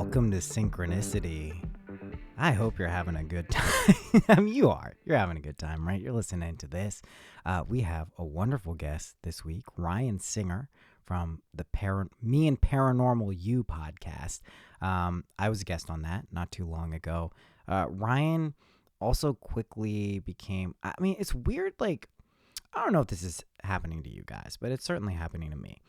Welcome to Synchronicity. I hope you're having a good time. I mean, you are. You're having a good time, right? You're listening to this. We have a wonderful guest this week, Ryan Singer from the Me and Paranormal You podcast. I was a guest on that not too long ago. Ryan also quickly became, I mean, it's weird, like, I don't know if this is happening to you guys, but it's certainly happening to me.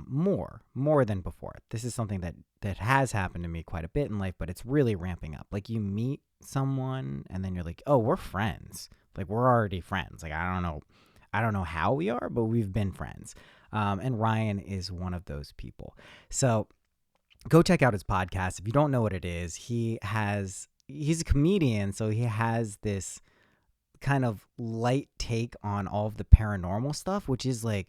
More than before. This is something that has happened to me quite a bit in life, but it's really ramping up. Like, you meet someone and then you're like, oh, we're friends. Like, we're already friends. Like, I don't know how we are, but we've been friends. And Ryan is one of those people. So go check out his podcast. If you don't know what it is, he's a comedian. So he has this kind of light take on all of the paranormal stuff, which is like,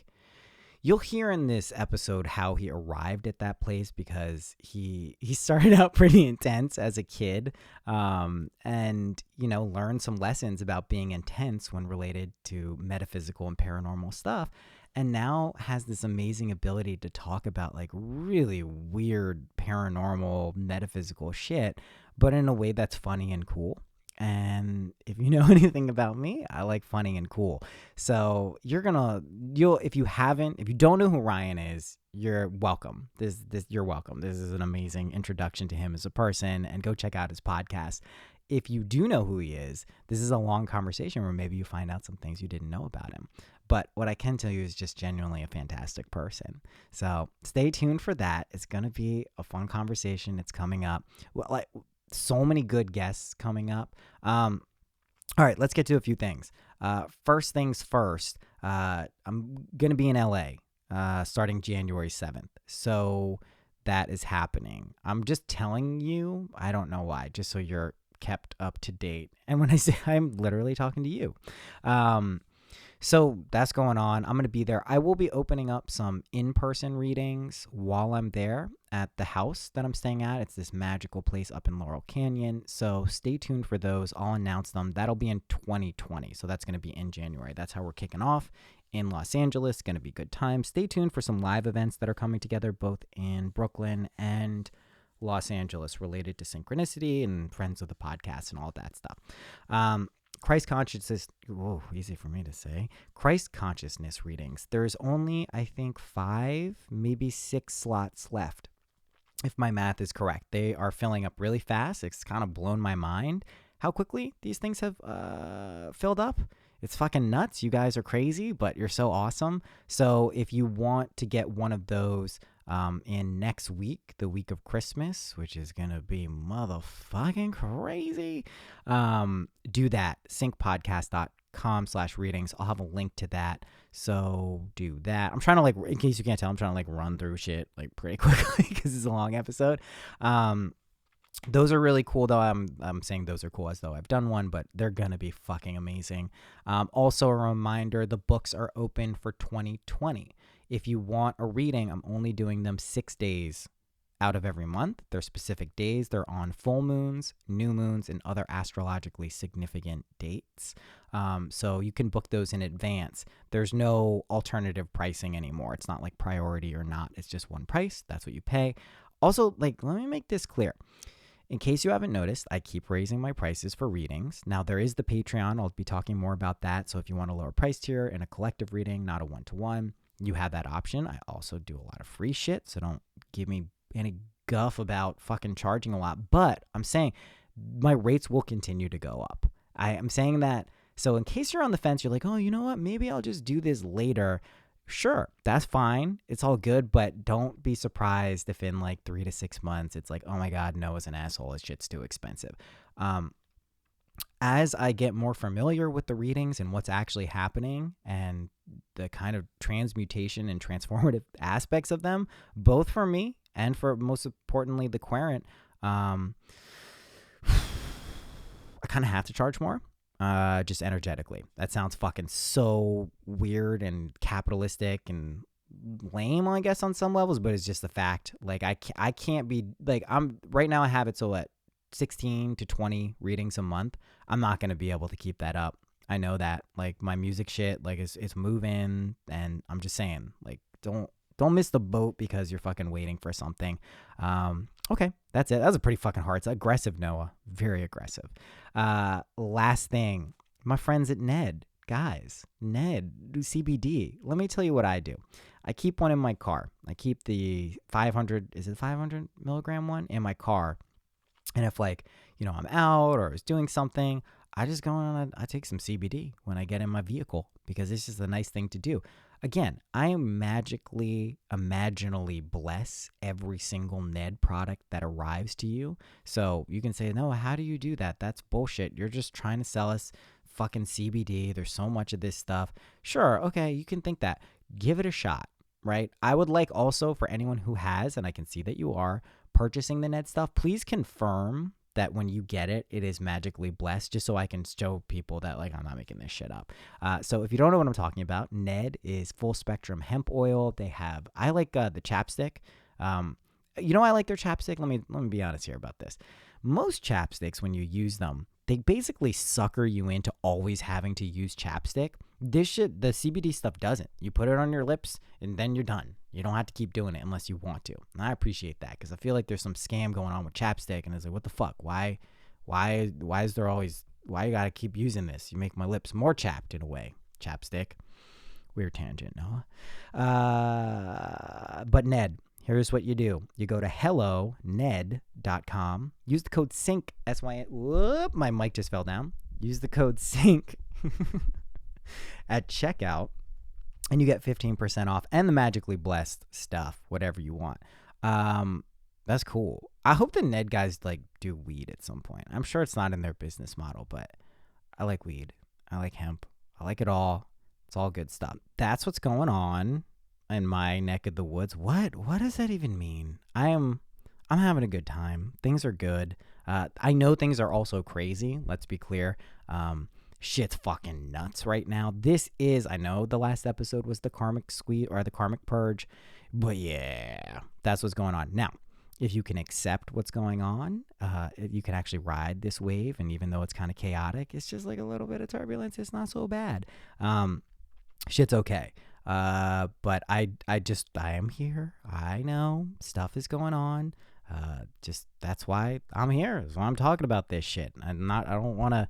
you'll hear in this episode how he arrived at that place, because he started out pretty intense as a kid, and, you know, learned some lessons about being intense when related to metaphysical and paranormal stuff, and now has this amazing ability to talk about like really weird paranormal metaphysical shit, but in a way that's funny and cool. And if you know anything about me, I like funny and cool. So if you don't know who Ryan is, you're welcome. You're welcome. This is an amazing introduction to him as a person, and go check out his podcast. If you do know who he is, this is a long conversation where maybe you find out some things you didn't know about him. But what I can tell you is just genuinely a fantastic person. So stay tuned for that. It's going to be a fun conversation. It's coming up. Well, so many good guests coming up. All right, let's get to a few things. First things first, I'm going to be in LA starting January 7th. So that is happening. I'm just telling you, I don't know why, just so you're kept up to date. And when I say I'm literally talking to you. So that's going on. I'm going to be there. I will be opening up some in-person readings while I'm there at the house that I'm staying at. It's this magical place up in Laurel Canyon. So stay tuned for those. I'll announce them. That'll be in 2020. So that's going to be in January. That's how we're kicking off in Los Angeles. Going to be a good time. Stay tuned for some live events that are coming together both in Brooklyn and Los Angeles related to Synchronicity and friends of the podcast and all that stuff. Christ consciousness, easy for me to say, Christ consciousness readings. There's only, I think, 5, maybe 6 slots left, if my math is correct. They are filling up really fast. It's kind of blown my mind how quickly these things have filled up. It's fucking nuts. You guys are crazy, but you're so awesome. So if you want to get one of those in next week, the week of Christmas, which is going to be motherfucking crazy, do that. syncpodcast.com/readings. I'll have a link to that. So do that. I'm trying to, like, in case you can't tell, I'm trying to like run through shit like pretty quickly because it's a long episode. Those are really cool, though. I'm saying those are cool as though I've done one, but they're going to be fucking amazing. Also, a reminder, the books are open for 2020. If you want a reading, I'm only doing them 6 days out of every month. They're specific days. They're on full moons, new moons, and other astrologically significant dates. So you can book those in advance. There's no alternative pricing anymore. It's not like priority or not. It's just one price. That's what you pay. Also, like, let me make this clear. In case you haven't noticed, I keep raising my prices for readings. Now, there is the Patreon. I'll be talking more about that. So if you want a lower price tier and a collective reading, not a one-to-one, you have that option. I also do a lot of free shit, so don't give me any guff about fucking charging a lot. But I'm saying my rates will continue to go up. I am saying that. So in case you're on the fence, you're like, oh, you know what? Maybe I'll just do this later. Sure, that's fine. It's all good, but don't be surprised if in like 3 to 6 months, it's like, oh my God, Noah's an asshole. This shit's too expensive. As I get more familiar with the readings and what's actually happening and the kind of transmutation and transformative aspects of them, both for me and for, most importantly, the querent, I kind of have to charge more. Just energetically. That sounds fucking so weird and capitalistic and lame, I guess, on some levels, but it's just the fact. Like, I can't be, like, I'm, right now I have it so at 16 to 20 readings a month. I'm not going to be able to keep that up. I know that. Like, my music shit, like, it's moving, and I'm just saying, like, don't miss the boat because you're fucking waiting for something. Okay, that's it. That was a pretty fucking hard. It's aggressive, Noah. Very aggressive. Last thing, my friends at Ned, guys, Ned do CBD. Let me tell you what I do. I keep one in my car. I keep the 500. Is it 500 milligram one in my car? And if like I'm out or I was doing something, I just go on. I take some CBD when I get in my vehicle because it's just a nice thing to do. Again, I am imaginally bless every single Ned product that arrives to you. So you can say, no, how do you do that? That's bullshit. You're just trying to sell us fucking CBD. There's so much of this stuff. Sure, okay, you can think that. Give it a shot, right? I would like also for anyone who has, and I can see that you are, purchasing the Ned stuff, please confirm that when you get it, it is magically blessed, just so I can show people that like I'm not making this shit up. So if you don't know what I'm talking about, Ned is full spectrum hemp oil. They have, I like the chapstick. I like their chapstick. Let me be honest here about this. Most chapsticks, when you use them, they basically sucker you into always having to use chapstick. This shit, the CBD stuff doesn't. You put it on your lips and then you're done. You don't have to keep doing it unless you want to. And I appreciate that because I feel like there's some scam going on with chapstick, and it's like, what the fuck? Why is there always, why you gotta keep using this? You make my lips more chapped in a way. Chapstick. Weird tangent, Noah. But Ned, here's what you do. You go to helloned.com. Use the code SYNC, S-Y-N. Whoop, my mic just fell down. Use the code SYNC at checkout, and you get 15% off and the magically blessed stuff, whatever you want. That's cool. I hope the Ned guys like do weed at some point. I'm sure it's not in their business model, but I like weed. I like hemp. I like it all. It's all good stuff. That's what's going on in my neck of the woods. What does that even mean? I'm having a good time. Things are good. I know things are also crazy. Let's be clear. Shit's fucking nuts right now. I know the last episode was the karmic squeeze or the karmic purge, but yeah, that's what's going on. Now, if you can accept what's going on, you can actually ride this wave, and even though it's kind of chaotic, it's just like a little bit of turbulence. It's not so bad. Shit's okay. But I am here. I know stuff is going on. That's why I'm here. That's why I'm talking about this shit. I don't want to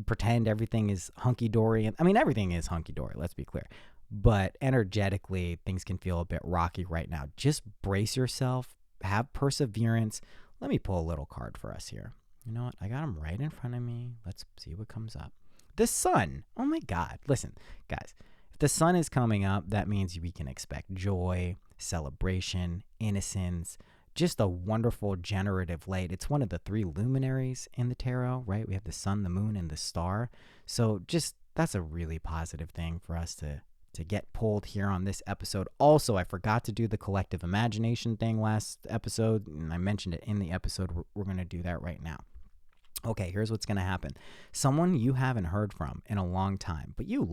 pretend everything is hunky-dory. I mean, everything is hunky-dory, let's be clear. But energetically, things can feel a bit rocky right now. Just brace yourself. Have perseverance. Let me pull a little card for us here. You know what? I got them right in front of me. Let's see what comes up. The sun. Oh my God. Listen, guys. If the sun is coming up, that means we can expect joy, celebration, innocence, just a wonderful generative light. It's one of the three luminaries in the tarot, right? We have the sun, the moon, and the star. So just that's a really positive thing for us to get pulled here on this episode. Also, I forgot to do the collective imagination thing last episode, and I mentioned it in the episode. We're going to do that right now. Okay, here's what's going to happen. Someone you haven't heard from in a long time, but you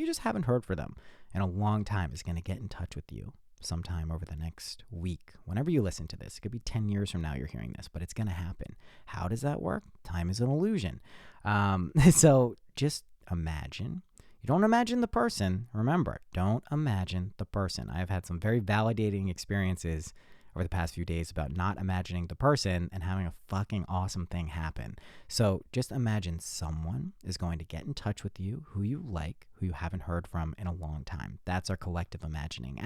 just haven't heard from them in a long time, is going to get in touch with you sometime over the next week. Whenever you listen to this, it could be 10 years from now you're hearing this, but it's going to happen. How does that work? Time is an illusion. So just imagine. You don't imagine the person. Remember, don't imagine the person. I've had some very validating experiences over the past few days about not imagining the person and having a fucking awesome thing happen. So just imagine someone is going to get in touch with you who you like, who you haven't heard from in a long time. That's our collective imaginal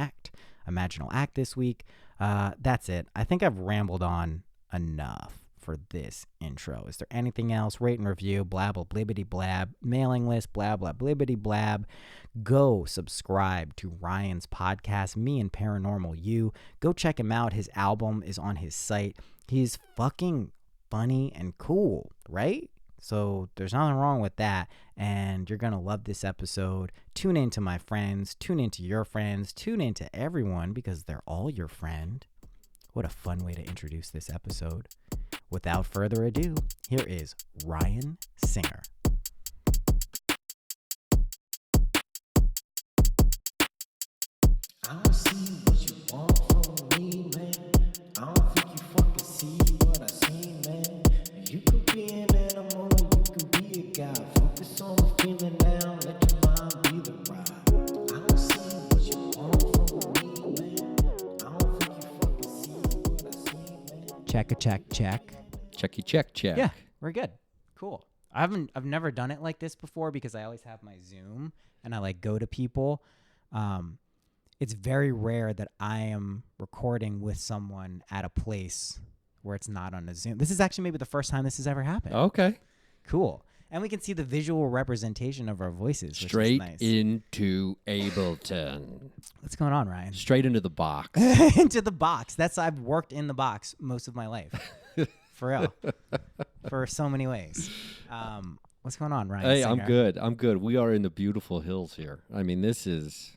act this week. That's it. I think I've rambled on enough for this intro. Is there anything else? Rate and review, blah, blah, blibbity, blab, mailing list, blah, blah, blibbity, blab. Go subscribe to Ryan's podcast, Me and Paranormal You. Go check him out. His album is on his site. He's fucking funny and cool, right? So there's nothing wrong with that. And you're going to love this episode. Tune in to my friends. Tune in to your friends. Tune in to everyone because they're all your friend. What a fun way to introduce this episode. Without further ado, here is Ryan Singer. I don't see what you want from me, man. I don't think you fucking see what I see, man. You could be an animal, you could be a guy. Focus on the feeling now, let your mind be the ride. I don't see what you want from me, man. I don't think you fucking see what I see, man. Check. Checky check. Yeah, we're good. Cool. I've never done it like this before because I always have my Zoom and I like go to people. It's very rare that I am recording with someone at a place where it's not on a Zoom. This is actually maybe the first time this has ever happened. Okay. Cool. And we can see the visual representation of our voices. Straight which is nice. into Ableton. What's going on, Ryan? Straight into the box. Into the box. I've worked in the box most of my life. For real. For so many ways. What's going on, Ryan? Hey, Singer? I'm good. We are in the beautiful hills here. I mean, this is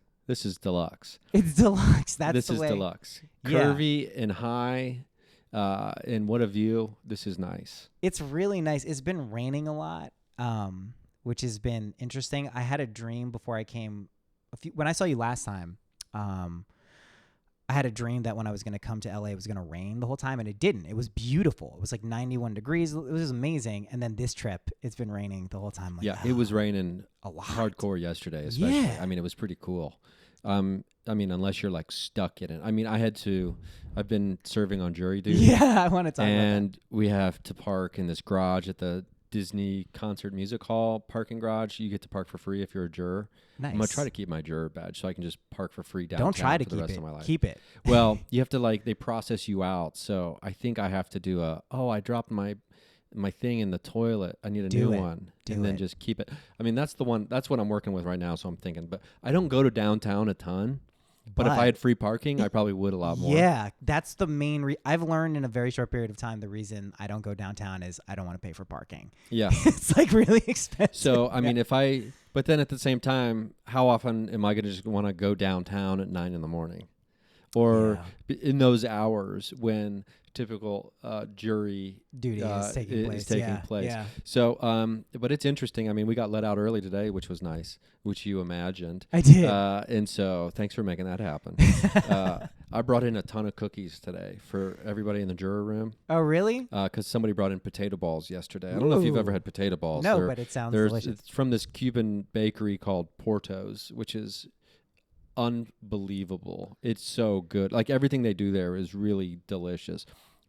deluxe. It's deluxe. This is deluxe. Curvy and high. And what a view. This is nice. It's really nice. It's been raining a lot, which has been interesting. I had a dream before I came. When I saw you last time, I had a dream that when I was going to come to LA, it was going to rain the whole time, and it didn't. It was beautiful. It was like 91 degrees. It was amazing. And then this trip, it's been raining the whole time. Like, yeah, it was raining a lot. hardcore yesterday, especially. Yeah. I mean, it was pretty cool. I mean, unless you're like stuck in it. I mean, I've been serving on jury duty. Yeah, I want to talk about that. And we have to park in this garage at the Disney Concert Music Hall parking garage. You get to park for free if you're a juror. Nice. I'm going to try to keep my juror badge so I can just park for free downtown. Don't try to for the keep rest it. of my life. Keep it. Well, you have to they process you out. So I think I have to do I dropped my thing in the toilet. I need a new one. And then just keep it. I mean, that's what I'm working with right now. So I'm thinking, but I don't go to downtown a ton. But if I had free parking, I probably would a lot more. Yeah, that's the main I've learned in a very short period of time the reason I don't go downtown is I don't want to pay for parking. Yeah. It's like really expensive. So, I mean, but then at the same time, how often am I going to just want to go downtown at 9 a.m? Or in those hours when typical jury duty is taking place. Yeah. So, but it's interesting. I mean, we got let out early today, which was nice, which you imagined. I did. And so thanks for making that happen. I brought in a ton of cookies today for everybody in the juror room. Oh, really? Because somebody brought in potato balls yesterday. I don't know if you've ever had potato balls. No, but it sounds delicious. It's from this Cuban bakery called Porto's, which is unbelievable. It's so good. Like everything they do there is really delicious.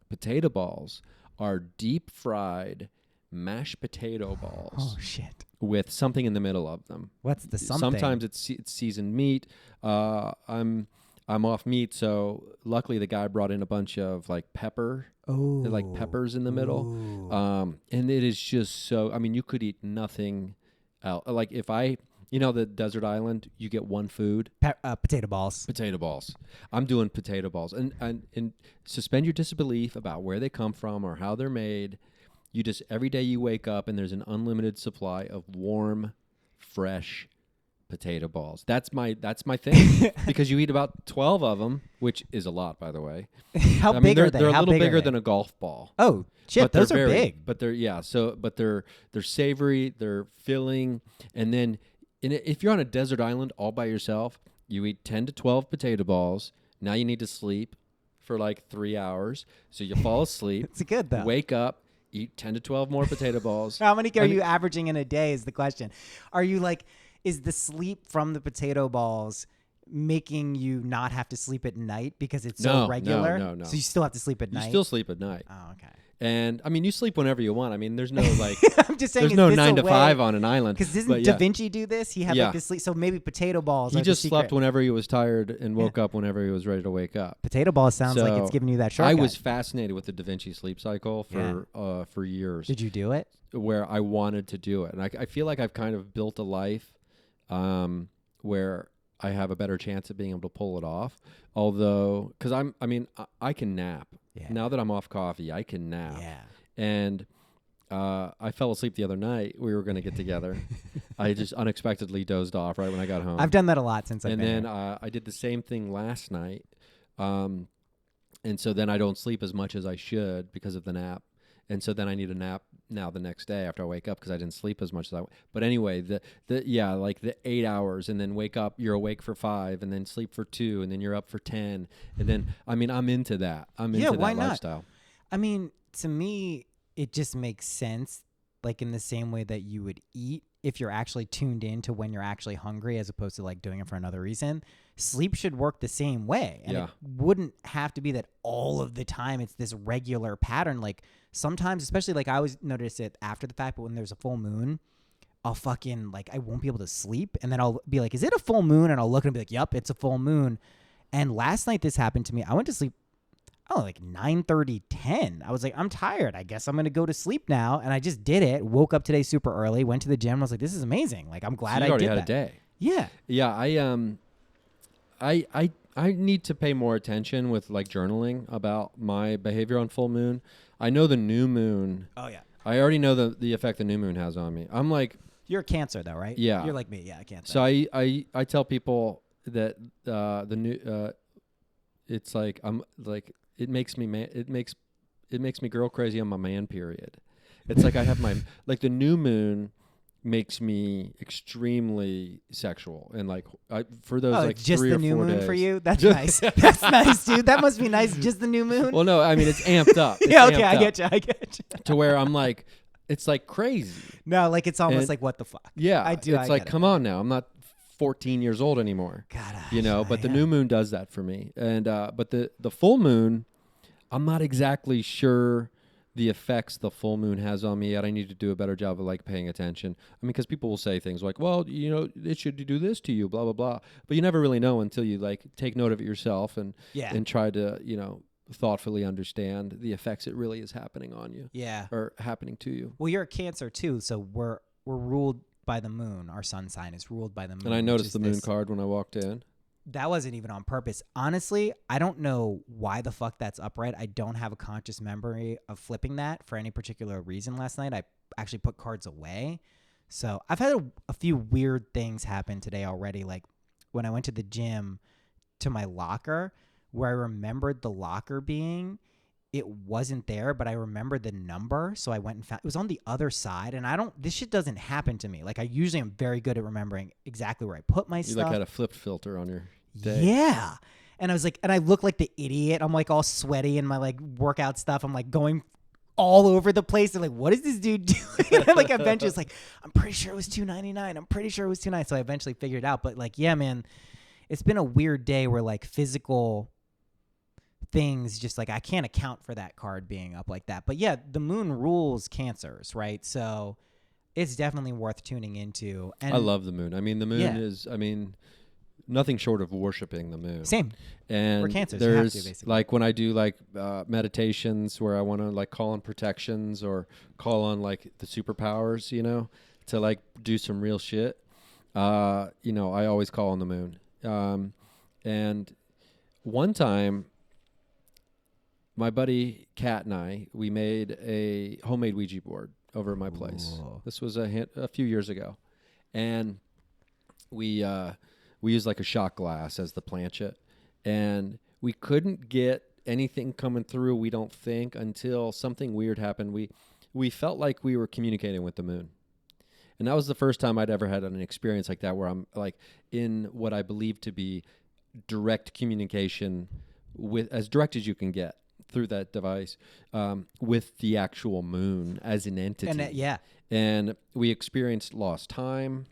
Potato balls are deep fried mashed potato balls. Oh shit. With something in the middle of them. What's the something? Sometimes it's seasoned meat. I'm off meat, so luckily the guy brought in a bunch of like pepper. Oh. Like peppers in the middle. And it is just so, I mean, you could eat nothing else. Like if the desert island, you get one food. Potato balls. Potato balls. I'm doing potato balls. And suspend your disbelief about where they come from or how they're made. You just, every day you wake up and there's an unlimited supply of warm, fresh potato balls. That's my thing. Because you eat about 12 of them, which is a lot, by the way. How big are they? They're a little bigger than a golf ball. Oh, shit. Those are big. But they're savory, they're filling. And then if you're on a desert island all by yourself, you eat 10 to 12 potato balls. Now you need to sleep for like 3 hours. So you fall asleep. It's good, though. Wake up, eat 10 to 12 more potato balls. How many are you averaging in a day is the question. Are you like, is the sleep from the potato balls making you not have to sleep at night because it's so regular? No. So you still have to sleep at night? You still sleep at night. Oh, okay. And I mean, you sleep whenever you want. I mean, there's no like, I'm just saying, there's no 9 to 5 on an island. Because doesn't Da Vinci do this? He had like this sleep. So maybe potato balls. He just slept whenever he was tired and woke up whenever he was ready to wake up. Potato balls sounds like it's giving you that shortcut. I was fascinated with the Da Vinci sleep cycle for years. Did you do it? Where I wanted to do it, and I feel like I've kind of built a life where I have a better chance at being able to pull it off. Although, because I can nap. Yeah. Now that I'm off coffee, I can nap. Yeah. And I fell asleep the other night. We were going to get together. I just unexpectedly dozed off right when I got home. I've done that a lot since I've been And then I did the same thing last night. And so then I don't sleep as much as I should because of the nap. And so then I need a nap now the next day after I wake up because I didn't sleep as much as I. But anyway, like the 8 hours, and then wake up, you're awake for 5, and then sleep for 2, and then you're up for 10, and then I'm into that. I'm into that lifestyle. I mean, to me, it just makes sense. Like in the same way that you would eat if you're actually tuned in to when you're actually hungry as opposed to like doing it for another reason, sleep should work the same way. And it wouldn't have to be that all of the time it's this regular pattern. Like sometimes, especially like I always notice it after the fact, but when there's a full moon, I'll fucking like, I won't be able to sleep. And then I'll be like, is it a full moon? And I'll look and be like, yep, it's a full moon. And last night this happened to me. I went to sleep, like 9:30, 10. I was like, I'm tired. I guess I'm going to go to sleep now. And I just did it. Woke up today super early, went to the gym. I was like, this is amazing. Like, I'm glad I did that. You already had a day. Yeah. Yeah. I need to pay more attention with like journaling about my behavior on full moon. I know the new moon. Oh, yeah. I already know the effect the new moon has on me. I'm like, you're a Cancer though, right? Yeah. You're like me. Yeah, Cancer. So I tell people that the new it's like I'm like it makes me girl crazy on my man period. It's like I have my like the new moon makes me extremely sexual and like for those like just 3 the or 4 new moon days. for you. That's nice. That's nice, dude. That must be nice. Just the new moon. Well, no, I mean it's amped up. It's yeah, okay, amped I up get you. to where I'm like, it's like crazy. No, like it's almost like what the fuck. Yeah, I do. It's like, come on now. I'm not 14 years old anymore. God, you know. But the new moon does that for me, and but the full moon, I'm not exactly sure the effects the full moon has on me yet. I need to do a better job of like paying attention. I mean, because people will say things like, well, you know, it should do this to you, blah, blah, blah. But you never really know until you like take note of it yourself and try to, you know, thoughtfully understand the effects it really is happening on you. Yeah. Or happening to you. Well, you're a Cancer too. So we're ruled by the moon. Our sun sign is ruled by the moon. And I noticed the moon card when I walked in. That wasn't even on purpose. Honestly, I don't know why the fuck that's upright. I don't have a conscious memory of flipping that for any particular reason last night. I actually put cards away. So I've had a few weird things happen today already. Like when I went to the gym to my locker, where I remembered the locker being, it wasn't there, but I remembered the number. So I went and found it was on the other side. And this shit doesn't happen to me. Like I usually am very good at remembering exactly where I put my stuff. You like had a flip filter on your day. Yeah. And I was like, and I look like the idiot. I'm like all sweaty in my like workout stuff. I'm like going all over the place. They're like, what is this dude doing? And like eventually it's like, I'm pretty sure it was $2.99. I'm pretty sure it was $2.99. So I eventually figured it out. But like, yeah, man, it's been a weird day where like physical things just like I can't account for that card being up like that. But yeah, the moon rules Cancers, right? So it's definitely worth tuning into. And I love the moon. I mean, the moon is, I mean, nothing short of worshiping the moon. Same. And we're Cancers. there's you have to, basically. like when I do like meditations where I want to like call on protections or call on like the superpowers, you know, to like do some real shit. You know, I always call on the moon. And one time, my buddy Kat and I, we made a homemade Ouija board over at my place. Ooh. This was a few years ago, and we used like a shot glass as the planchet, and we couldn't get anything coming through. We don't think until something weird happened. We felt like we were communicating with the moon, and that was the first time I'd ever had an experience like that, where I'm like in what I believe to be direct communication with as direct as you can get through that device with the actual moon as an entity. And we experienced lost time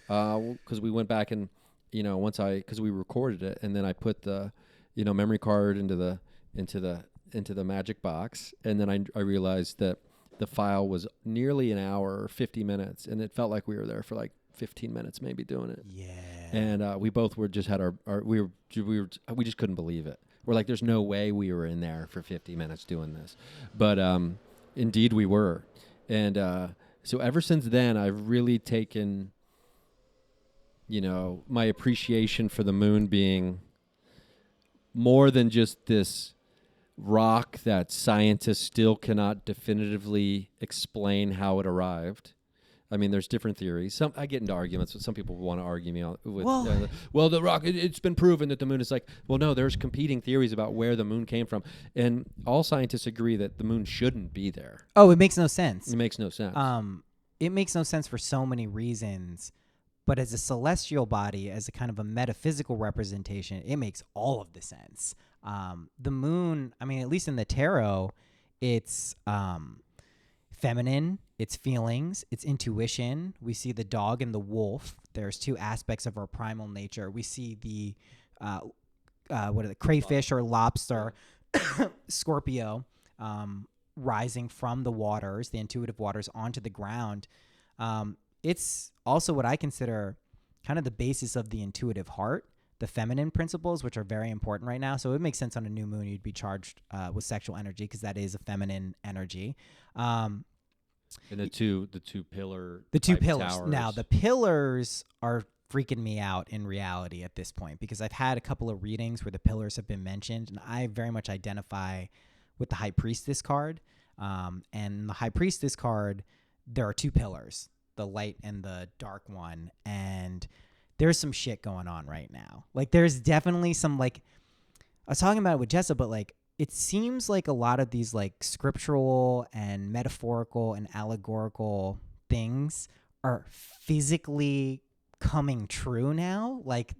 because we went back and, you know, because we recorded it, and then I put the, you know, memory card into the magic box, and then I realized that the file was nearly an hour or 50 minutes, and it felt like we were there for like 15 minutes maybe doing it. Yeah. And we both were just had we just couldn't believe it. We're like, there's no way we were in there for 50 minutes doing this. But indeed we were. And so ever since then, I've really taken, you know, my appreciation for the moon being more than just this rock that scientists still cannot definitively explain how it arrived. I mean, there's different theories. I get into arguments, but some people want to argue me with, well, the rock, it's been proven that the moon is like, well, no, there's competing theories about where the moon came from. And all scientists agree that the moon shouldn't be there. Oh, it makes no sense. It makes no sense. It makes no sense for so many reasons. But as a celestial body, as a kind of a metaphysical representation, it makes all of the sense. The moon, I mean, at least in the tarot, it's feminine. it's feelings, it's intuition. We see the dog and the wolf. There's two aspects of our primal nature. We see the what are the crayfish or lobster, Scorpio, rising from the waters, the intuitive waters, onto the ground. It's also what I consider kind of the basis of the intuitive heart, the feminine principles, which are very important right now. So it makes sense on a new moon you'd be charged with sexual energy because that is a feminine energy. And the two pillars. Towers. Now, the pillars are freaking me out in reality at this point because I've had a couple of readings where the pillars have been mentioned, and I very much identify with the High Priestess card. And the High Priestess card, there are two pillars, the light and the dark one, and there's some shit going on right now. Like, there's definitely some, like, I was talking about it with Jessa, but, like, it seems like a lot of these, like, scriptural and metaphorical and allegorical things are physically coming true now. Like,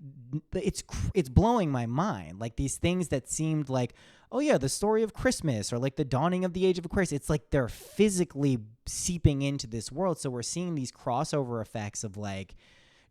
it's blowing my mind. Like, these things that seemed like, oh yeah, the story of Christmas or like the dawning of the age of Aquarius, it's like they're physically seeping into this world. So we're seeing these crossover effects of like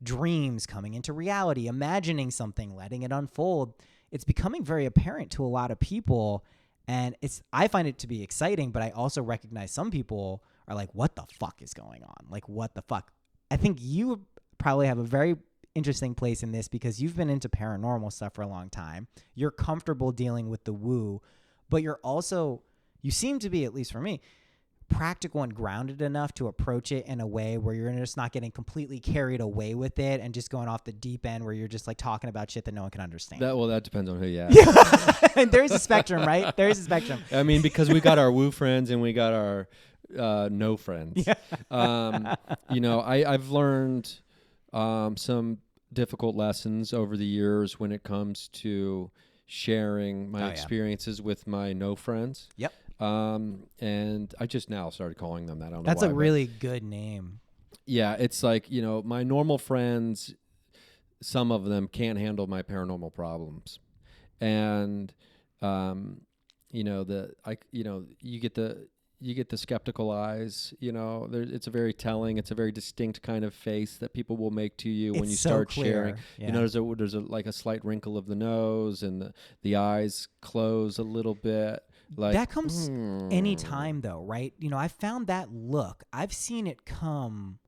dreams coming into reality, imagining something, letting it unfold. It's becoming very apparent to a lot of people, and I find it to be exciting, but I also recognize some people are like, what the fuck is going on? Like, what the fuck? I think you probably have a very interesting place in this because you've been into paranormal stuff for a long time. You're comfortable dealing with the woo, but you seem to be, at least for me, practical and grounded enough to approach it in a way where you're just not getting completely carried away with it and just going off the deep end where you're just like talking about shit that no one can understand. That depends on who you ask. And there's a spectrum, right? There's a spectrum. I mean, because we got our woo friends and we got our no friends. Yeah. I've learned some difficult lessons over the years when it comes to sharing my experiences with my no friends. Yep. And I just now started calling them that. I don't know That's why, a really good name. Yeah, it's like, my normal friends, some of them can't handle my paranormal problems. And you get the skeptical eyes, it's a very telling, it's a very distinct kind of face that people will make to you when you start sharing. Yeah. There's like a slight wrinkle of the nose and the eyes close a little bit. Like that comes anytime though, right? I found that look. I've seen it come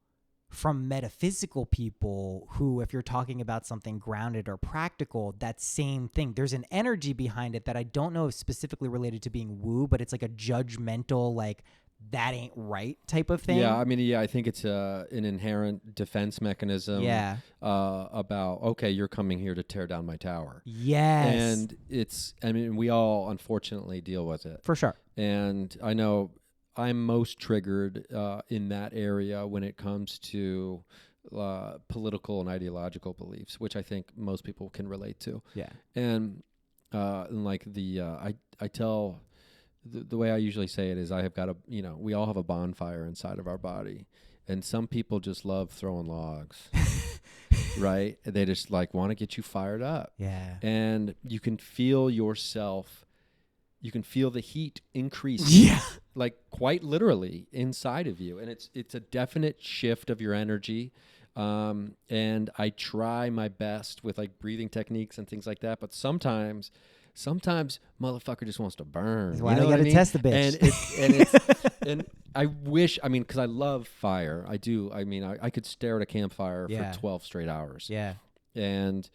from metaphysical people who, if you're talking about something grounded or practical, that same thing. There's an energy behind it that I don't know if specifically related to being woo, but it's like a judgmental, like, that ain't right type of thing. Yeah, I mean, I think it's an inherent defense mechanism. Yeah. About, okay, you're coming here to tear down my tower. Yes. And we all unfortunately deal with it. For sure. And I know I'm most triggered in that area when it comes to political and ideological beliefs, which I think most people can relate to. Yeah. And like I tell, the way I usually say it is I have got we all have a bonfire inside of our body, and some people just love throwing logs, right? They just like want to get you fired up. Yeah. And you can feel yourself. You can feel the heat increase, like quite literally inside of you. And it's a definite shift of your energy. And I try my best with like breathing techniques and things like that. But sometimes motherfucker just wants to burn. That's why you got to test the bitch. And I wish, because I love fire. I do. I could stare at a campfire for 12 straight hours. Yeah. And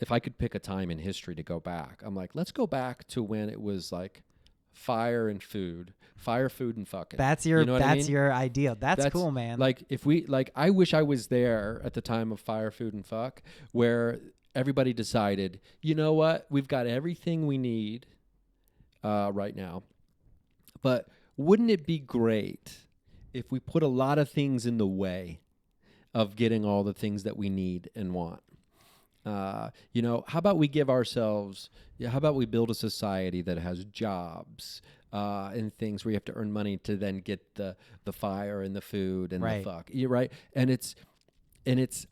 if I could pick a time in history to go back, I'm like, let's go back to when it was like fire, food, and fucking. That's your your ideal. That's cool, man. Like I wish I was there at the time of fire, food, and fuck, where everybody decided, you know what, we've got everything we need right now, but wouldn't it be great if we put a lot of things in the way of getting all the things that we need and want? How about we give ourselves, how about we build a society that has jobs and things where you have to earn money to then get the fire and the food and the fuck. You're right. And it's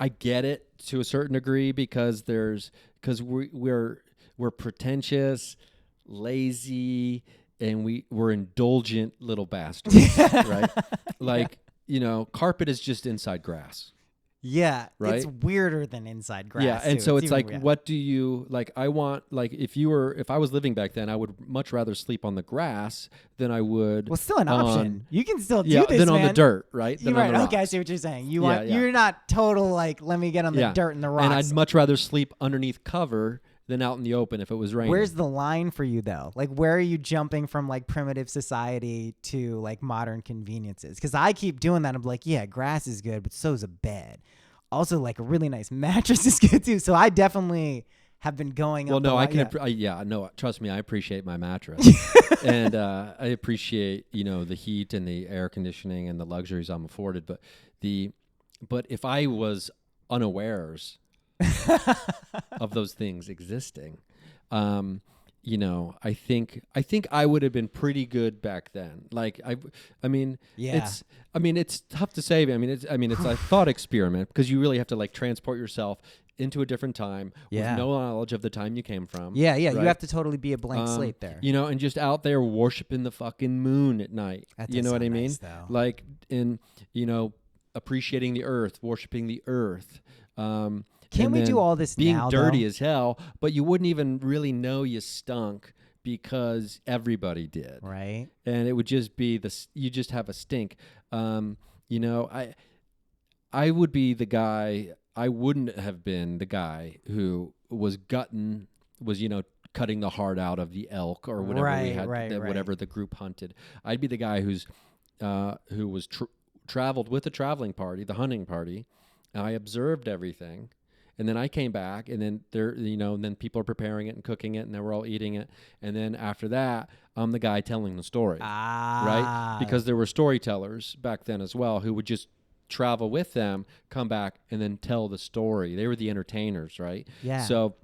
I get it to a certain degree because we're pretentious, lazy, and we were indulgent little bastards, right? Like, carpet is just inside grass. Yeah, right? It's weirder than inside grass. Yeah, and too. so it's even like, weird. what do you like? I want like if I was living back then, I would much rather sleep on the grass than I would. Well, still an option. You can still do Yeah, this, than on man. the dirt, right? You're Than on right. the Okay, I rocks. see what you're saying. Yeah. You're not total like, let me get on the Yeah. dirt and the rocks. And I'd much rather sleep underneath cover than out in the open if it was raining. Where's the line for you though? Like, where are you jumping from like primitive society to like modern conveniences? Because I keep doing that. I'm like, yeah, grass is good, but so's a bed. Also, like a really nice mattress is good too. So I definitely have been going. Well, up no, a I lot, can. No, trust me, I appreciate my mattress, and I appreciate the heat and the air conditioning and the luxuries I'm afforded. But if I was unawares of those things existing, I think I would have been pretty good back then. Like I mean, Yeah. it's tough to say. It's a thought experiment because you really have to like transport yourself into a differerent time with no knowledge of the time you came from. Yeah. You right? have to totally be a blank slate there. And just out there worshiping the fucking moon at night. That You does know what I sound mean? nice, though. Like appreciating the earth, worshiping the earth. Can we do all this being now, dirty though? as hell, but you wouldn't even really know you stunk because everybody did. Right. And it would just be you just have a stink. I would be the guy. I wouldn't have been the guy who was cutting the heart out of the elk or whatever we had, whatever the group hunted. I'd be the guy who was traveled with the traveling party, the hunting party. And I observed everything. And then I came back, and then and then people are preparing it and cooking it, and then we're all eating it. And then after that, I'm the guy telling the story, right? Because there were storytellers back then as well who would just travel with them, come back, and then tell the story. They were the entertainers, right? Yeah. So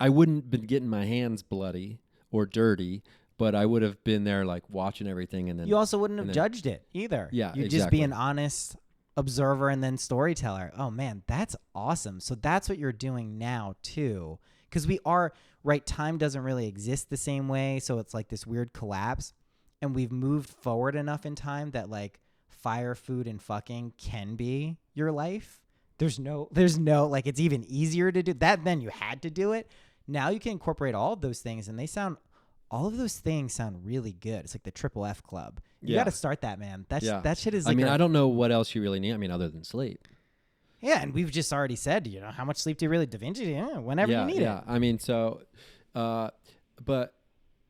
I wouldn't have been getting my hands bloody or dirty, but I would have been there like watching everything. And then you also wouldn't have judged it either. Yeah, You'd just be an honest observer and then storyteller. Oh man, that's awesome. So that's what you're doing now too, because we are right. Time doesn't really exist the same way, so it's like this weird collapse, and we've moved forward enough in time that like fire, food, and fucking can be your life. There's no like, it's even easier to do that. Then you had to do it. Now you can incorporate all of those things, and all of those things sound really good. It's like the Triple F Club. You got to start that, man. That shit is like, I don't know what else you really need. other than sleep. Yeah, and we've just already said, how much sleep do you really, Da Vinci? Yeah, whenever you need it. But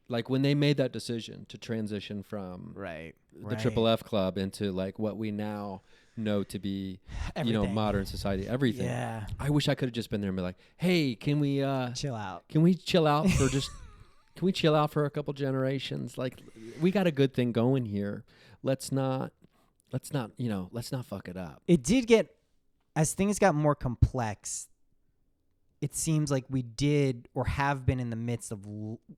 like when they made that decision to transition from the Triple F Club into like what we now know to be, modern society, everything. Yeah. I wish I could have just been there and be like, hey, can we chill out? Can we chill out for just... Can we chill out for a couple generations? Like, we got a good thing going here. Let's not fuck it up. It did get, as things got more complex, it seems like we did or have been in the midst of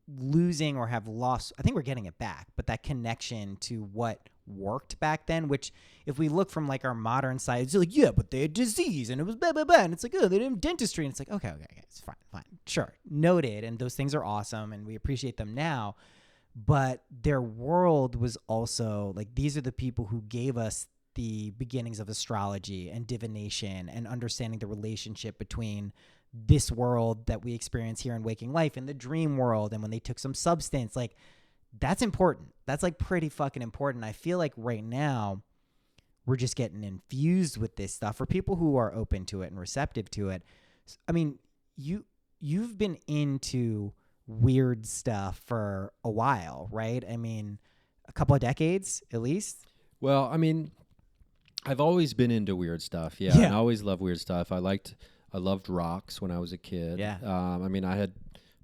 losing or have lost. I think we're getting it back, but that connection to what worked back then, which if we look from like our modern side, it's like, yeah, but they had disease and it was blah, blah, blah. And it's like, oh, they didn't have dentistry. And it's like, okay, it's fine. Sure. Noted. And those things are awesome and we appreciate them now. But their world was also like, these are the people who gave us the beginnings of astrology and divination and understanding the relationship between this world that we experience here in waking life and the dream world. And when they took some substance, like, that's important. That's like pretty fucking important. I feel like right now we're just getting infused with this stuff for people who are open to it and receptive to it. I mean, you've been into weird stuff for a while, right? I mean, a couple of decades at least. Well, I mean, I've always been into weird stuff. Yeah. I always loved weird stuff. I loved rocks when I was a kid. Yeah. I had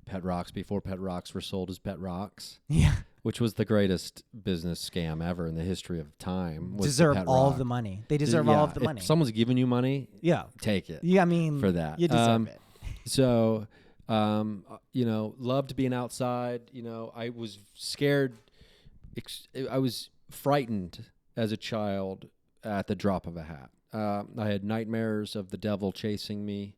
pet rocks before pet rocks were sold as pet rocks. Yeah. Which was the greatest business scam ever in the history of time. Deserve all of the money. They deserve all of the money. If someone's giving you money, take it. Yeah, I mean, for that. You deserve it. So, loved being outside. I was scared. I was frightened as a child at the drop of a hat. I had nightmares of the devil chasing me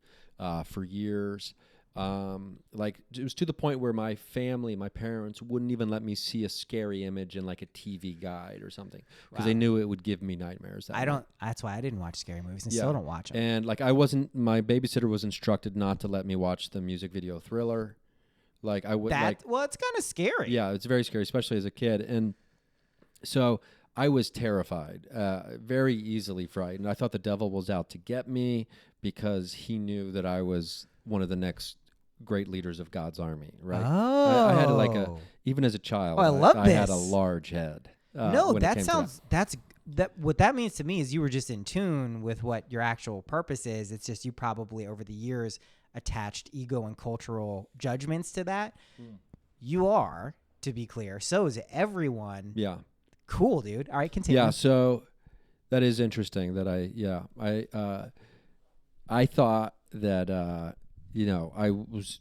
for years. Like it was to the point where my parents wouldn't even let me see a scary image in like a TV guide or something because they knew it would give me nightmares. That's why I didn't watch scary movies and still don't watch them. And like my babysitter was instructed not to let me watch the music video Thriller. Like I would well, it's kind of scary. Yeah, it's very scary, especially as a kid. And so I was terrified, very easily frightened. I thought the devil was out to get me because he knew that I was one of the next great leaders of God's army, right? Oh. I had even as a child, I love I this. had a large head. What that means to me is you were just in tune with what your actual purpose is. It's just you probably over the years attached ego and cultural judgments to that. You are, to be clear. So is everyone. Yeah. Cool, dude. All right, continue. Yeah, so that is interesting that I thought that, I was,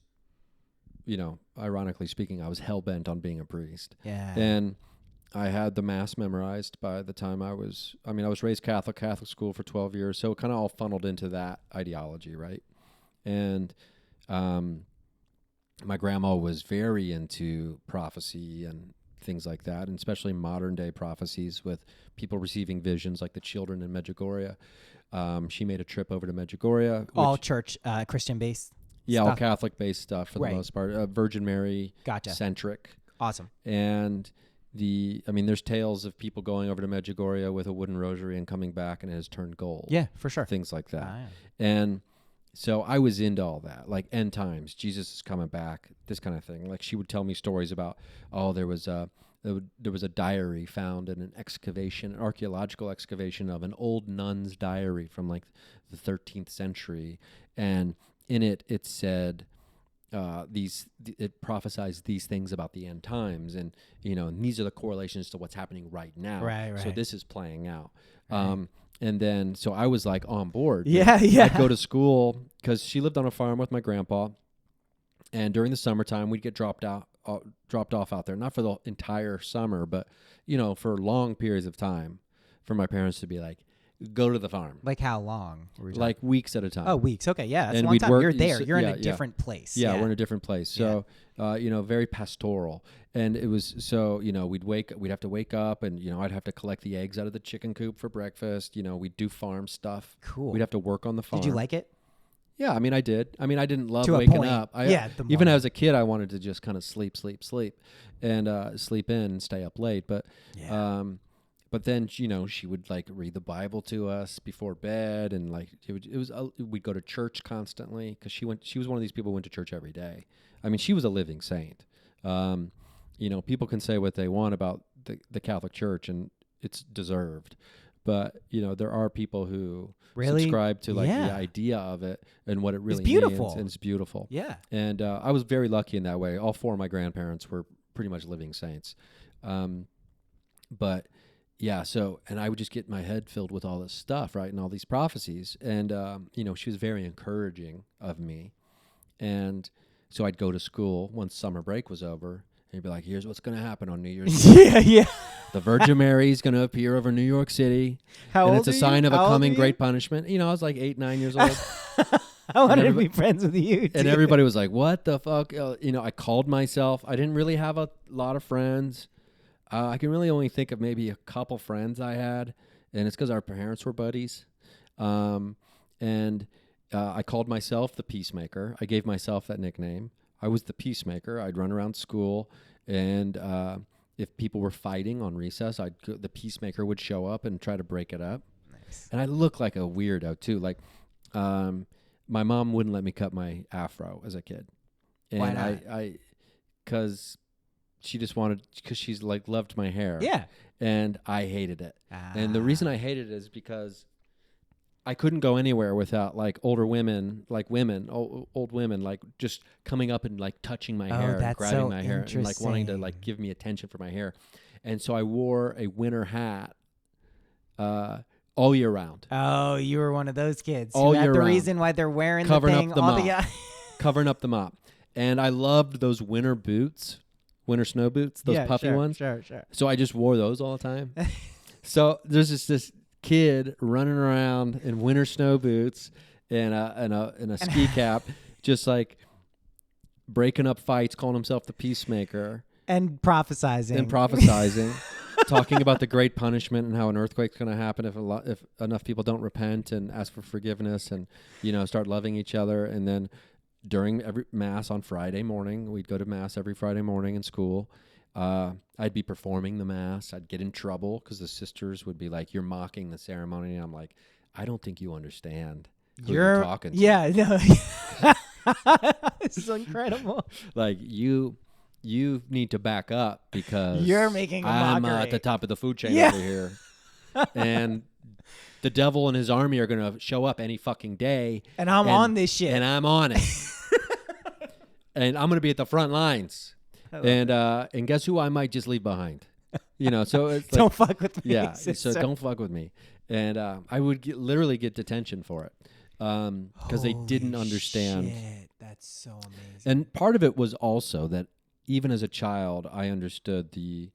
ironically speaking, I was hell-bent on being a priest. Yeah. And I had the mass memorized by the time I was raised Catholic school for 12 years, so it kind of all funneled into that ideology, right? And my grandma was very into prophecy and things like that, and especially modern day prophecies with people receiving visions like the children in Medjugorje. She made a trip over to Medjugorje. All church, Christian-based stuff. All Catholic-based stuff for the most part. Virgin Mary centric. Awesome. And there's tales of people going over to Medjugorje with a wooden rosary and coming back and it has turned gold. Yeah, for sure. Things like that. Yeah. And so I was into all that, like end times, Jesus is coming back, this kind of thing. Like she would tell me stories about, there was a diary found in an archaeological excavation of an old nun's diary from like the 13th century, and in it said it prophesies these things about the end times, and these are the correlations to what's happening right now. Right. So this is playing out. Right. And then, so I was like on board. Yeah. I'd go to school because she lived on a farm with my grandpa. And during the summertime, we'd get dropped off out there, not for the entire summer, but, for long periods of time for my parents to be like, go to the farm. Like how long? Like weeks at a time. Oh, weeks. Okay. Yeah. That's and a long time. Work, you're there. You're in a different place. Yeah, we're in a different place. So, very pastoral. And it was, so, we'd have to wake up and, I'd have to collect the eggs out of the chicken coop for breakfast. We'd do farm stuff. Cool. We'd have to work on the farm. Did you like it? Yeah, I did. I didn't love to waking up. Even as a kid, I wanted to just kind of sleep, and sleep in and stay up late. But then she would like read the Bible to us before bed, and like we'd go to church constantly because she was one of these people who went to church every day. She was a living saint. People can say what they want about the Catholic Church, and it's deserved. But, there are people who subscribe to like the idea of it and what it really means. And it's beautiful. Yeah. And I was very lucky in that way. All four of my grandparents were pretty much living saints. But yeah, and I would just get my head filled with all this stuff, right? And all these prophecies. And, she was very encouraging of me. And so I'd go to school once summer break was over. And you'd be like, here's what's going to happen on New Year's Eve. Yeah. The Virgin Mary is going to appear over New York City. How and old it's a are sign you? of a How coming old are great punishment. I was like 8, 9 years old. I wanted to be friends with you, and everybody was like, what the fuck? I called myself. I didn't really have a lot of friends. I can really only think of maybe a couple friends I had. And it's because our parents were buddies. And I called myself the Peacemaker. I gave myself that nickname. I was the Peacemaker. I'd run around school, and if people were fighting on recess, the Peacemaker would show up and try to break it up. Nice. And I looked like a weirdo too. Like, my mom wouldn't let me cut my afro as a kid, and why not? Because she just wanted, because she's like loved my hair. Yeah, and I hated it. And the reason I hated it is because I couldn't go anywhere without like older women, like old women, like just coming up and like touching my hair and grabbing my hair and like wanting to like give me attention for my hair. And so I wore a winter hat all year round. Oh, you were one of those kids. All year round. The reason why they're wearing covering the thing up the all mop. Covering up the mop. And I loved those winter snow boots, those puffy ones. Sure. So I just wore those all the time. So there's this kid running around in winter snow boots and a ski cap, just like breaking up fights, calling himself the peacemaker. And prophesizing. Talking about the great punishment and how an earthquake's going to happen if enough people don't repent and ask for forgiveness and, start loving each other. And then during every mass on Friday morning, we'd go to mass every Friday morning in school. I'd be performing the mass. I'd get in trouble because the sisters would be like, "You're mocking the ceremony." And I'm like, "I don't think you understand who you're talking to." Yeah, no. This is incredible. Like, you need to back up because you're making a I'm mockery. At the top of the food chain over here. And the devil and his army are going to show up any fucking day. And I'm on this shit. And I'm on it. And I'm going to be at the front lines. And guess who I might just leave behind? So it's like, don't fuck with me. Yeah, sister. so don't fuck with me. And I would literally get detention for it because they didn't understand. Shit. That's so amazing. And part of it was also that even as a child, I understood the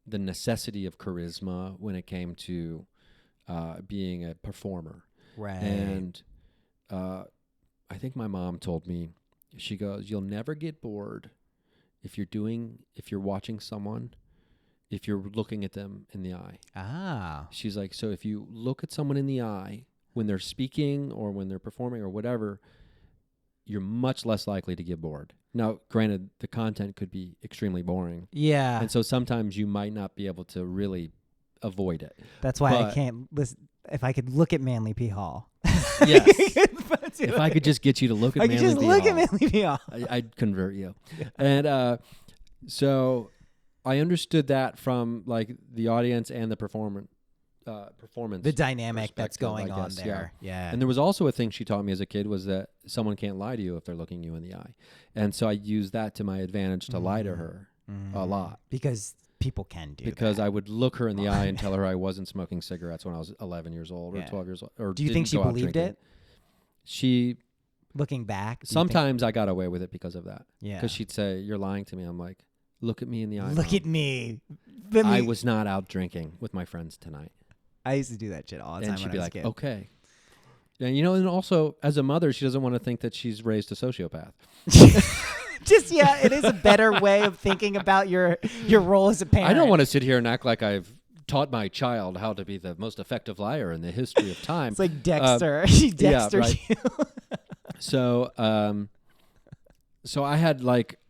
necessity of charisma when it came to being a performer. Right. And I think my mom told me, she goes, "You'll never get bored if you're watching someone, if you're looking at them in the eye." Ah. She's like, so if you look at someone in the eye when they're speaking or when they're performing or whatever, you're much less likely to get bored. Now, granted, the content could be extremely boring. Yeah. And so sometimes you might not be able to really avoid it. That's why I can't listen. If I could look at Manly P. Hall. Yes. If I could just get you to look at Manly P. Hall. I could just look at Manly P. Hall. I'd convert you. Yeah. And so I understood that from like the audience and the performance. The dynamic that's going on there. Yeah. And there was also a thing she taught me as a kid was that someone can't lie to you if they're looking you in the eye. And so I used that to my advantage to lie to her a lot. Because people can do because that. I would look her in the eye and tell her I wasn't smoking cigarettes when I was 11 years old or 12 years old. Or do you think she believed it? She, looking back, sometimes I got away with it because of that. Yeah. Because she'd say, "You're lying to me." I'm like, "Look at me in the eye. Look Mom. at me. I was not out drinking with my friends tonight." I used to do that shit all the time. And she'd be like, kid. "Okay." And and also as a mother, she doesn't want to think that she's raised a sociopath. It is a better way of thinking about your role as a parent. I don't want to sit here and act like I've taught my child how to be the most effective liar in the history of time. It's like Dexter. She Dextered you. So I had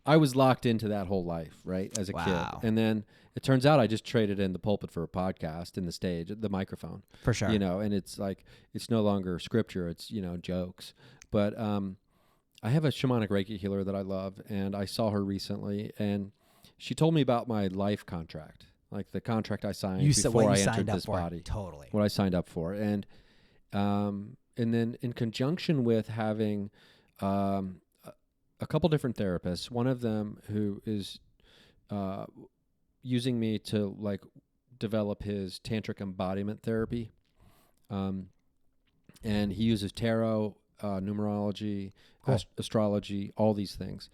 I was locked into that whole life, right, as a kid. And then it turns out I just traded in the pulpit for a podcast, in the stage, the microphone. For sure. And it's like, it's no longer scripture, it's, jokes. But I have a shamanic Reiki healer that I love, and I saw her recently, and she told me about my life contract, like the contract I signed before I entered this body. Totally. What I signed up for. And then in conjunction with having a couple different therapists, one of them who is using me to develop his tantric embodiment therapy, and he uses tarot, numerology, astrology, all these things,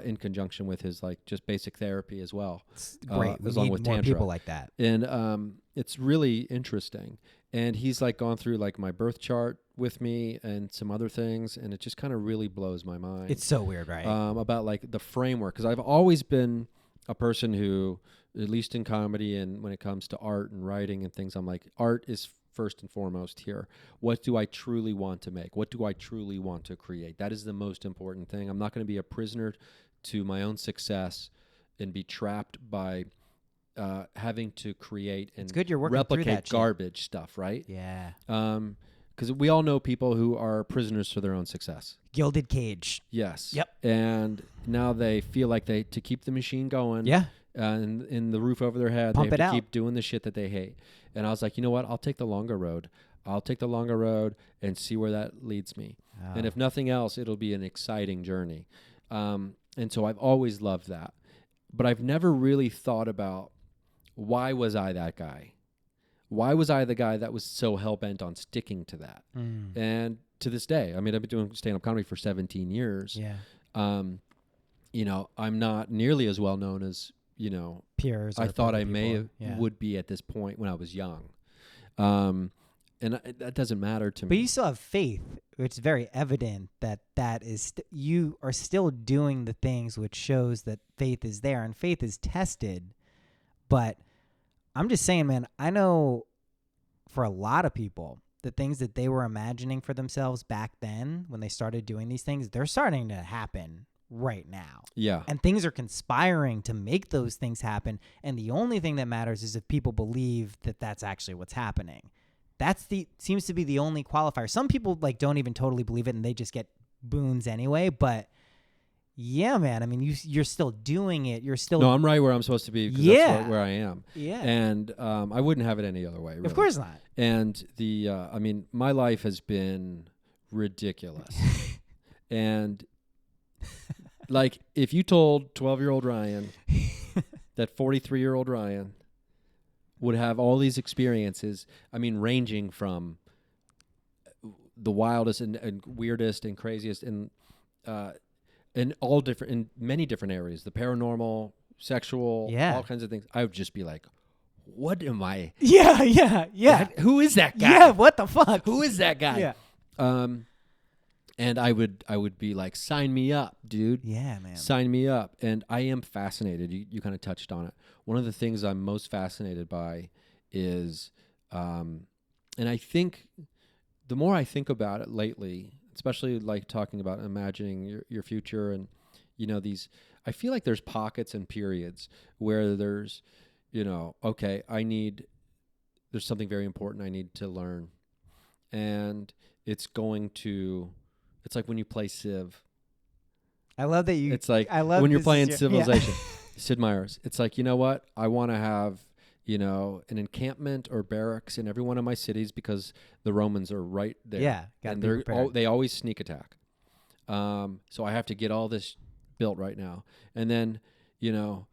in conjunction with his just basic therapy as well. Great. We need more people like that. And it's really interesting. And he's gone through my birth chart with me and some other things, and it just kind of really blows my mind. It's so weird, right? About the framework, because I've always been a person who, at least in comedy and when it comes to art and writing and things, I'm like, art is first and foremost here. What do I truly want to make? What do I truly want to create? That is the most important thing. I'm not going to be a prisoner to my own success and be trapped by having to create and replicate garbage stuff, right? Yeah. Because we all know people who are prisoners to their own success. Gilded cage. Yes. Yep. And now they feel like to keep the machine going. Yeah. And in the roof over their head, Pump they have it to out. keep doing the shit that they hate. And I was like, you know what? I'll take the longer road. I'll take the longer road and see where that leads me. Oh. And if nothing else, it'll be an exciting journey. And so I've always loved that. But I've never really thought about, why was I that guy? Why was I the guy that was so hell-bent on sticking to that? And to this day, I mean, I've been doing stand-up comedy for 17 years. Yeah. I'm not nearly as well known as, peers. I thought I would be at this point when I was young. that doesn't matter to But me. you still have faith. It's very evident that is you are still doing the things which shows that faith is there, and faith is tested. But I'm just saying, man, I know for a lot of people, the things that they were imagining for themselves back then when they started doing these things, they're starting to happen right now. Yeah. And things are conspiring to make those things happen. And the only thing that matters is if people believe that that's actually what's happening. Seems to be the only qualifier. Some people like don't even totally believe it and they just get boons anyway. But yeah, man, I mean, you're still doing it. You're still. No, I'm right where I'm supposed to be because that's where I am. Yeah. And I wouldn't have it any other way, really. Of course not. And I mean, my life has been ridiculous. And like, if you told 12-year-old Ryan that 43-year-old Ryan would have all these experiences, I mean, ranging from the wildest and weirdest and craziest and in all different, in many different areas, the paranormal, sexual, all kinds of things, I would just be like, what am I? Yeah. Who is that guy? Yeah, what the fuck? Who is that guy? Yeah. And I would be like, sign me up, dude. Yeah, man. Sign me up. And I am fascinated. You kind of touched on it. One of the things I'm most fascinated by is, and I think the more I think about it lately, especially like talking about imagining your future and, these, I feel like there's pockets and periods where there's, okay, there's something very important I need to learn. And it's like when you play Civ. I love that you. It's like I love when you're playing Civilization. Sid Meier's. It's like, you know what? I want to have, an encampment or barracks in every one of my cities because the Romans are right there. Yeah, and they always sneak attack. So I have to get all this built right now. And then, a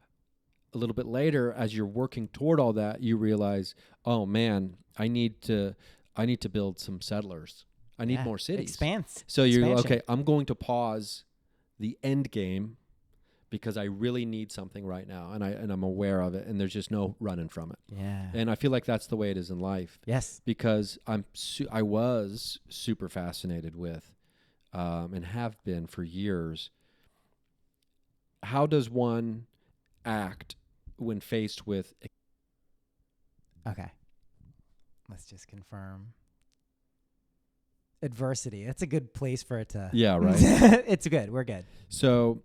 little bit later, as you're working toward all that, you realize, oh man, I need to build some settlers. I need more cities. So you're okay. I'm going to pause the end game because I really need something right now, and I'm aware of it, and there's just no running from it. Yeah. And I feel like that's the way it is in life. Yes. Because I was super fascinated with, and have been for years. How does one act when faced with? Okay. Let's just confirm. Adversity. That's a good place for it to. Yeah, right. It's good. We're good. So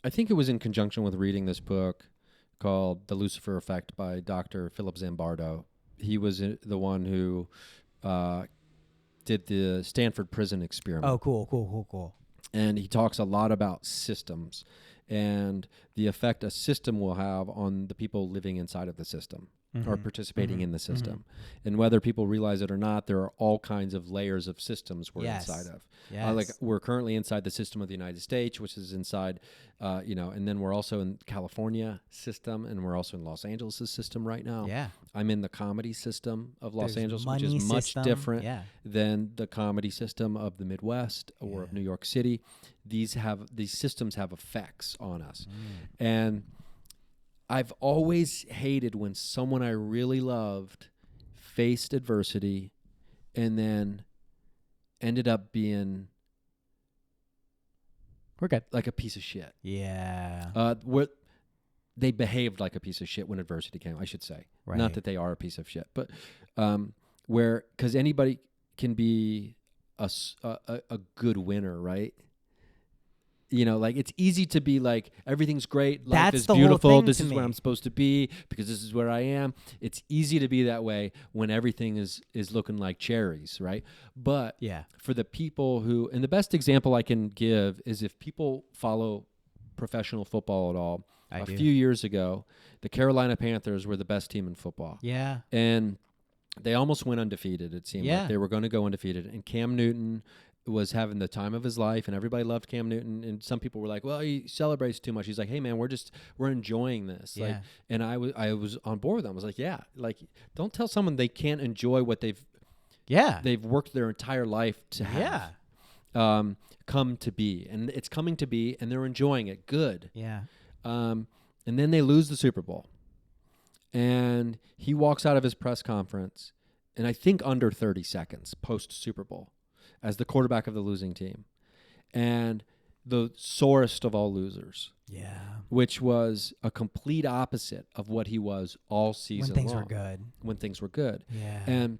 I think it was in conjunction with reading this book called The Lucifer Effect by Dr. Philip Zimbardo. He was the one who did the Stanford prison experiment. Oh, cool. And he talks a lot about systems and the effect a system will have on the people living inside of the system. Or participating in the system. And whether people realize it or not, there are all kinds of layers of systems we're inside of. Like we're currently inside the system of the United States, which is inside, and then we're also in California system, and we're also in Los Angeles' system right now. Yeah. I'm in the comedy system of Los There's Angeles, which is much different than the comedy system of the Midwest or of New York City. These systems have effects on us. And I've always hated when someone I really loved faced adversity and then ended up being We're good. like a piece of shit. Yeah. They behaved like a piece of shit when adversity came, I should say. Right. Not that they are a piece of shit, but because anybody can be a good winner, right? Like it's easy to be like, everything's great, life is beautiful, this is where I'm supposed to be because this is where I am. It's easy to be that way when everything is looking like cherries, right? But for the people and the best example I can give is if people follow professional football at all, a few years ago, the Carolina Panthers were the best team in football. Yeah. And they almost went undefeated, it seemed like. They were going to go undefeated. And Cam Newton was having the time of his life, and everybody loved Cam Newton, and some people were like, well, he celebrates too much. He's like, hey man, we're enjoying this. Like, and I was on board with them. I was like, don't tell someone they can't enjoy what they've worked their entire life to have come to be, and it's coming to be, and they're enjoying it. Good. And then they lose the Super Bowl, and he walks out of his press conference and I think under 30 seconds post Super Bowl as the quarterback of the losing team. And the sorest of all losers. Yeah. Which was a complete opposite of what he was all season long. When things were good. When things were good. Yeah. And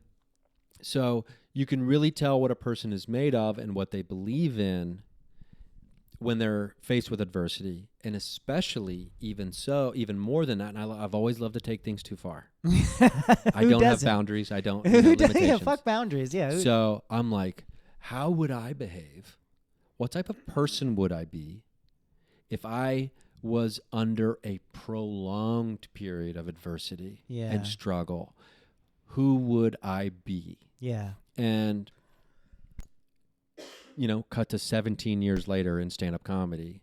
so you can really tell what a person is made of and what they believe in when they're faced with adversity. And especially, even more than that, and I've always loved to take things too far. I don't have boundaries. I don't have limitations. Yeah, fuck boundaries. Yeah. So I'm like, how would I behave? What type of person would I be if I was under a prolonged period of adversity and struggle? Who would I be? Yeah. And, cut to 17 years later in stand-up comedy,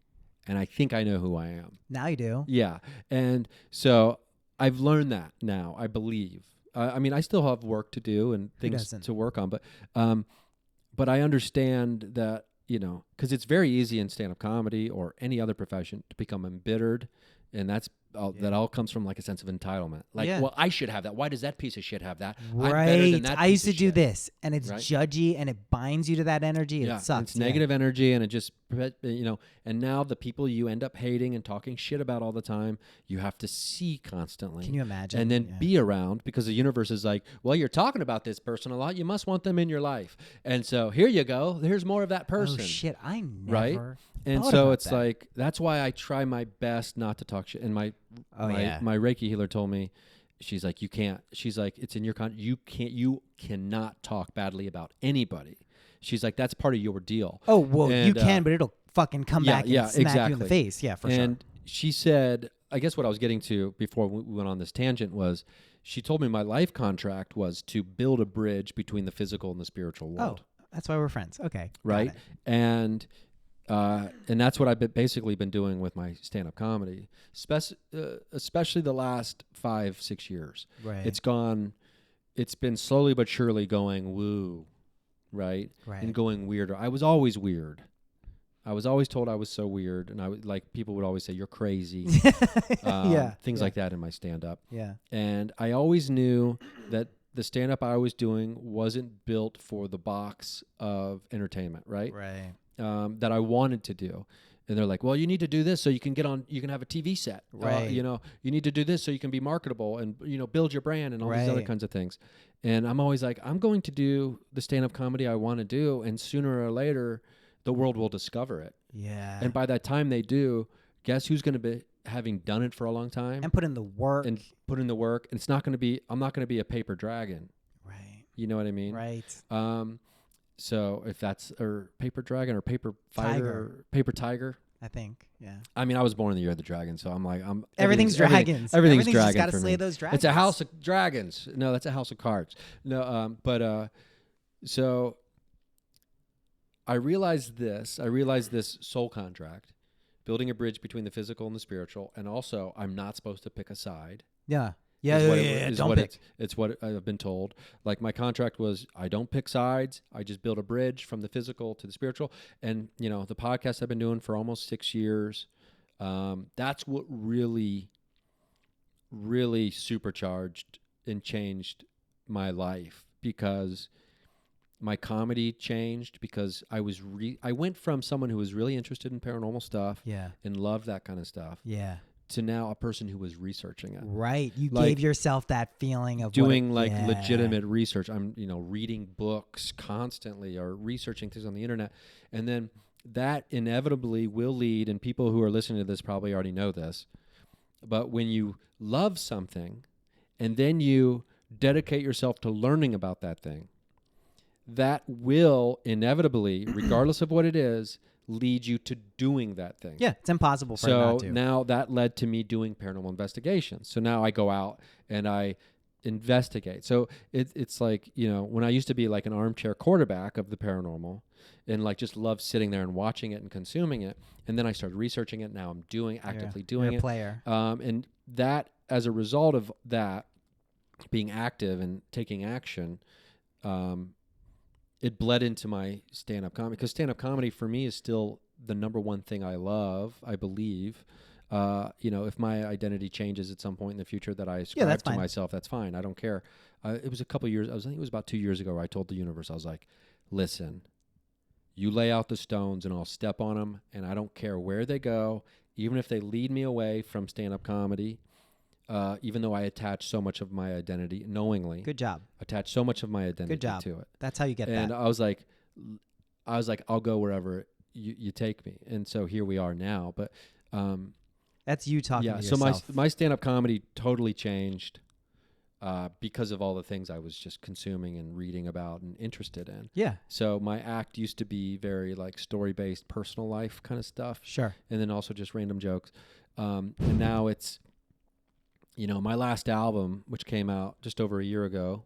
and I think I know who I am. Now you do. Yeah. And so I've learned that now, I believe. I mean, I still have work to do and things to work on, but I understand that, because it's very easy in stand-up comedy or any other profession to become embittered, and that all comes from like a sense of entitlement. Like, well, I should have that. Why does that piece of shit have that? Right. I'm better than that I used to do shit. this, and it's judgy, and it binds you to that energy. Yeah, it sucks. It's negative energy, and it just, and now the people you end up hating and talking shit about all the time, you have to see constantly. Can you imagine? And then be around, because the universe is like, well, you're talking about this person a lot. You must want them in your life. And so here you go. Here's more of that person. Oh, shit. I never right? And so it's like, that's why I try my best not to talk shit. And my Reiki healer told me, she's like, you can't. She's like, it's in your you cannot talk badly about anybody. She's like, that's part of your deal. Oh, well, you can, but it'll fucking come back and smack you in the face. Yeah, for sure. And she said, I guess what I was getting to before we went on this tangent was, she told me my life contract was to build a bridge between the physical and the spiritual world. Oh, that's why we're friends. Okay. Right. And that's what I've basically been doing with my stand-up comedy, especially the last 5-6 years. Right. It's been slowly but surely going woo, right? And going weirder. I was always weird. I was always told I was so weird, and people would always say, you're crazy. Things like that in my stand-up. Yeah. And I always knew that the stand-up I was doing wasn't built for the box of entertainment, right? Right. That I wanted to do. And they're like, well, you need to do this so you can you can have a TV set. Right. You need to do this so you can be marketable and, build your brand and all these other kinds of things. And I'm always like, I'm going to do the stand-up comedy I want to do, and sooner or later, the world will discover it. Yeah. And by that time they do, guess who's going to be having done it for a long time? And put in the work. And put in the work. And I'm not going to be a paper dragon. Right. You know what I mean? Right. So if that's or paper dragon or paper fighter or paper tiger, I think, yeah. I mean, I was born in the year of the dragon, so everything's dragons. Everything's dragon. Just gotta for slay me. those dragons. It's a house of dragons. No, that's a house of cards. No, so I realized this soul contract, building a bridge between the physical and the spiritual, and also I'm not supposed to pick a side. Yeah. It's what I've been told. Like, my contract was, I don't pick sides. I just build a bridge from the physical to the spiritual. And, the podcast I've been doing for almost 6 years, that's what really, really supercharged and changed my life, because my comedy changed, because I went from someone who was really interested in paranormal stuff and loved that kind of stuff. Yeah. To now a person who was researching it. Right. You gave yourself that feeling of doing legitimate research. I'm, reading books constantly or researching things on the internet. And then that inevitably will lead, and people who are listening to this probably already know this, but when you love something and then you dedicate yourself to learning about that thing, that will inevitably, regardless of what it is, lead you to doing that thing. Yeah, it's impossible for it not to. So now that led to me doing paranormal investigations. So now I go out and I investigate. So it's like, when I used to be like an armchair quarterback of the paranormal and like just love sitting there and watching it and consuming it, and then I started researching it. Now I'm actively doing you're it. A player. And that, as a result of that, being active and taking action, it bled into my stand-up comedy, because stand-up comedy for me is still the number one thing I love, I believe. If my identity changes at some point in the future that I Yeah, ascribe that's to fine. myself, that's fine. I don't care. It was a couple years. I think it was about 2 years ago where I told the universe, I was like, listen, you lay out the stones and I'll step on them, and I don't care where they go, even if they lead me away from stand-up comedy, even though I attach so much of my identity, knowingly, Good job. attach so much of my identity Good job. to it. That's how you get And that. I was like, I'll go wherever you take me. And so here we are now. But That's you talking yeah, to so yourself. my stand-up comedy totally changed because of all the things I was just consuming and reading about and interested in. Yeah, So my act used to be very like story-based, personal life kind of stuff, sure. and then also just random jokes. And now it's, my last album, which came out just over a year ago,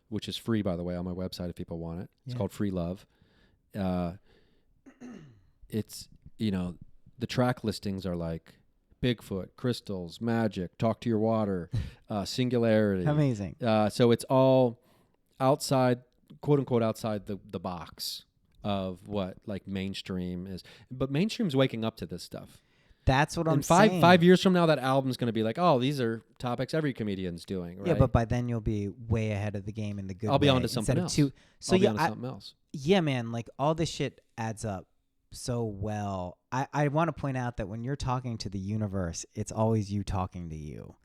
which is free, by the way, on my website if people want it. It's Yeah. called Free Love. It's, the track listings are like Bigfoot, crystals, magic, talk to your water, singularity. Amazing. So it's all outside, quote unquote, outside the box of what like mainstream is. But mainstream's waking up to this stuff. That's what I'm And saying. 5 years from now, that album's going to be like, oh, these are topics every comedian's doing, right? Yeah, but by then you'll be way ahead of the game in the good way. I'll be on to instead something of else. So I'll be yeah, on to something else. yeah, man, like all this shit adds up so well. I want to point out that when you're talking to the universe, it's always you talking to you.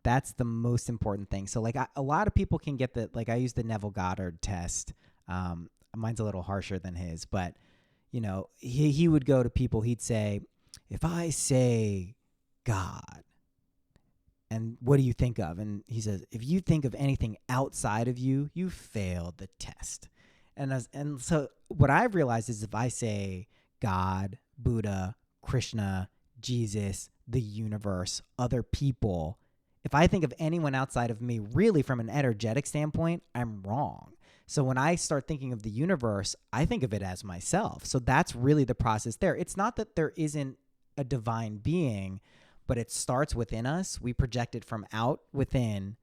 That's the most important thing. So like a lot of people can get like I use the Neville Goddard test. Mine's a little harsher than his, but he would go to people. He'd say, if I say God, and what do you think of? And he says, if you think of anything outside of you, you failed the test. And so what I've realized is if I say God, Buddha, Krishna, Jesus, the universe, other people, if I think of anyone outside of me, really from an energetic standpoint, I'm wrong. So when I start thinking of the universe, I think of it as myself. So that's really the process there. It's not that there isn't a divine being, but it starts within us. We project it from out within,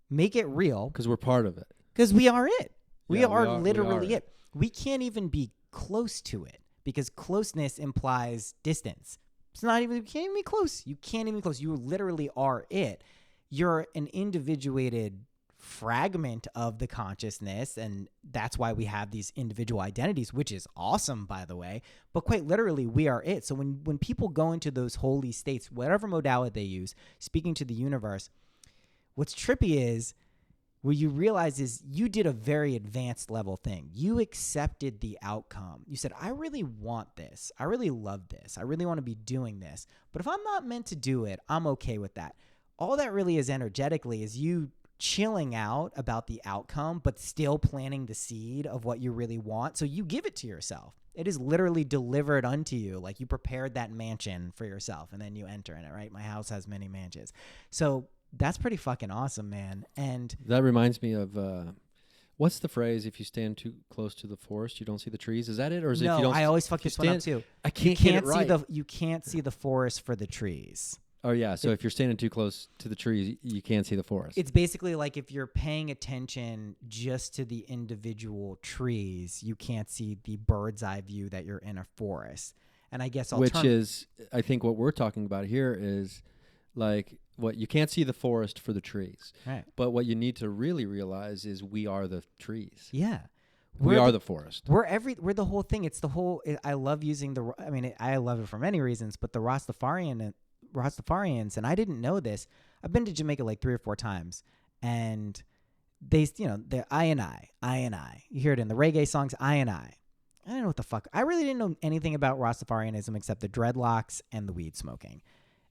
make it real. Because we're part of it. Because we are it. We Yeah, are literally we are it. We can't even be close to it because closeness implies distance. It's not even, you can't even be close. You can't even be close. You literally are it. You're an individuated fragment of the consciousness, and that's why we have these individual identities, which is awesome, by the way. But quite literally, we are it. So when people go into those holy states, whatever modality they use, speaking to the universe, what's trippy is what you realize is you did a very advanced level thing. You accepted the outcome. You said, I really want this. I really love this. I really want to be doing this. But if I'm not meant to do it, I'm okay with that. All that really is energetically is you chilling out about the outcome, but still planting the seed of what you really want. So you give it to yourself. It is literally delivered unto you. Like you prepared that mansion for yourself and then you enter in it, right? My house has many mansions. So that's pretty fucking awesome, man. And that reminds me of what's the phrase? If you stand too close to the forest, you don't see the trees. Is that it, or is it? If you don't? I always fuck this one up too. I can't get it right. You can't see the forest for the trees. Oh yeah. So if you're standing too close to the trees, you can't see the forest. It's basically like if you're paying attention just to the individual trees, you can't see the bird's eye view that you're in a forest. And I guess which is, I think, what we're talking about here is like. What you can't see the forest for the trees, right? But what you need to really realize is we are the trees. Yeah, we are the forest. We're the whole thing. It's the whole. I love using I love it for many reasons, but the Rastafarians, and I didn't know this. I've been to Jamaica like 3 or 4 times, and they're I and I. You hear it in the reggae songs, I and I. I don't know what the fuck. I really didn't know anything about Rastafarianism except the dreadlocks and the weed smoking.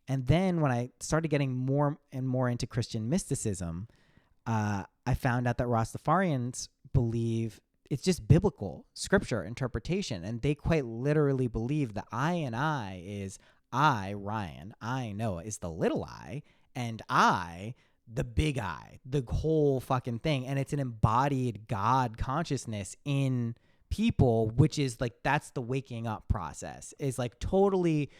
And then when I started getting more and more into Christian mysticism, I found out that Rastafarians believe it's just biblical scripture interpretation. And they quite literally believe that I and I is I, Ryan, I, Noah, is the little I, and I, the big I, the whole fucking thing. And it's an embodied God consciousness in people, which is like, that's the waking up process, is like totally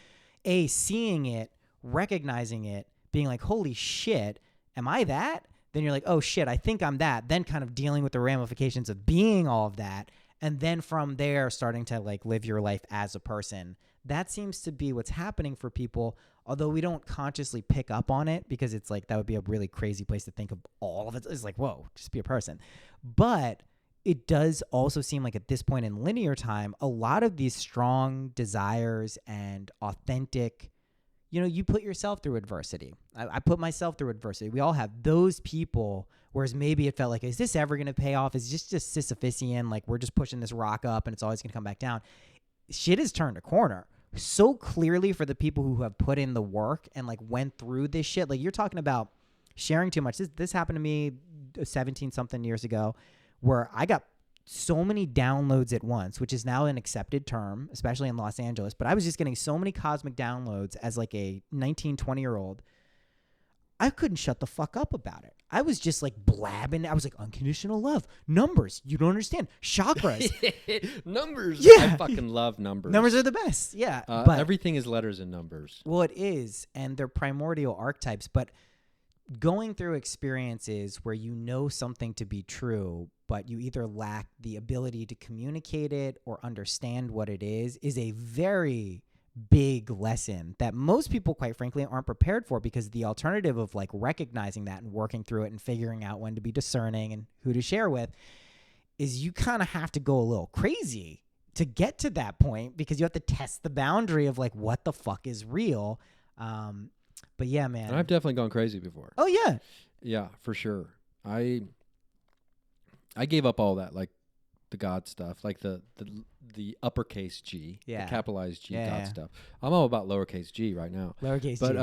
seeing it, recognizing it, being like, holy shit, am I that? Then you're like, oh shit, I think I'm that. Then kind of dealing with the ramifications of being all of that. And then from there, starting to like live your life as a person. That seems to be what's happening for people. although we don't consciously pick up on it because it's like that would be a really crazy place to think of all of it. It's like, whoa, just be a person. But it does also seem like at this point in linear time, a lot of these strong desires and authentic, you put yourself through adversity. I put myself through adversity. We all have those people, whereas maybe it felt like, is this ever going to pay off? Is this just Sisyphusian? Like we're just pushing this rock up and it's always going to come back down. Shit has turned a corner so clearly for the people who have put in the work and like went through this shit. Like you're talking about sharing too much. This happened to me 17 something years ago where I got so many downloads at once, which is now an accepted term, especially in Los Angeles. But I was just getting so many cosmic downloads as like a 19, 20-year-old. I couldn't shut the fuck up about it. I was just like blabbing. I was like, unconditional love, numbers. You don't understand. Chakras. Numbers. Yeah. I fucking love numbers. Numbers are the best. Yeah. But everything is letters and numbers. Well, it is. And they're primordial archetypes. But going through experiences where you know something to be true, but you either lack the ability to communicate it or understand what it is a very big lesson that most people, quite frankly, aren't prepared for, because the alternative of like recognizing that and working through it and figuring out when to be discerning and who to share with is you kind of have to go a little crazy to get to that point, because you have to test the boundary of like what the fuck is real. But yeah, man. And I've definitely gone crazy before. Oh yeah. Yeah, for sure. I gave up all that, like the God stuff, like the uppercase G, the capitalized G God stuff. I'm all about lowercase G right now. Lowercase G. But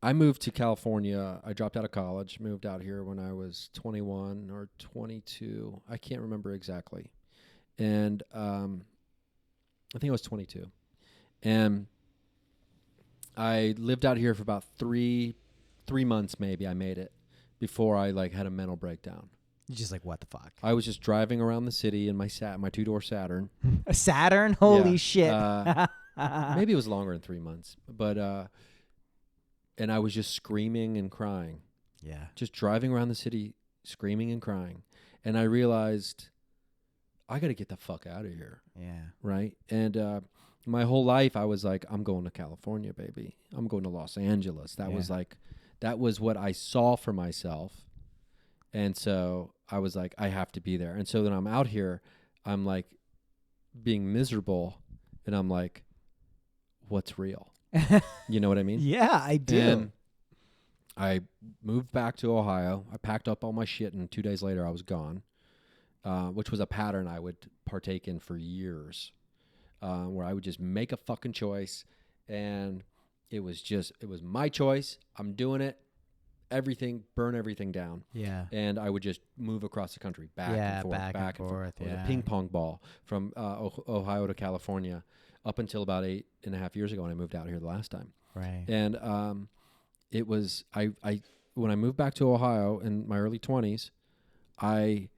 I moved to California. I dropped out of college, moved out here when I was 21 or 22. I can't remember exactly. And I think I was 22. And I lived out here for about three months, maybe. I made it before I like had a mental breakdown. You're just like, what the fuck? I was just driving around the city in my two-door Saturn. A Saturn? Holy shit. Maybe it was longer than 3 months. But and I was just screaming and crying. Yeah. Just driving around the city, screaming and crying. And I realized, I got to get the fuck out of here. Yeah. Right? And my whole life, I was like, I'm going to California, baby. I'm going to Los Angeles. That was what I saw for myself. And so I was like, I have to be there. And so then I'm out here, I'm like being miserable, and I'm like, what's real? You know what I mean? Yeah, I do. And I moved back to Ohio. I packed up all my shit, and 2 days later I was gone, which was a pattern I would partake in for years, where I would just make a fucking choice, and it was my choice. I'm doing it. Burn everything down. Yeah. And I would just move across the country, back and forth. It was a ping pong ball from Ohio to California up until about 8.5 years ago when I moved out here the last time. Right. And it was, when I moved back to Ohio in my early 20s, I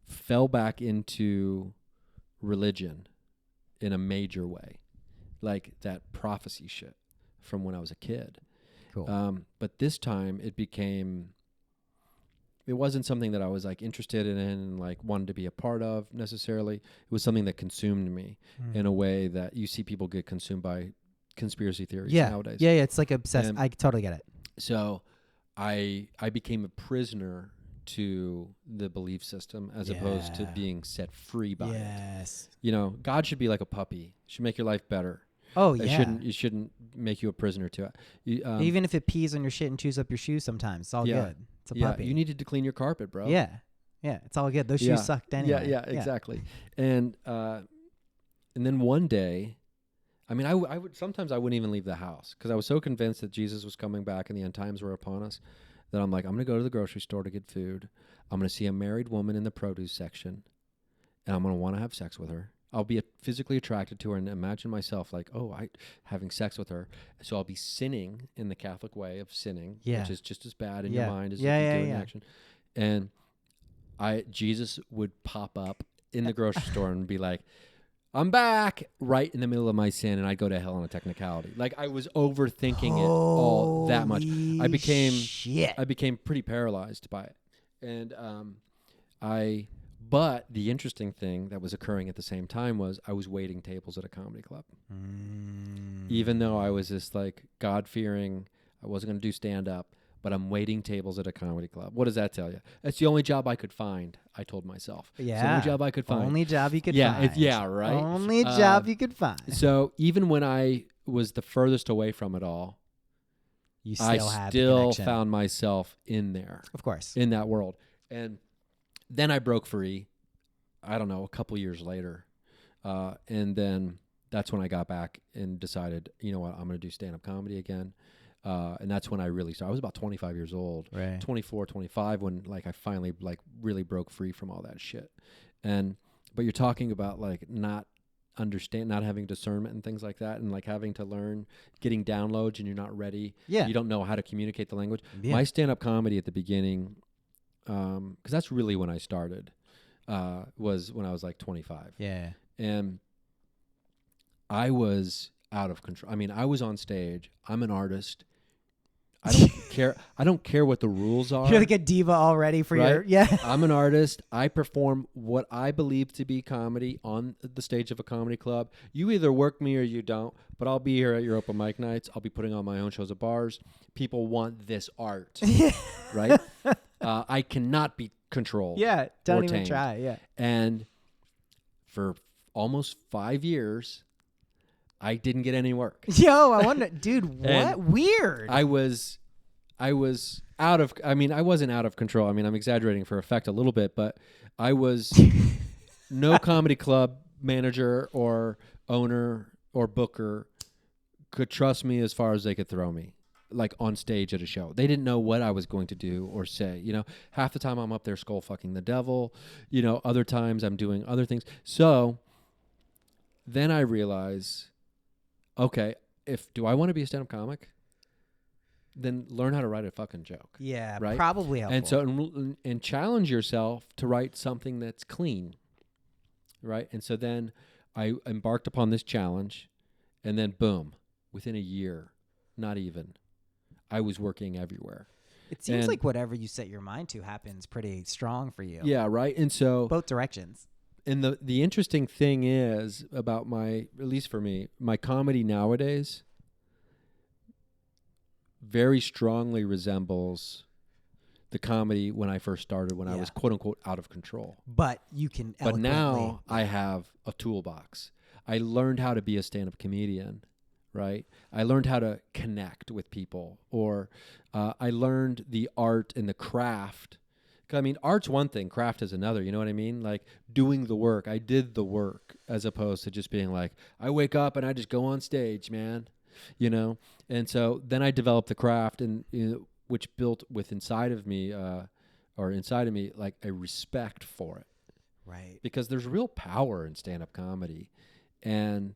fell back into religion in a major way, like that prophecy shit from when I was a kid. Cool. But this time it wasn't something that I was like interested in and like wanted to be a part of necessarily. It was something that consumed me in a way that you see people get consumed by conspiracy theories nowadays. Yeah, it's like obsessed. I totally get it. So I became a prisoner to the belief system as opposed to being set free by it. You know, God should be like a puppy. Should make your life better. Oh yeah. It shouldn't make you a prisoner to it. Even if it pees on your shit and chews up your shoes sometimes, it's all good. It's a puppy. You needed to clean your carpet, bro. Yeah, it's all good. Those shoes sucked anyway. Yeah, exactly. And then one day, I mean, I would sometimes I wouldn't even leave the house because I was so convinced that Jesus was coming back and the end times were upon us that I'm like, I'm going to go to the grocery store to get food. I'm going to see a married woman in the produce section, and I'm going to want to have sex with her. I'll be physically attracted to her and imagine myself like, having sex with her. So I'll be sinning in the Catholic way of sinning, which is just as bad in your mind as if you do in action. And Jesus would pop up in the grocery store and be like, I'm back, right in the middle of my sin, and I'd go to hell on a technicality. Like I was overthinking it all that much. I became pretty paralyzed by it. And But the interesting thing that was occurring at the same time was I was waiting tables at a comedy club. even though I was this like God-fearing, I wasn't going to do stand-up, but I'm waiting tables at a comedy club. What does that tell you? It's the only job I could find, I told myself. Yeah. It's the only job I could find. Only job you could Yeah, find. yeah, right? Only job you could find. So even when I was the furthest away from it all, You still I have the still connection. found myself in there, Of course. in that world. And then I broke free, I don't know, a couple years later. And then that's when I got back and decided, you know what, I'm going to do stand-up comedy again. And that's when I really started. I was about 25 years old, Right. 24, 25, when like I finally like really broke free from all that shit. But you're talking about like not having discernment and things like that, and like having to learn, getting downloads and you're not ready. Yeah. You don't know how to communicate the language. Yeah. My stand-up comedy at the beginning, because that's really when I started, was when I was like 25. Yeah. And I was out of control. I mean, I was on stage. I'm an artist. I don't care. I don't care what the rules are. You're like a diva already for Right? your... Yeah. I'm an artist. I perform what I believe to be comedy on the stage of a comedy club. You either work me or you don't, but I'll be here at your open mic nights. I'll be putting on my own shows at bars. People want this art, right? I cannot be controlled. Yeah. Don't or even tamed. try. Yeah. And for almost 5 years, I didn't get any work. Yo, I wonder, dude, what? And Weird. I was out of, I mean, I wasn't out of control. I mean, I'm exaggerating for effect a little bit, but I was no comedy club manager or owner or booker could trust me as far as they could throw me, like on stage at a show. They didn't know what I was going to do or say. You know, half the time I'm up there skull fucking the devil. You know, other times I'm doing other things. So then I realize, okay, do I want to be a stand-up comic? Then learn how to write a fucking joke. Yeah, right? probably helpful. And so, and challenge yourself to write something that's clean, right? And so then I embarked upon this challenge, and then boom, within a year, not even, I was working everywhere. It seems like whatever you set your mind to happens pretty strong for you. Yeah, right? And so... both directions. And the interesting thing is about at least for me, my comedy nowadays very strongly resembles the comedy when I first started, when I was quote unquote out of control. But you can But now I have a toolbox. I learned how to be a stand-up comedian, right? I learned how to connect with people, or I learned the art and the craft. I mean, art's one thing, craft is another, you know what I mean? Like doing the work. I did the work as opposed to just being like, I wake up and I just go on stage, man, you know? And so then I developed the craft, and which built inside of me, like a respect for it. Right. Because there's real power in stand-up comedy. And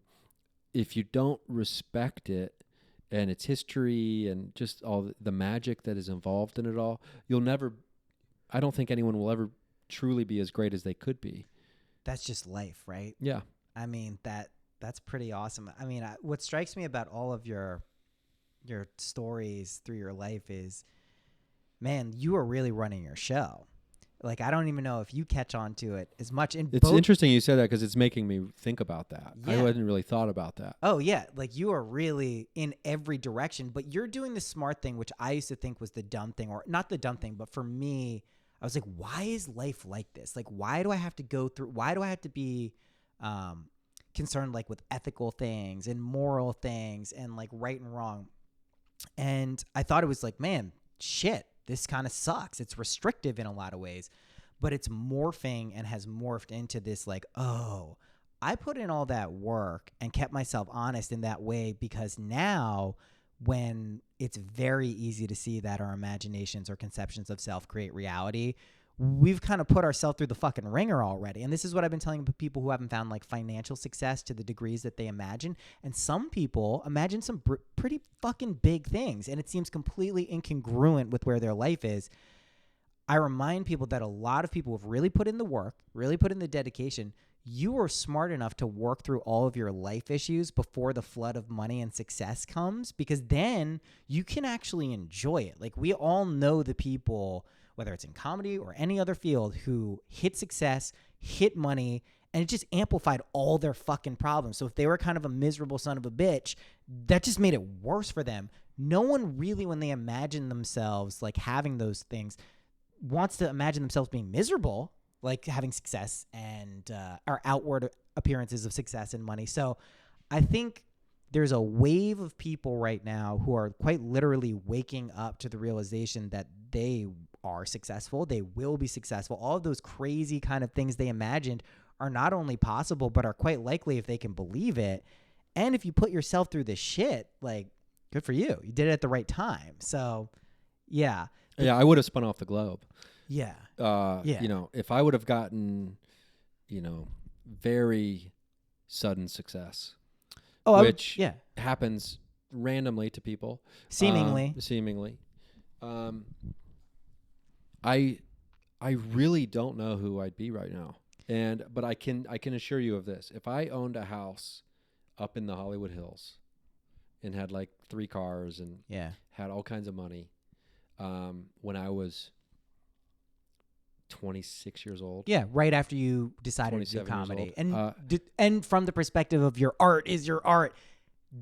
if you don't respect it and its history and just all the magic that is involved in it all, I don't think anyone will ever truly be as great as they could be. That's just life, right? Yeah. I mean, that's pretty awesome. I mean, what strikes me about all of your stories through your life is, man, you are really running your show. Like, I don't even know if you catch on to it as much. It's interesting you said that, because it's making me think about that. Yeah. I hadn't really thought about that. Oh, yeah. Like, you are really in every direction, but you're doing the smart thing, which I used to think was the dumb thing, or not the dumb thing, but for me, I was like, why is life like this? Like, why do I have to be concerned like with ethical things and moral things and like right and wrong? And I thought it was like, man, shit, this kind of sucks. It's restrictive in a lot of ways, but it's morphing and has morphed into this like, oh, I put in all that work and kept myself honest in that way, because now when it's very easy to see that our imaginations or conceptions of self create reality, we've kind of put ourselves through the fucking ringer already. And this is what I've been telling people who haven't found like financial success to the degrees that they imagine. And some people imagine some pretty fucking big things, and it seems completely incongruent with where their life is. I remind people that a lot of people have really put in the work, really put in the dedication. You are smart enough to work through all of your life issues before the flood of money and success comes, because then you can actually enjoy it. Like, we all know the people, whether it's in comedy or any other field, who hit success, hit money, And it just amplified all their fucking problems. So if they were kind of a miserable son of a bitch, that just made it worse for them. No one really, when they imagine themselves like having those things, wants to imagine themselves being miserable, like having success and or outward appearances of success and money. So I think there's a wave of people right now who are quite literally waking up to the realization that they are successful. They will be successful. All of those crazy kind of things they imagined are not only possible, but are quite likely if they can believe it. And if you put yourself through this shit, like, good for you. You did it at the right time. So, yeah. Yeah, I would have spun off the globe. Yeah. You know, if I would have gotten, you know, very sudden success, which happens randomly to people. Seemingly. I really don't know who I'd be right now. But I can assure you of this. If I owned a house up in the Hollywood Hills and had like 3 cars and had all kinds of money, when I was 26 years old. Yeah, right after you decided to do comedy. And from the perspective of your art is your art,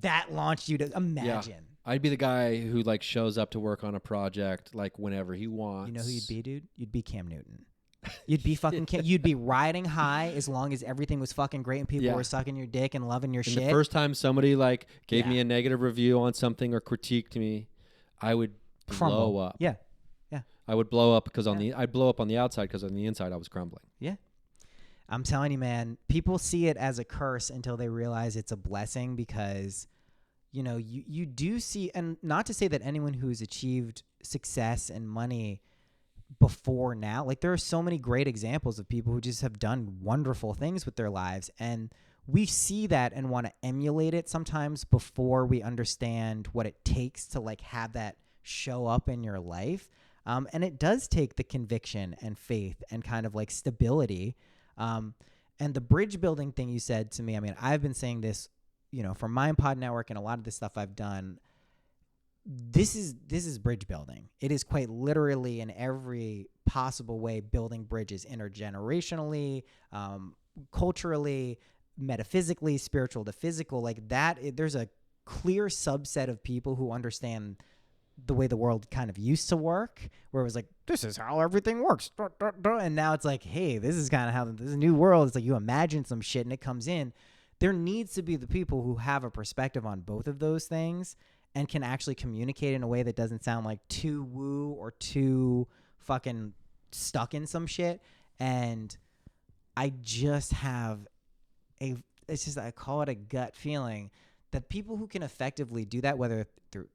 that launched you to imagine. Yeah. I'd be the guy who like shows up to work on a project like whenever he wants. You know who you'd be, dude? You'd be Cam Newton. You'd be fucking you'd be riding high as long as everything was fucking great and people were sucking your dick and loving your shit. The first time somebody like gave me a negative review on something or critiqued me, I would blow up. Yeah. I would blow up because I'd blow up on the outside because on the inside I was crumbling. Yeah. I'm telling you, man, people see it as a curse until they realize it's a blessing because, you know, you do see, and not to say that anyone who's achieved success and money before now, like there are so many great examples of people who just have done wonderful things with their lives. And we see that and want to emulate it sometimes before we understand what it takes to like have that show up in your life. And it does take the conviction and faith and kind of like stability. And the bridge building thing you said to me, I mean, I've been saying this, you know, for Mind Pod Network and a lot of the stuff I've done. This is bridge building. It is quite literally in every possible way building bridges intergenerationally, culturally, metaphysically, spiritual to physical. Like that, there's a clear subset of people who understand the way the world kind of used to work, where it was like, this is how everything works. And now it's like, hey, this is kind of how this new world. It's like you imagine some shit and it comes in. There needs to be the people who have a perspective on both of those things and can actually communicate in a way that doesn't sound like too woo or too fucking stuck in some shit. And I just have I call it a gut feeling that people who can effectively do that, whether through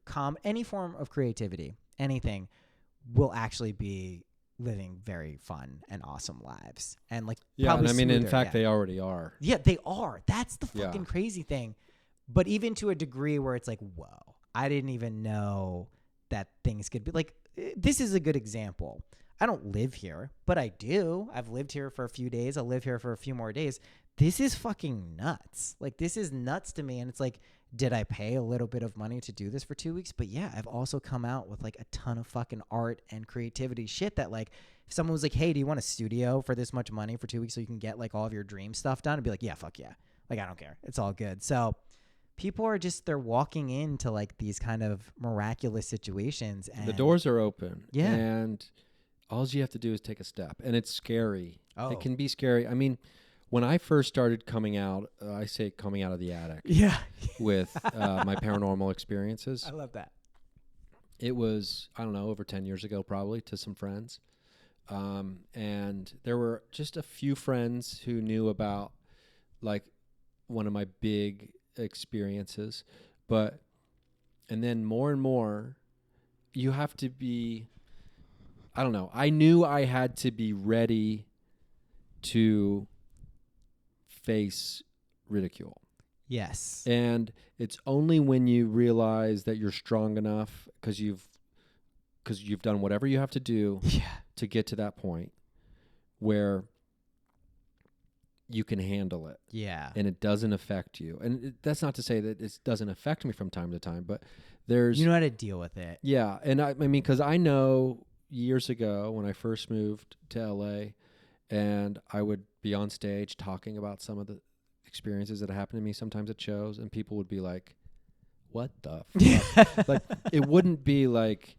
any form of creativity, anything, will actually be living very fun and awesome lives. And like, and I mean, in fact, they already are. Yeah, they are. That's the fucking crazy thing. But even to a degree where it's like, whoa, I didn't even know that things could be like, this is a good example. I don't live here, but I do. I've lived here for a few days. I'll live here for a few more days. This is fucking nuts. Like, this is nuts to me. And it's like, did I pay a little bit of money to do this for 2 weeks? But yeah, I've also come out with like a ton of fucking art and creativity shit that like, if someone was like, hey, do you want a studio for this much money for 2 weeks so you can get like all of your dream stuff done? I'd be like, yeah, fuck yeah. Like, I don't care. It's all good. So people are just, they're walking into like these kind of miraculous situations. And the doors are open. Yeah. And all you have to do is take a step. And it's scary. Oh. It can be scary. I mean, when I first started coming out, I say coming out of the attic. Yeah. With my paranormal experiences. I love that. It was, I don't know, over 10 years ago probably, to some friends. And there were just a few friends who knew about like one of my big experiences. And then more and more, you have to be, I don't know. I knew I had to be ready to face ridicule. Yes. And it's only when you realize that you're strong enough because you've done whatever you have to do to get to that point where you can handle it. Yeah. And it doesn't affect you. And that's not to say that it doesn't affect me from time to time, but there's... You know how to deal with it. Yeah. And I mean, because I know years ago when I first moved to LA and I would be on stage talking about some of the experiences that happened to me sometimes at shows, and people would be like, what the fuck? Like, it wouldn't be like,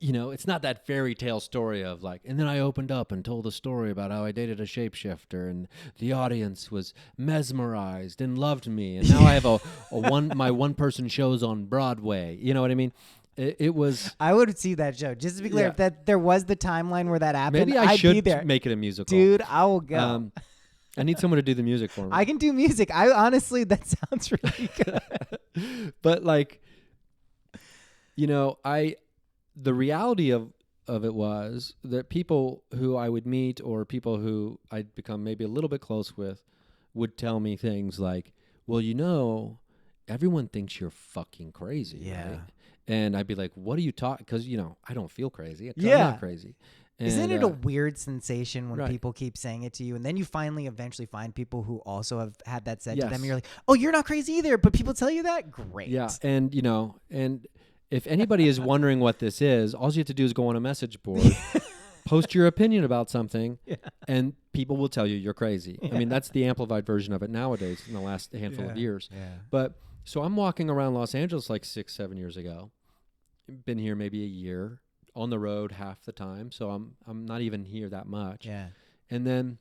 it's not that fairy tale story of like, and then I opened up and told a story about how I dated a shapeshifter and the audience was mesmerized and loved me. And now I have my one person shows on Broadway. You know what I mean? It was. I would see that show. Just to be clear, if that there was the timeline where that happened, Maybe I I'd should be there. make it a musical. Dude, I will go. I need someone to do the music for me. I can do music. I honestly, that sounds really good. But like, the reality of it was that people who I would meet or people who I'd become maybe a little bit close with would tell me things like, well, everyone thinks you're fucking crazy. Yeah. Right? And I'd be like, what are you talking? Because, I don't feel crazy. I'm not crazy. And, isn't it a weird sensation when right. people keep saying it to you, and then you finally eventually find people who also have had that said to them, and Yes. you're like, oh, you're not crazy either, but people tell you that? Great. Yeah. And, and if anybody is wondering what this is, all you have to do is go on a message board, post your opinion about something, and people will tell you you're crazy. I mean, that's the amplified version of it nowadays in the last handful of years. Yeah. But so I'm walking around Los Angeles like 6-7 years ago. Been here maybe a year, on the road half the time. So I'm not even here that much. Yeah. And then,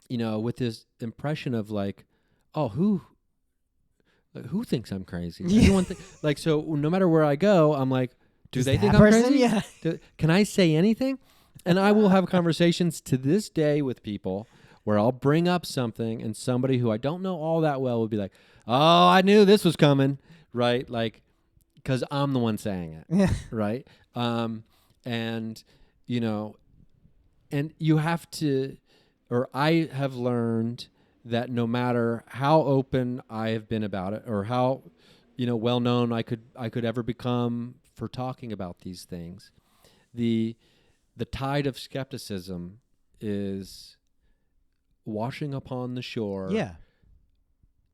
with this impression of like, oh, who thinks I'm crazy? Everyone so no matter where I go, I'm like, do Is they that think I'm person? crazy? Yeah. Can I say anything? And I will have conversations to this day with people where I'll bring up something and somebody who I don't know all that well will be like, oh, I knew this was coming, right? Like, because I'm the one saying it, Yeah. right? And you have to, or I have learned that no matter how open I have been about it or how, well known I could ever become for talking about these things, the tide of skepticism is washing upon the shore. Yeah.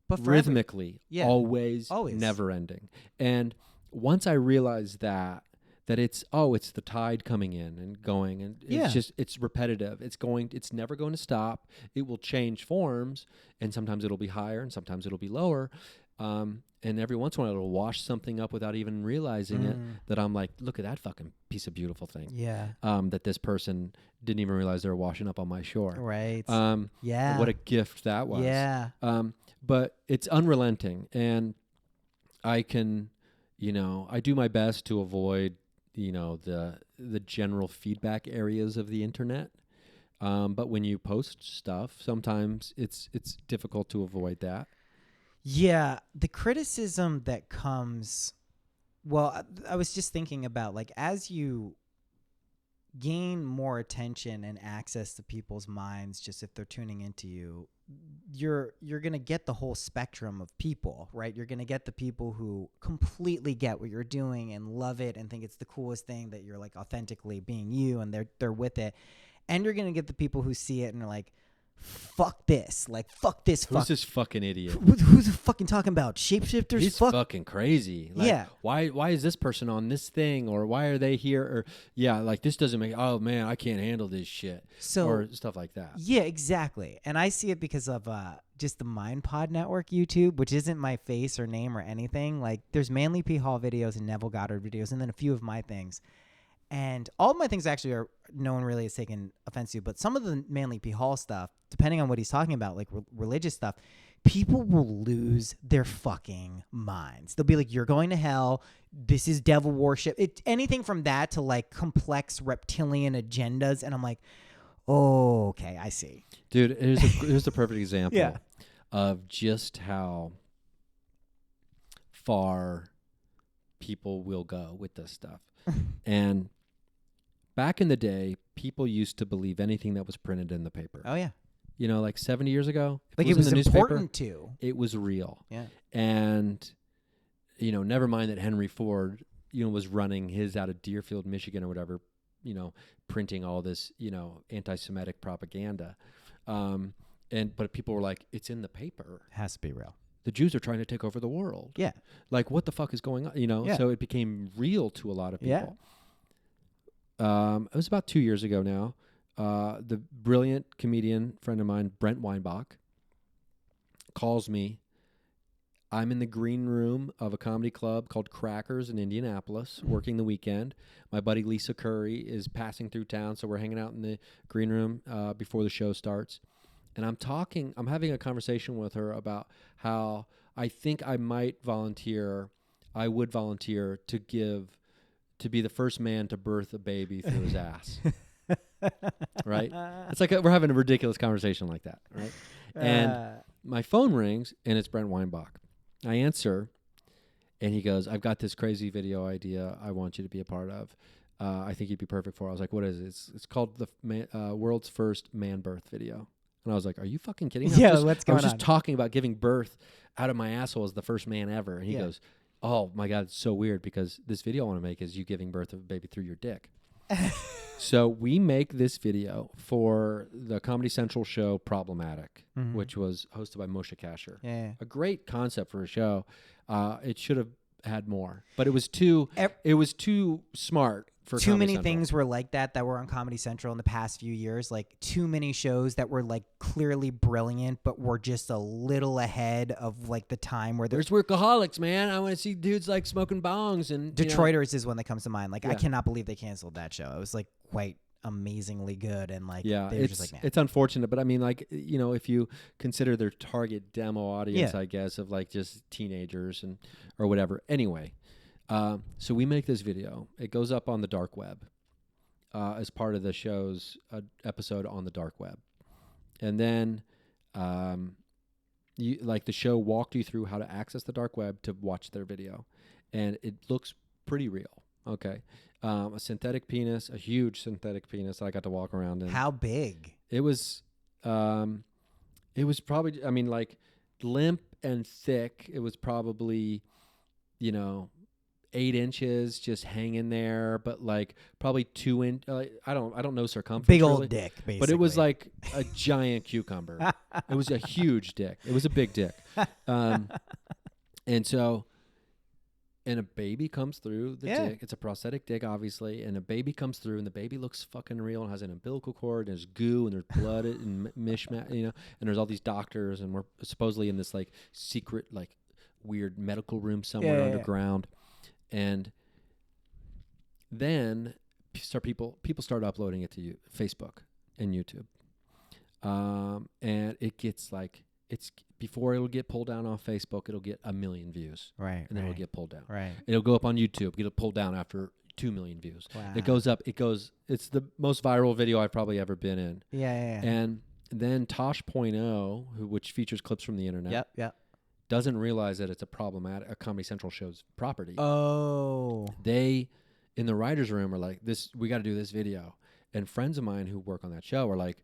But Rhythmically, always, Always. never ending. And once I realized that it's the tide coming in and going, and it's repetitive. It's never going to stop. It will change forms, and sometimes it'll be higher and sometimes it'll be lower. And every once in a while it'll wash something up without even realizing it, that I'm like, look at that fucking piece of beautiful thing. Yeah. That this person didn't even realize they were washing up on my shore. Right. What a gift that was. Yeah. But it's unrelenting, and I can, I do my best to avoid, the general feedback areas of the internet. But when you post stuff, sometimes it's difficult to avoid that. Yeah, the criticism that comes, well, I was just thinking about, like, as you gain more attention and access to people's minds, just if they're tuning into you, you're going to get the whole spectrum of people, right? You're going to get the people who completely get what you're doing and love it and think it's the coolest thing, that you're like authentically being you and they're with it. And you're going to get the people who see it and are like, fuck this. Like, fuck this. Who's this fucking idiot? Who's fucking talking about shapeshifters? He's fucking crazy. Like, yeah. Why is this person on this thing? Or why are they here? Or like, this doesn't make, oh man, I can't handle this shit. Or stuff like that. Yeah, exactly. And I see it because of just the MindPod Network YouTube, which isn't my face or name or anything. Like, there's Manly P. Hall videos and Neville Goddard videos, and then a few of my things. And all of my things actually are, no one really has taken offense to, but some of the Manly P. Hall stuff, depending on what he's talking about, like religious stuff, people will lose their fucking minds. They'll be like, you're going to hell. This is devil worship. Anything from that to like complex reptilian agendas. And I'm like, oh, okay, I see. Dude, here's the perfect example Yeah. of just how far people will go with this stuff. And back in the day, people used to believe anything that was printed in the paper. Oh, yeah. Like 70 years ago. Like it was in the important newspaper, to. It was real. Yeah. And, never mind that Henry Ford, was running his out of Deerfield, Michigan or whatever, printing all this, anti-Semitic propaganda. But people were like, it's in the paper. Has to be real. The Jews are trying to take over the world. Yeah. Like, what the fuck is going on? Yeah. So it became real to a lot of people. Yeah. It was about 2 years ago now. the brilliant comedian friend of mine, Brent Weinbach, calls me. I'm in the green room of a comedy club called Crackers in Indianapolis, working the weekend. My buddy Lisa Curry is passing through town, so we're hanging out in the green room before the show starts. And I'm having a conversation with her about how I think I would volunteer to be the first man to birth a baby through his ass. Right? It's like we're having a ridiculous conversation like that, right? And my phone rings, and it's Brent Weinbach. I answer, and he goes, I've got this crazy video idea I want you to be a part of. I think you'd be perfect for it. I was like, what is it? It's called the world's first man birth video. And I was like, are you fucking kidding me? What's going on? I was just talking about giving birth out of my asshole as the first man ever. And he goes, oh, my God, it's so weird because this video I want to make is you giving birth of a baby through your dick. So we make this video for the Comedy Central show Problematic, which was hosted by Moshe Kasher. Yeah. A great concept for a show. It should have had more, but it was too smart for too Comedy many Central. things were like that were on Comedy Central in the past few years. Like too many shows that were like clearly brilliant, but were just a little ahead of like the time where there's workaholics, man. I want to see dudes like smoking bongs and Detroiters is one that comes to mind. Like I cannot believe they canceled that show. It was like quite amazingly good, and like they were just like, nah. It's unfortunate, but I mean, like, if you consider their target demo audience, I guess, of like just teenagers or whatever. Anyway, so we make this video. It goes up on the dark web as part of the show's episode on the dark web, and then the show walked you through how to access the dark web to watch their video, and it looks pretty real. Okay. A synthetic penis, a huge synthetic penis that I got to walk around in. How big? It was probably, I mean, like limp and thick. It was probably, 8 inches just hanging there, but like probably 2 inch. I don't know circumference. Big old really, dick, basically. but it was like a giant cucumber. It was a huge dick. It was a big dick. And a baby comes through the dick. It's a prosthetic dick, obviously. And a baby comes through, and the baby looks fucking real and has an umbilical cord, and there's goo, and there's blood, and mishmash, and there's all these doctors, and we're supposedly in this, like, secret, like, weird medical room somewhere underground. And then people start uploading it to Facebook and YouTube. And it gets, like, before it'll get pulled down on Facebook, it'll get 1 million views. Right. And then it'll get pulled down. Right. It'll go up on YouTube, get it pulled down after 2 million views. Wow. It goes up. It's the most viral video I've probably ever been in. Yeah. And then Tosh.0, which features clips from the internet. Yep. Doesn't realize that it's a Comedy Central show's property. Oh. They, in the writer's room, are like, we got to do this video. And friends of mine who work on that show are like,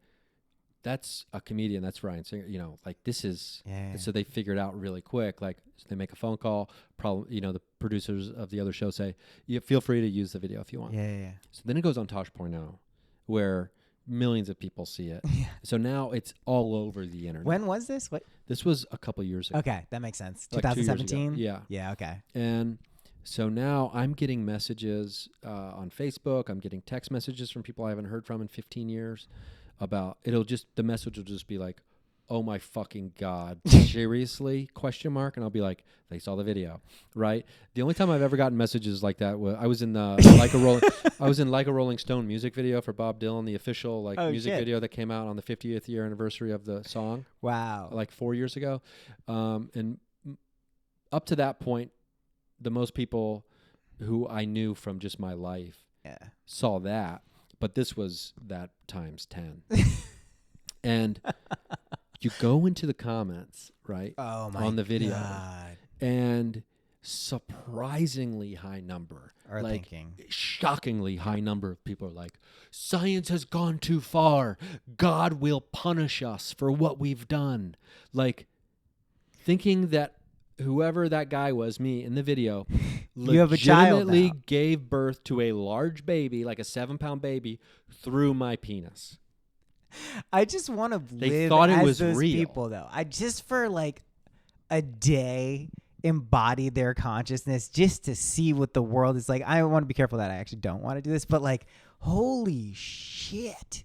that's a comedian. That's Ryan Singer. Like this is. Yeah. So they figure it out really quick. Like so they make a phone call. The producers of the other show say, feel free to use the video if you want. Yeah. So then it goes on Tosh.0, where millions of people see it. Yeah. So now it's all over the internet. When was this? What? This was a couple years ago. Okay, that makes sense. Like 2017. Yeah. Yeah. Okay. And so now I'm getting messages on Facebook. I'm getting text messages from people I haven't heard from in 15 years. The message will just be like, oh my fucking God, seriously? ? And I'll be like, they saw the video, right? The only time I've ever gotten messages like that was I was in the Like a Rolling Stone music video for Bob Dylan, the official music video that came out on the 50th year anniversary of the song. Wow. Like 4 years ago. And up to that point, the most people who I knew from just my life saw that. But this was that times 10. And you go into the comments, right? Oh my on the video. God. And surprisingly high number. Are thinking. Shockingly high number of people are like, science has gone too far. God will punish us for what we've done. Like, thinking that whoever that guy was, me in the video, you have a child now. Gave birth to a large baby, like a 7-pound baby, through my penis. I just want to live thought it as was those real. people, though. I just for like a day embody their consciousness just to see what the world is like. I want to be careful that I actually don't want to do this, but like, holy shit.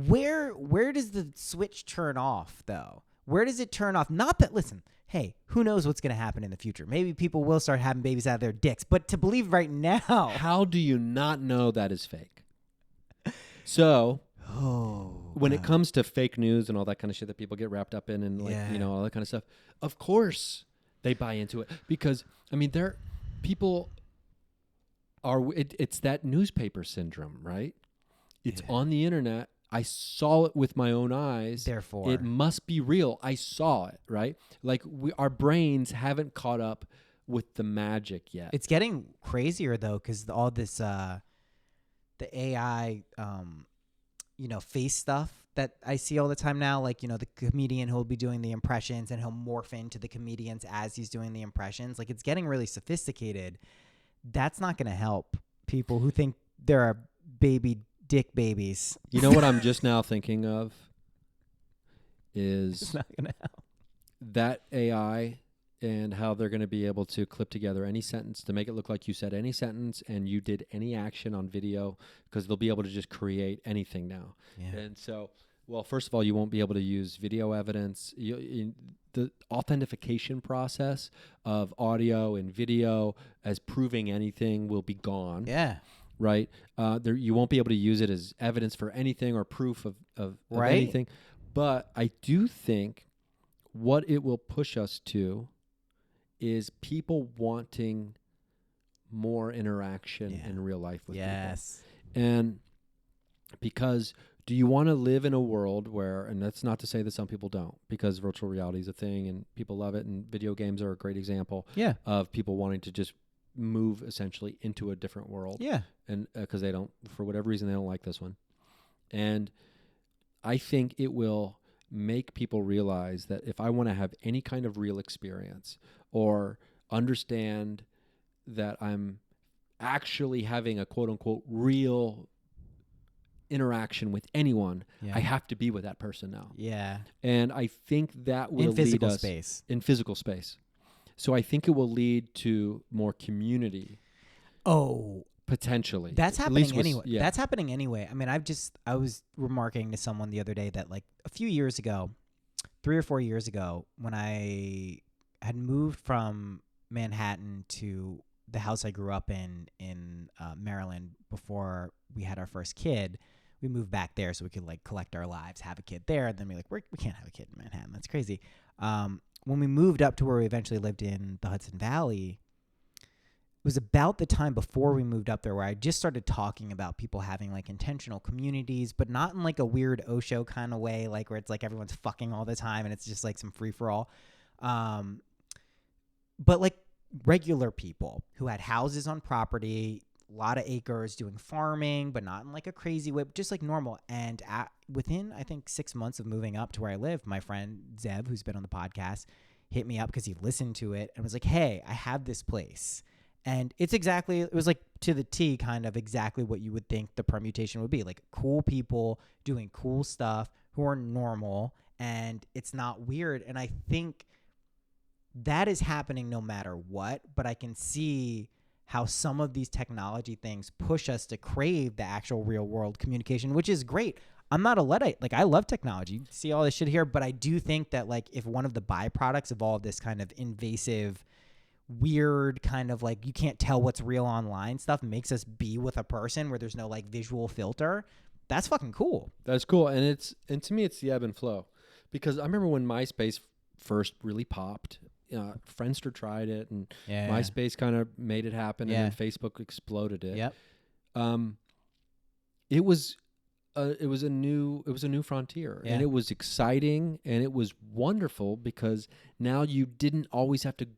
Where does the switch turn off though? Where does it turn off? Not that, listen, hey, who knows what's going to happen in the future? Maybe people will start having babies out of their dicks, but to believe right now. How do you not know that is fake? So, when it comes to fake news and all that kind of shit that people get wrapped up in and all that kind of stuff, of course they buy into it because people are it's that newspaper syndrome, right? It's on the internet. I saw it with my own eyes. Therefore, it must be real. I saw it, right? Like our brains haven't caught up with the magic yet. It's getting crazier though, because all this the AI face stuff that I see all the time now, like the comedian who'll be doing the impressions and he'll morph into the comedians as he's doing the impressions. Like, it's getting really sophisticated. That's not going to help people who think there are baby dick babies. You know what I'm just now thinking of is It's not going to help. That AI and how they're going to be able to clip together any sentence to make it look like you said any sentence and you did any action on video, because they'll be able to just create anything now. Yeah. And so, well, first of all, you won't be able to use video evidence. The authentication process of audio and video as proving anything will be gone. Yeah. Right? You won't be able to use it as evidence for anything or proof of Right. anything. But I do think what it will push us to is people wanting more interaction in real life with people. And because do you want to live in a world where, and that's not to say that some people don't, because virtual reality is a thing and people love it, and video games are a great example of people wanting to just move essentially into a different world. Yeah. And because they don't, for whatever reason, they don't like this one. And I think it will make people realize that if I want to have any kind of real experience or understand that I'm actually having a quote unquote real interaction with anyone, I have to be with that person now. Yeah. And I think that will lead us in physical space. So I think it will lead to more community. Oh, potentially. That's happening anyway. That's happening anyway. I mean, I was remarking to someone the other day that like a few years ago, 3 or 4 years ago, when I had moved from Manhattan to the house I grew up in Maryland before we had our first kid, we moved back there so we could like collect our lives, have a kid there, and then we're like, we can't have a kid in Manhattan. That's crazy. When we moved up to where we eventually lived in the Hudson Valley, it was about the time before we moved up there where I just started talking about people having like intentional communities, but not in like a weird Osho kind of way, like where it's like everyone's fucking all the time and it's just like some free for all. But like regular people who had houses on property, a lot of acres, doing farming, but not in like a crazy way, just like normal. And within, I think, 6 months of moving up to where I live, my friend Zev, who's been on the podcast, hit me up because he listened to it and was like, hey, I have this place. And it was like to the T kind of exactly what you would think the permutation would be. Like cool people doing cool stuff who are normal and it's not weird. And I think that is happening no matter what, but I can see how some of these technology things push us to crave the actual real world communication, which is great. I'm not a Luddite. Like, I love technology. You see all this shit here, but I do think that like if one of the byproducts of all of this kind of invasive, weird kind of like you can't tell what's real online stuff makes us be with a person where there's no like visual filter, that's fucking cool. That's cool. And to me it's the ebb and flow, because I remember when MySpace first really popped, Friendster tried it and MySpace kind of made it happen and then Facebook exploded it. It was a new frontier and it was exciting and it was wonderful because now you didn't always have to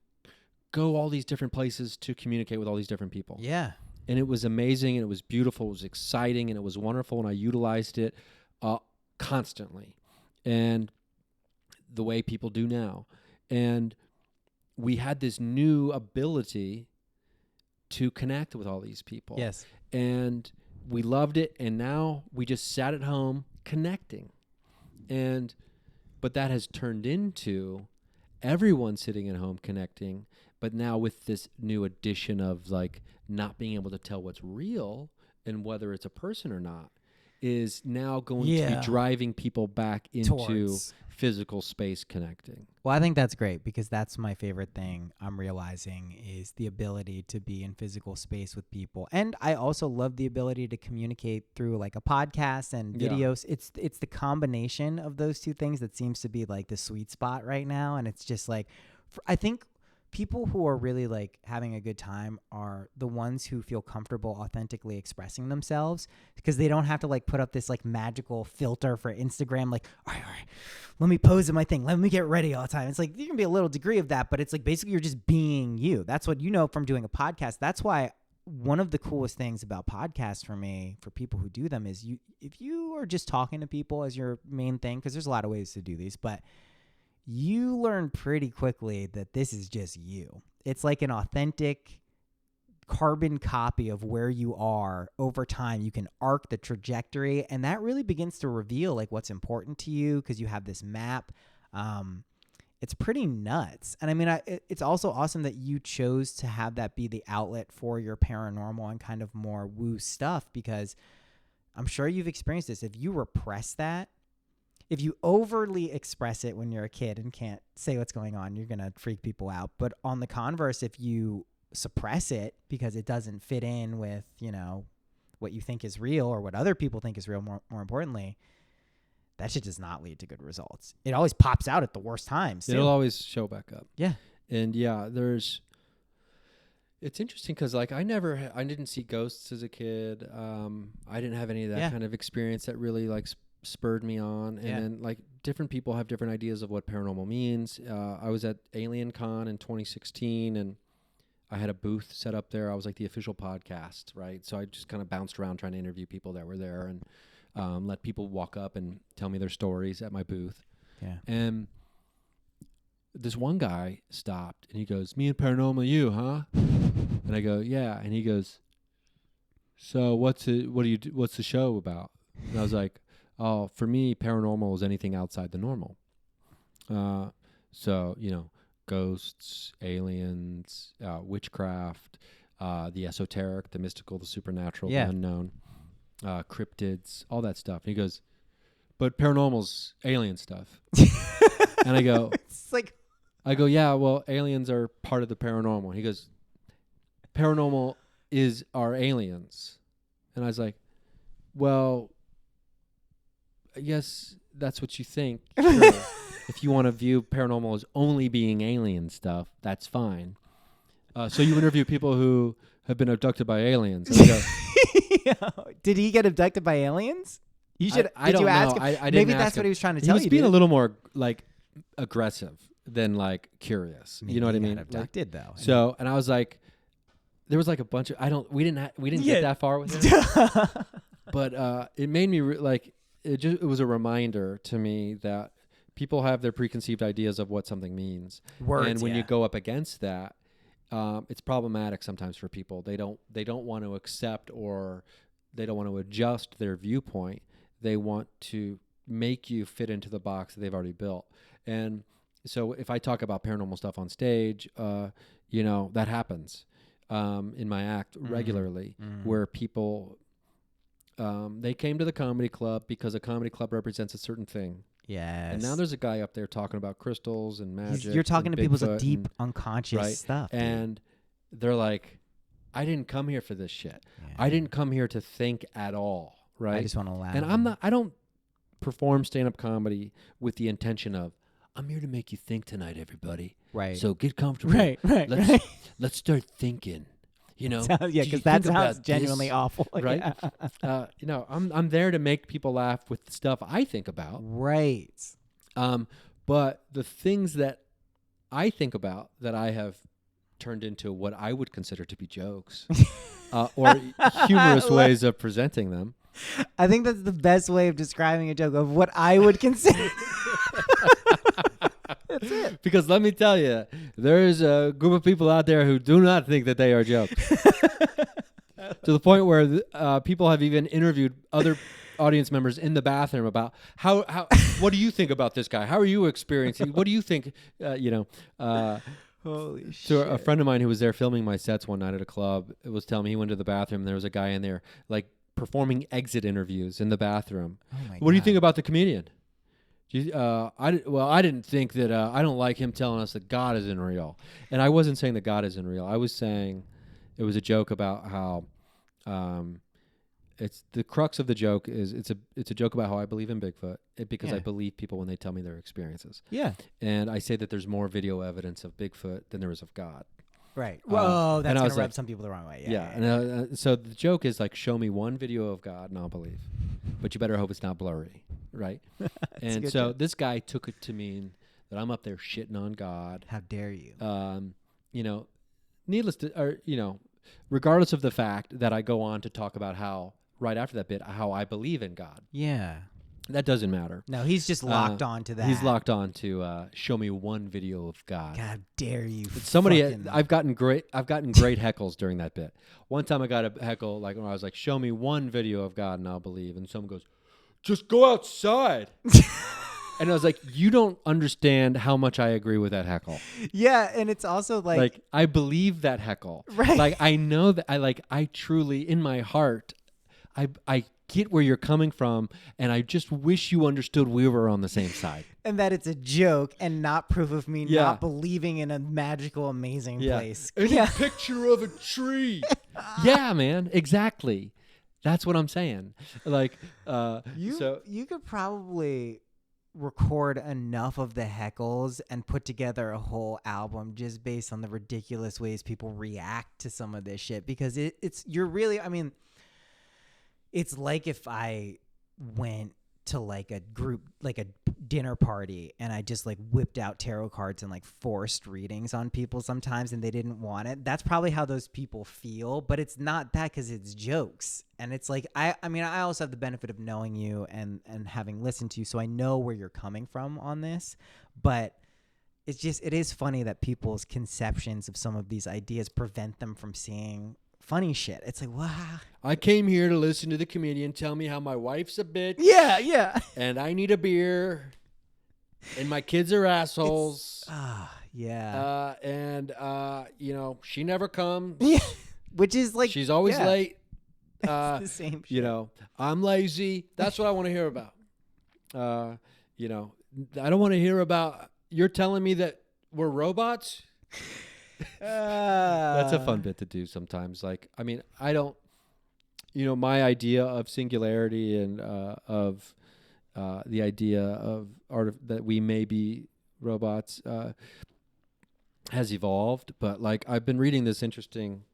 go all these different places to communicate with all these different people. Yeah. And it was amazing and it was beautiful. It was exciting and it was wonderful. And I utilized it constantly and the way people do now. And we had this new ability to connect with all these people. Yes. And we loved it. And now we just sat at home connecting. But that has turned into everyone sitting at home connecting. But now with this new addition of like not being able to tell what's real and whether it's a person or not, is now going to be driving people back into physical space connecting. Well, I think that's great because that's my favorite thing I'm realizing is the ability to be in physical space with people. And I also love the ability to communicate through like a podcast and videos. It's the combination of those two things that seems to be like the sweet spot right now. And it's just like, I think people who are really like having a good time are the ones who feel comfortable authentically expressing themselves because they don't have to like put up this like magical filter for Instagram. Like, all right, let me pose in my thing. Let me get ready all the time. It's like, there can be a little degree of that, but it's like, basically you're just being you. That's what you know from doing a podcast. That's why one of the coolest things about podcasts for me, for people who do them is if you are just talking to people as your main thing, because there's a lot of ways to do these, but you learn pretty quickly that this is just you. It's like an authentic carbon copy of where you are over time. You can arc the trajectory, and that really begins to reveal like what's important to you because you have this map. It's pretty nuts. And I mean, it's also awesome that you chose to have that be the outlet for your paranormal and kind of more woo stuff, because I'm sure you've experienced this. If you repress that, if you overly express it when you're a kid and can't say what's going on, you're going to freak people out. But on the converse, if you suppress it because it doesn't fit in with, you know, what you think is real or what other people think is real, more importantly, that shit does not lead to good results. It always pops out at the worst times, too. It'll always show back up. Yeah. And it's interesting because like I didn't see ghosts as a kid. I didn't have any of that kind of experience that really like spurred me on. And then like different people have different ideas of what paranormal means. I was at Alien Con in 2016 and I had a booth set up there. I was like the official podcast, right? So I just kind of bounced around trying to interview people that were there and let people walk up and tell me their stories at my booth. Yeah. And this one guy stopped and he goes, "Me and Paranormal You, huh?" And I go, "Yeah." And he goes, "So what's the show about?" And I was like, "Oh, for me, paranormal is anything outside the normal. So, you know, ghosts, aliens, witchcraft, the esoteric, the mystical, the supernatural, the unknown, cryptids, all that stuff." And he goes, "But paranormal's alien stuff." And I go, "Yeah, well, aliens are part of the paranormal." He goes, "Paranormal is our aliens." And I was like, "Well, I guess that's what you think. Sure. If you want to view paranormal as only being alien stuff, that's fine. So you interview people who have been abducted by aliens." And I go, did he get abducted by aliens? You should. I don't you ask know. him? I didn't Maybe ask that's him. what he was trying to tell you. He was being a little more like aggressive than like curious. Maybe you know what I he mean? got abducted though. So, and I was like, there was like a bunch of we didn't get that far with it, but it made me it was a reminder to me that people have their preconceived ideas of what something means. Words, and when you go up against that, it's problematic sometimes for people. They don't want to accept or they don't want to adjust their viewpoint. They want to make you fit into the box that they've already built. And so if I talk about paranormal stuff on stage, you know, that happens in my act regularly, where people they came to the comedy club because a comedy club represents a certain thing. Yes. And now there's a guy up there talking about crystals and magic. You're talking to people's deep and, unconscious stuff. Dude. And they're like, "I didn't come here for this shit. Yeah. I didn't come here to think at all." Right. I just want to laugh. And I don't perform stand-up comedy with the intention of, "I'm here to make you think tonight, everybody." Right. So get comfortable. Right. Let's start thinking. You know, yeah, because that sounds genuinely awful, right? Yeah. You know, I'm there to make people laugh with the stuff I think about, right? But the things that I think about that I have turned into what I would consider to be jokes, or humorous ways of presenting them. I think that's the best way of describing a joke of what I would consider. That's it. Because let me tell you, there is a group of people out there who do not think that they are jokes. To the point where people have even interviewed other audience members in the bathroom about how what do you think about this guy? How are you experiencing? What do you think? Holy shit. So a friend of mine who was there filming my sets one night at a club was telling me he went to the bathroom and there was a guy in there like performing exit interviews in the bathroom. Oh my What do you God. think about the comedian? I didn't think that. I don't like him telling us that God isn't real. And I wasn't saying that God isn't real. I was saying it was a joke about how it's the crux of the joke is it's a joke about how I believe in Bigfoot because I Yeah. believe people when they tell me their experiences. Yeah. And I say that there's more video evidence of Bigfoot than there is of God. Right. Whoa, that's and I gonna was rub like- some people the wrong way. Yeah. And so the joke is like, show me one video of God and I'll believe, but you better hope it's not blurry, right? And good so joke. this guy took it to mean that I'm up there shitting on God. How dare you? You know, needless to, or you know, regardless of the fact that I go on to talk about how right after that bit how I believe in God. Yeah. That doesn't matter. No, he's just locked on to that. He's locked on to show me one video of God. God dare you? Somebody, fucking- I've gotten great heckles during that bit. One time I got a heckle like when I was like, "Show me one video of God and I'll believe," and someone goes, "Just go outside." And I was like, "You don't understand how much I agree with that heckle. Yeah, and it's also Like I believe that heckle. Right. Like I know that I truly in my heart, I get where you're coming from, and I just wish you understood we were on the same side." and that it's a joke and not proof of me Yeah. not believing in a magical, amazing place. It's Yeah. a picture of a tree. Yeah, man, exactly. That's what I'm saying. Like, You could probably record enough of the heckles and put together a whole album just based on the ridiculous ways people react to some of this shit, because it's like if I went to like a group, like a dinner party, and I just like whipped out tarot cards and like forced readings on people sometimes and they didn't want it. That's probably how those people feel, but it's not that, because it's jokes. And it's like, I also have the benefit of knowing you and having listened to you, so I know where you're coming from on this, but it is funny that people's conceptions of some of these ideas prevent them from seeing funny shit. It's like, wow. I came here to listen to the comedian tell me how my wife's a bitch. Yeah. And I need a beer. And my kids are assholes. Yeah. You know, she never comes. Yeah. Which is like, She's always yeah. late. It's the same shit. You know, I'm lazy. That's what I want to hear about. You know, I don't want to hear about you're telling me that we're robots. That's a fun bit to do sometimes. Like, I mean, I don't, you know, my idea of singularity and of the idea of that we may be robots has evolved. But like, I've been reading this interesting.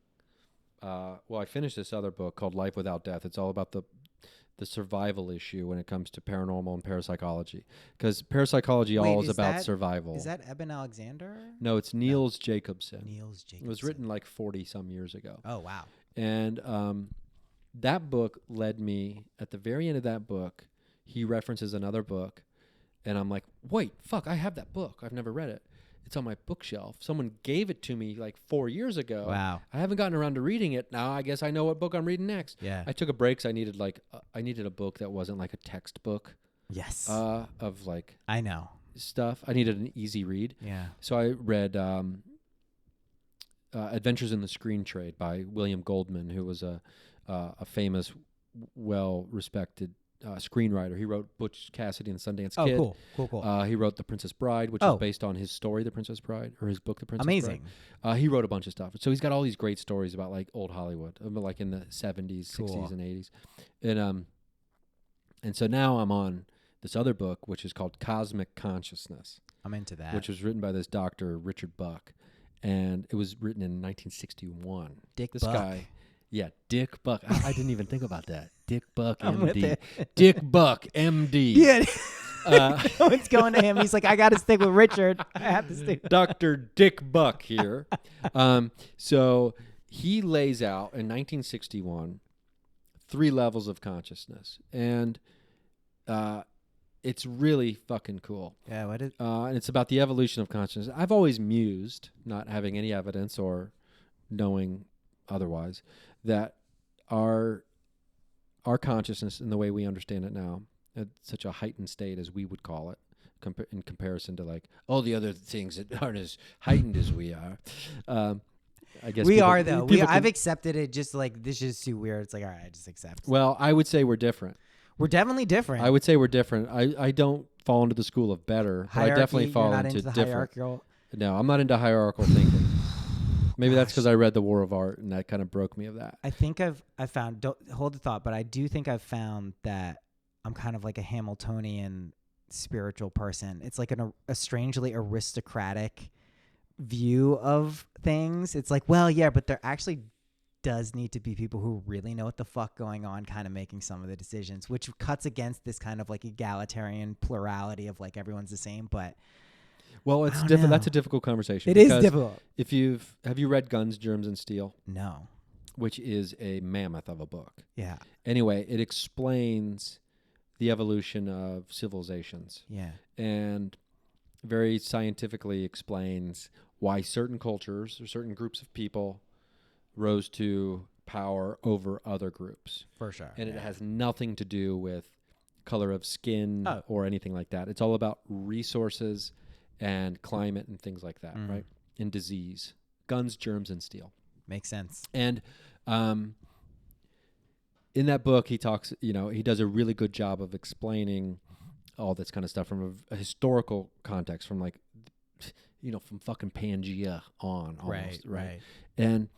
I finished this other book called Life Without Death. It's all about the survival issue when it comes to paranormal and parapsychology, because parapsychology is about survival. Is that Eben Alexander? No, it's Niels Jacobson. Niels Jacobson. It was written like 40 some years ago. Oh, wow. And that book led me, at the very end of that book, he references another book, and I'm like, wait, fuck, I have that book. I've never read it. It's on my bookshelf. Someone gave it to me like 4 years ago. Wow. I haven't gotten around to reading it. Now I guess I know what book I'm reading next. Yeah. I took a break, so I needed a book that wasn't like a textbook Yes. of like I know. stuff. I needed an easy read. Yeah. So I read Adventures in the Screen Trade by William Goldman, who was a famous, well-respected screenwriter. He wrote Butch Cassidy and the Sundance Kid. Oh, cool. He wrote The Princess Bride, which is based on his story, The Princess Bride, or his book, The Princess Amazing. Bride. He wrote a bunch of stuff. So he's got all these great stories about like old Hollywood, like in the 70s, Cool. 60s, and 80s. And so now I'm on this other book, which is called Cosmic Consciousness, I'm into that. which was written by this Dr. Richard Buck. And it was written in 1961. Dick This Buck. guy, yeah, Dick Buck. I didn't even think about that. Dick Buck, I'm with MD. it. Dick Buck, MD. Yeah. Uh, It's going to him. He's like, I got to stick with Richard. I have to stick. Dr. Dick Buck here. So he lays out in 1961 3 levels of consciousness. And it's really fucking cool. Yeah. What is? And it's about the evolution of consciousness. I've always mused, not having any evidence or knowing otherwise, that our consciousness in the way we understand it now, at such a heightened state as we would call it, in comparison to like all the other things that aren't as heightened as we are. I guess we people- are though. people I've can- accepted it. Just like this is too weird. It's like all right, I just accept. Well, I would say we're different. We're definitely different. I would say we're different. I don't fall into the school of better, but I definitely fall you're not into the different. hierarchical. No, I'm not into hierarchical thinking. Maybe that's because I read The War of Art, and that kind of broke me of that. I think I found. Don't hold the thought, but I do think I've found that I'm kind of like a Hamiltonian spiritual person. It's like a strangely aristocratic view of things. It's like, well, yeah, but there actually does need to be people who really know what the fuck going on kind of making some of the decisions, which cuts against this kind of like egalitarian plurality of like everyone's the same. But Well, it's I don't different. know. That's a difficult conversation. it is because difficult. If have you read Guns, Germs, and Steel, No. which is a mammoth of a book. Yeah. Anyway, it explains the evolution of civilizations Yeah. and very scientifically explains why certain cultures or certain groups of people rose to power over other groups. For sure. And yeah. it has nothing to do with color of skin Oh. or anything like that. It's all about resources and climate and things like that, right? And disease. Guns, Germs, and Steel. Makes sense. And in that book, he talks, he does a really good job of explaining all this kind of stuff from a historical context, from like, from fucking Pangea on almost, right? And,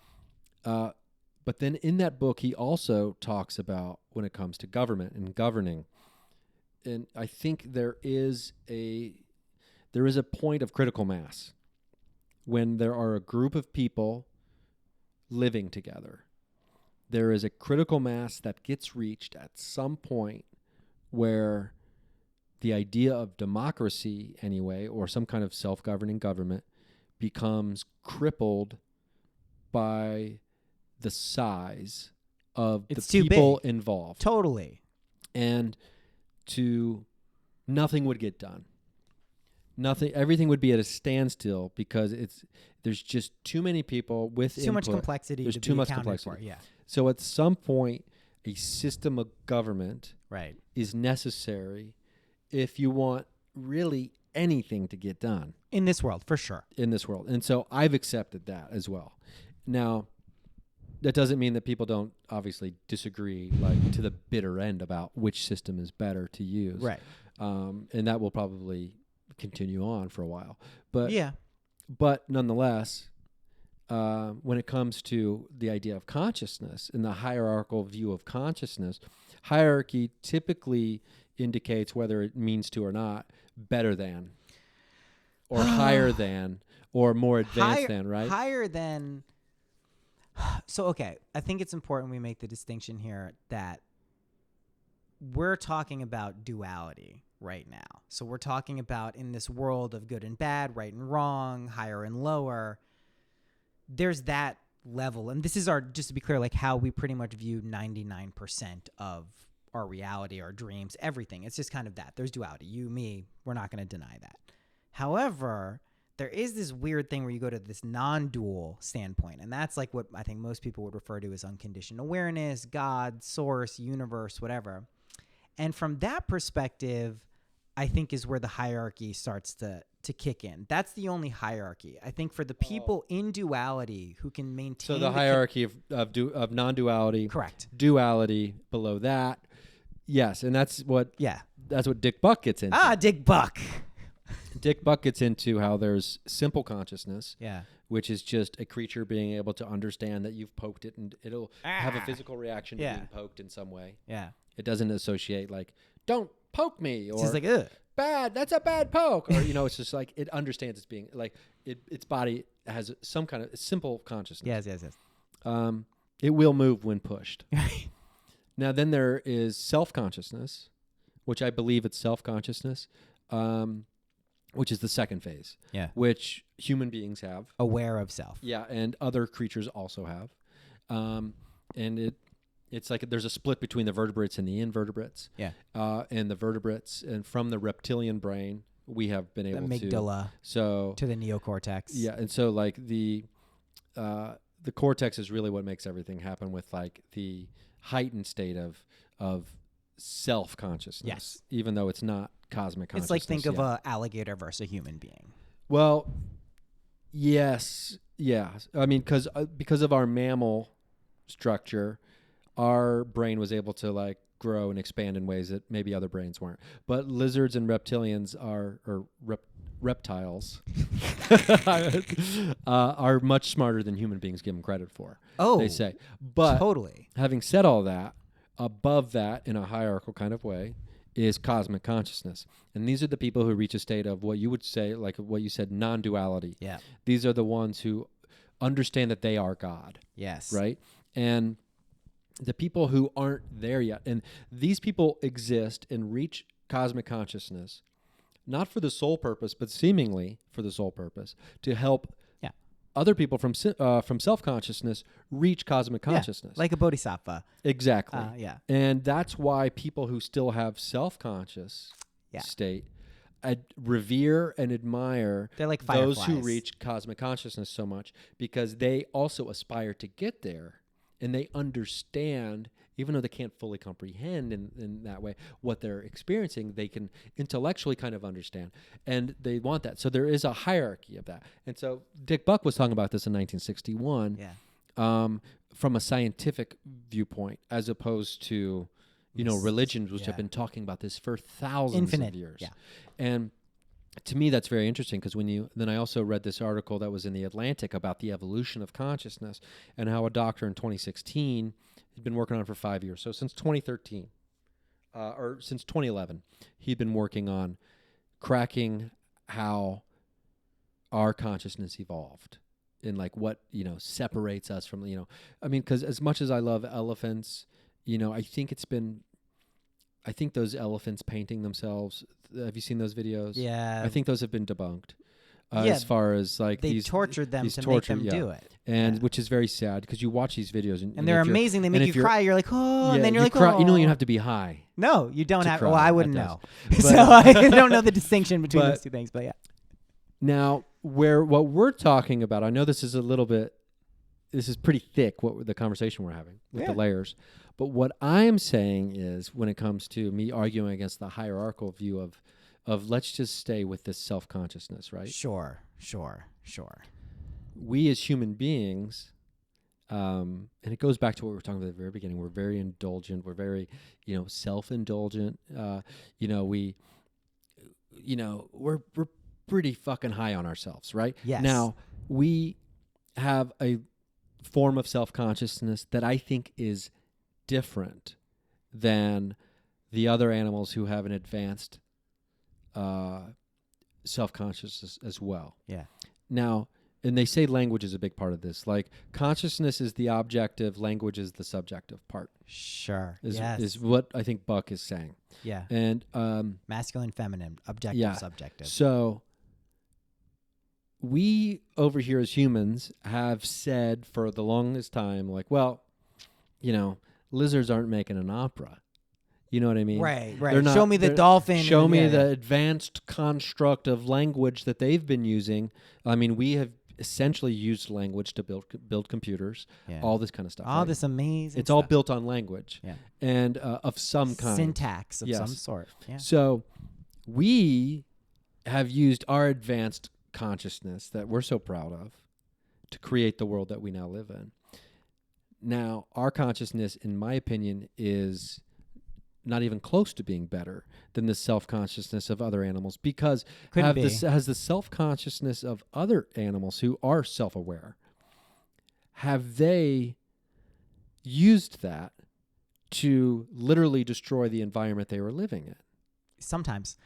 but then in that book, he also talks about when it comes to government and governing. And I think there is a point of critical mass when there are a group of people living together. There is a critical mass that gets reached at some point where the idea of democracy, anyway, or some kind of self-governing government becomes crippled by the size of It's the too people big. involved. Totally. And nothing would get done. Everything would be at a standstill because there's just too many people with Too much input. complexity. There's to too be much accounted complexity. For. Yeah. So at some point, a system of government Right. is necessary if you want really anything to get done In this world, for sure. in this world. And so I've accepted that as well. Now, that doesn't mean that people don't obviously disagree like to the bitter end about which system is better to use. Right. And that will probably continue on for a while. But Yeah. But nonetheless, when it comes to the idea of consciousness and the hierarchical view of consciousness, hierarchy typically indicates, whether it means to or not, better than or higher than or more advanced than, right? Higher than. So, okay, I think it's important we make the distinction here that we're talking about duality right now. So we're talking about in this world of good and bad, right and wrong, higher and lower, there's that level. And this is just to be clear, like how we pretty much view 99% of our reality, our dreams, everything. It's just kind of that. There's duality. You, me, we're not going to deny that. However, there is this weird thing where you go to this non-dual standpoint, and that's like what I think most people would refer to as unconditioned awareness, God, source, universe, whatever. And from that perspective, I think is where the hierarchy starts to kick in. That's the only hierarchy. I think for the people in duality who can maintain... So the hierarchy of non-duality, correct, duality below that, yes, and that's what Dick Buck gets into. Dick Buck. Dick Buck gets into how there's simple consciousness, Yeah. which is just a creature being able to understand that you've poked it and it'll have a physical reaction to being poked in some way. Yeah. It doesn't associate like, don't poke me, or It's just like, ugh. bad, that's a bad poke. Or, it's just like, it understands it's being, like, its body has some kind of simple consciousness. Yes. It will move when pushed. Now, then there is self-consciousness, which I believe it's self-consciousness, which is the second phase. Yeah. Which human beings have. Aware of self. Yeah, and other creatures also have. And it's like there's a split between the vertebrates and the invertebrates. Yeah. And the vertebrates, and from the reptilian brain, we have been able the amygdala to the neocortex. Yeah, and so like the cortex is really what makes everything happen, with like the heightened state of self-consciousness. Yes. Even though it's not cosmic consciousness. It's like think of a alligator versus a human being. Well, yes, Yeah. I mean, because of our mammal structure, our brain was able to like grow and expand in ways that maybe other brains weren't. But lizards and reptilians reptiles are much smarter than human beings give them credit for. Oh, they say. But totally. having said all that, above that in a hierarchical kind of way is cosmic consciousness. And these are the people who reach a state of what you would say, like what you said, non-duality. Yeah. These are the ones who understand that they are God. Yes. Right? And the people who aren't there yet, and these people exist and reach cosmic consciousness, not for the sole purpose, but seemingly for the sole purpose, to help other people from self-consciousness reach cosmic consciousness. Like a bodhisattva. Exactly. Yeah. And that's why people who still have self-conscious state revere and admire They're like those who fireflies. reach cosmic consciousness so much, because they also aspire to get there, and they understand, even though they can't fully comprehend in that way what they're experiencing, they can intellectually kind of understand, and they want that. So there is a hierarchy of that. And so Dick Buck was talking about this in 1961 from a scientific viewpoint, as opposed to, religions, which have been talking about this for thousands of years. Yeah. And to me, that's very interesting, because then I also read this article that was in The Atlantic about the evolution of consciousness, and how a doctor in 2016 had been working on it for 5 years. So since 2013, or since 2011, he'd been working on cracking how our consciousness evolved, and like what, separates us from, I mean, because as much as I love elephants, I think those elephants painting themselves, have you seen those videos? Yeah. I think those have been debunked. As far as like they tortured them to make them do it. And which is very sad, because you watch these videos and they're amazing. They make you cry. You're like, oh, and then you're like, cry, oh. You don't have to be high. No, you don't have. cry. Well, I wouldn't know. But, so I don't know the distinction between those two things, but yeah. Now, what we're talking about, I know this is pretty thick, what the conversation we're having with the layers. But what I'm saying is, when it comes to me arguing against the hierarchical view of let's just stay with this self-consciousness, right? Sure. We as human beings, and it goes back to what we were talking about at the very beginning, we're very indulgent, we're very, self-indulgent. We're pretty fucking high on ourselves, right? Yes. Now, we have a form of self-consciousness that I think is different than the other animals who have an advanced self-consciousness as well. Yeah. Now, and they say language is a big part of this. Like, consciousness is the objective, language is the subjective part. Sure. Is what I think Buck is saying. Yeah. And masculine, feminine, objective, subjective. So we over here as humans have said for the longest time, like, well, lizards aren't making an opera. You know what I mean? Right. Show me the dolphin. Show me the advanced construct of language that they've been using. I mean, we have essentially used language to build computers, all this kind of stuff. All this amazing It's stuff. all built on language, and of some kind. Syntax of some sort. Yeah. So we have used our advanced consciousness that we're so proud of to create the world that we now live in. Now, our consciousness, in my opinion, is not even close to being better than the self-consciousness of other animals, because has the self-consciousness of other animals who are self-aware, have they used that to literally destroy the environment they were living in? Sometimes.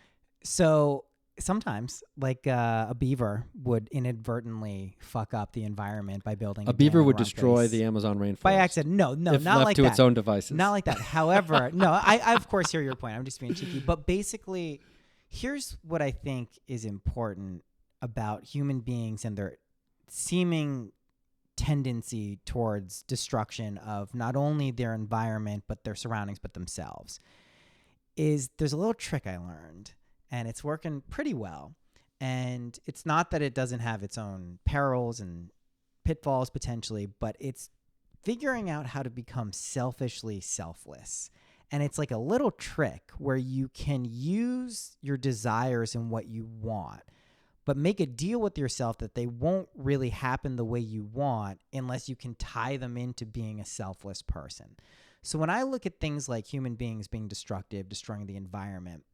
So sometimes, like a beaver would inadvertently fuck up the environment by building a beaver would around destroy base. the Amazon rainforest By accident. No, if not left like to that. its own devices. Not like that. However, no, I of course hear your point. I'm just being cheeky. But basically, here's what I think is important about human beings and their seeming tendency towards destruction of not only their environment, but their surroundings, but themselves, is there's a little trick I learned, and it's working pretty well. And it's not that it doesn't have its own perils and pitfalls potentially, but it's figuring out how to become selfishly selfless. And it's like a little trick where you can use your desires and what you want, but make a deal with yourself that they won't really happen the way you want unless you can tie them into being a selfless person. So when I look at things like human beings being destructive, destroying the environment,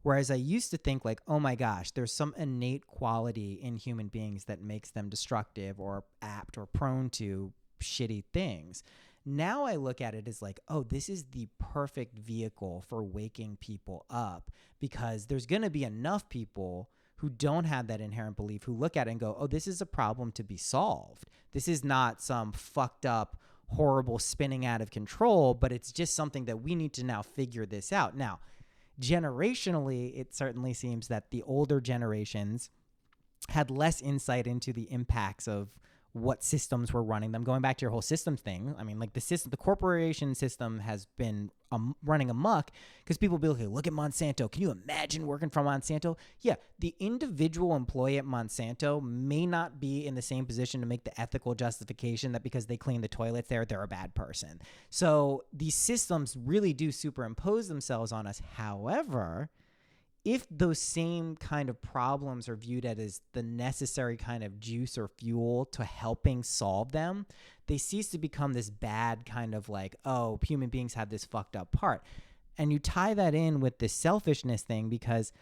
whereas I used to think like, oh my gosh, there's some innate quality in human beings that makes them destructive or apt or prone to shitty things. Now I look at it as like, oh, this is the perfect vehicle for waking people up, because there's going to be enough people who don't have that inherent belief who look at it and go, oh, this is a problem to be solved. This is not some fucked up, horrible spinning out of control, but it's just something that we need to now figure this out. Now, generationally, it certainly seems that the older generations had less insight into the impacts of what systems were running them. Going back to your whole systems thing, I mean, like the corporation system has been running amok because people be like, hey, look at Monsanto. Can you imagine working for Monsanto? Yeah, the individual employee at Monsanto may not be in the same position to make the ethical justification that because they clean the toilets there, they're a bad person. So these systems really do superimpose themselves on us. However, if those same kind of problems are viewed as the necessary kind of juice or fuel to helping solve them, they cease to become this bad kind of like, oh, human beings have this fucked up part. And you tie that in with this selfishness thing, because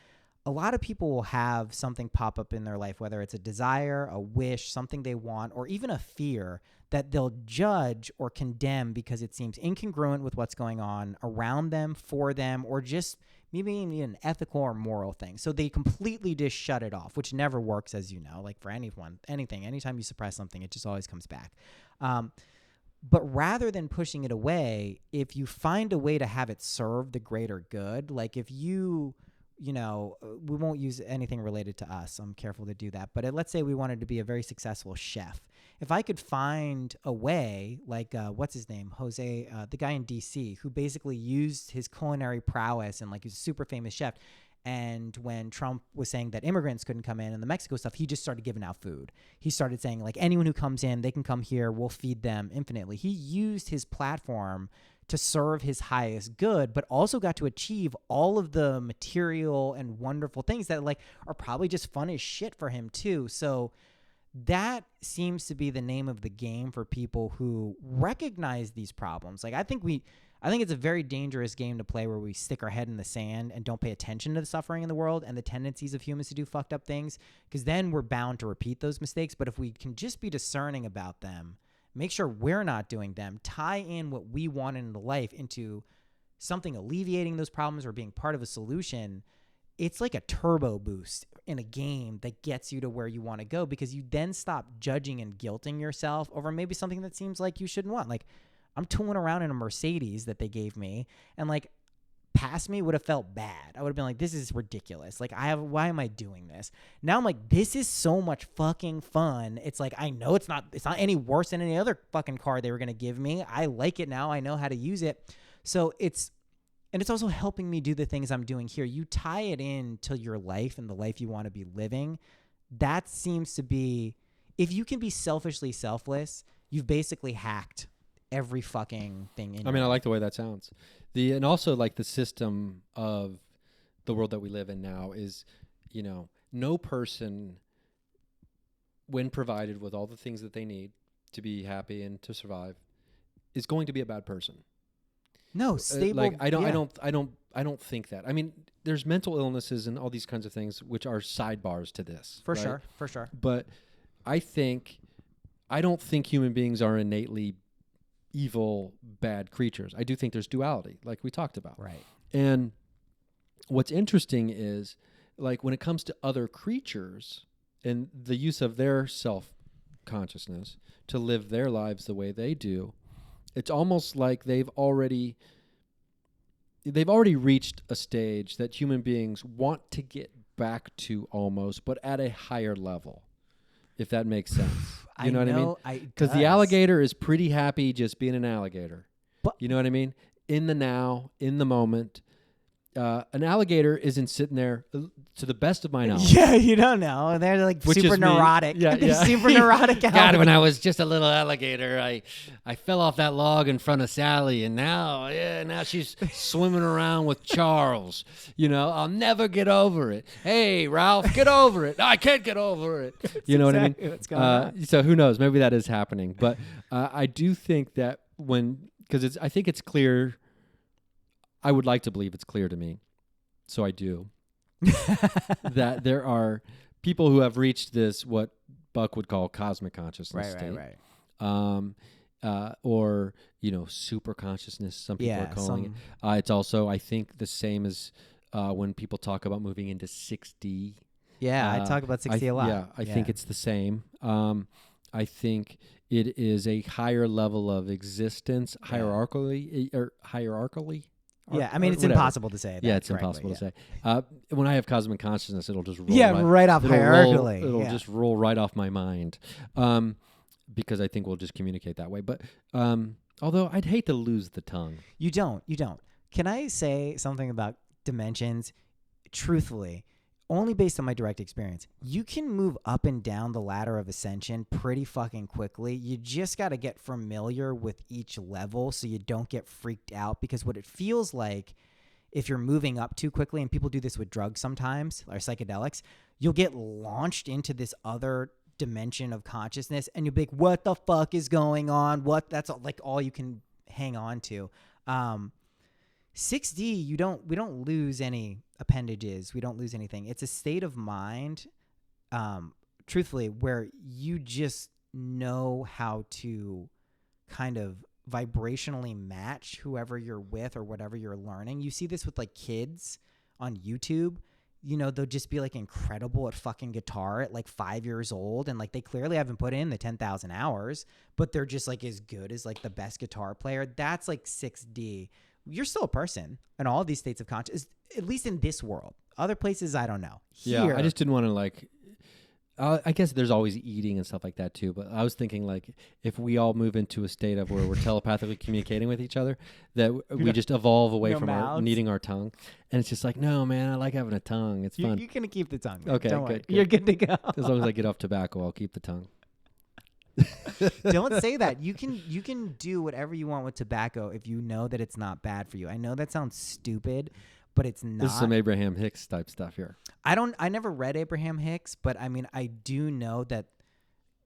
a lot of people will have something pop up in their life, whether it's a desire, a wish, something they want, or even a fear that they'll judge or condemn because it seems incongruent with what's going on around them, for them, or just maybe even an ethical or moral thing. So they completely just shut it off, which never works, as you know, like for anything, anytime you suppress something, it just always comes back. But rather than pushing it away, if you find a way to have it serve the greater good, like if you know, we won't use anything related to us. I'm careful to do that. But let's say we wanted to be a very successful chef. If I could find a way, like what's his name, Jose, the guy in D.C., who basically used his culinary prowess and like he's a super famous chef. And when Trump was saying that immigrants couldn't come in and the Mexico stuff, he just started giving out food. He started saying like anyone who comes in, they can come here. We'll feed them infinitely. He used his platform to serve his highest good, but also got to achieve all of the material and wonderful things that like are probably just fun as shit for him too. So that seems to be the name of the game for people who recognize these problems. Like I think it's a very dangerous game to play where we stick our head in the sand and don't pay attention to the suffering in the world and the tendencies of humans to do fucked up things, because then we're bound to repeat those mistakes. But if we can just be discerning about them, make sure we're not doing them, tie in what we want in life into something alleviating those problems or being part of a solution, it's like a turbo boost in a game that gets you to where you want to go, because you then stop judging and guilting yourself over maybe something that seems like you shouldn't want. Like I'm tooling around in a Mercedes that they gave me, and like past me would have felt bad. I would have been like, this is ridiculous. Like why am I doing this? Now I'm like, this is so much fucking fun. It's like, I know it's not any worse than any other fucking car they were going to give me. I like it now. I know how to use it. So it's also helping me do the things I'm doing here. You tie it in to your life and the life you want to be living. That seems to be, if you can be selfishly selfless, you've basically hacked every fucking thing in. I mean, I like the way that sounds. And also like the system of the world that we live in now is, you know, no person, when provided with all the things that they need to be happy and to survive, is going to be a bad person. No, stable. Like I don't think that. I mean, there's mental illnesses and all these kinds of things which are sidebars to this. For right? sure. But I don't think human beings are innately evil, bad creatures. I do think there's duality, like we talked about. Right. And what's interesting is, like, when it comes to other creatures and the use of their self-consciousness to live their lives the way they do, it's almost like they've already reached a stage that human beings want to get back to almost, but at a higher level, if that makes sense. You know what I mean? Because the alligator is pretty happy just being an alligator. But you know what I mean? In the now, in the moment. an alligator isn't sitting there, to the best of my knowledge. Yeah, you don't know. They're like Which super is me. neurotic. Yeah, They're yeah. super neurotic. God, when I was just a little alligator, I fell off that log in front of Sally, and now she's swimming around with Charles. I'll never get over it. Hey, Ralph, get over it. I can't get over it. You know exactly what I mean? what's going on. So who knows? Maybe that is happening. But I do think that because I think it's clear. I would like to believe it's clear to me. So I do. That there are people who have reached this, what Buck would call cosmic consciousness state. Right. Or, super consciousness, some people are calling it. It's also, I think, the same as when people talk about moving into 6D. Yeah, I talk about 6D a lot. Yeah, I think it's the same. I think it is a higher level of existence, hierarchically. Yeah, I mean, it's whatever. Impossible to say. Yeah, it's impossible to say. When I have cosmic consciousness, it'll just roll. Right off hierarchically. It'll just roll right off my mind, because I think we'll just communicate that way. But although I'd hate to lose the tongue. You don't. Can I say something about dimensions? Truthfully, only based on my direct experience, you can move up and down the ladder of ascension pretty fucking quickly. You just got to get familiar with each level so you don't get freaked out, because what it feels like if you're moving up too quickly, and people do this with drugs sometimes, or psychedelics, you'll get launched into this other dimension of consciousness and you'll be like, what the fuck is going on? That's all you can hang on to. 6D, we don't lose any appendages. We don't lose anything. It's a state of mind, truthfully, where you just know how to kind of vibrationally match whoever you're with or whatever you're learning. You see this with like kids on YouTube. They'll just be like incredible at fucking guitar at like 5 years old. And like they clearly haven't put in the 10,000 hours, but they're just like as good as like the best guitar player. That's like 6D. You're still a person in all of these states of consciousness, at least in this world. Other places, I don't know. Yeah, I just didn't want to I guess there's always eating and stuff like that too. But I was thinking like if we all move into a state of where we're telepathically communicating with each other, that we just evolve away from needing our tongue. And it's just like, no, man, I like having a tongue. It's fun. You're going to keep the tongue. Okay, don't good, worry. good. You're good to go. As long as I get off tobacco, I'll keep the tongue. Don't say that. You can do whatever you want with tobacco if you know that it's not bad for you. I know that sounds stupid, but it's not. This is some Abraham Hicks type stuff here. I never read Abraham Hicks, but I mean, I do know that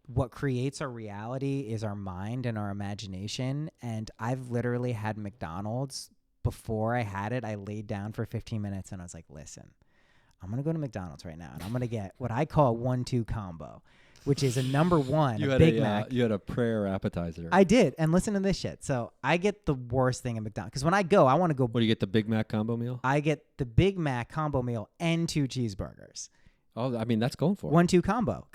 what creates our reality is our mind and our imagination. And I've literally had McDonald's. Before I had it, I laid down for 15 minutes and I was like, listen, I'm going to go to McDonald's right now and I'm going to get what I call a 1-2 combo, which is a number one, a Big Mac. You had a prayer appetizer. I did. And listen to this shit. So I get the worst thing at McDonald's. Because when I go, I want to go. What do you get, the Big Mac combo meal? I get the Big Mac combo meal and 2 cheeseburgers. Oh, I mean, that's going for it. 1-2 combo.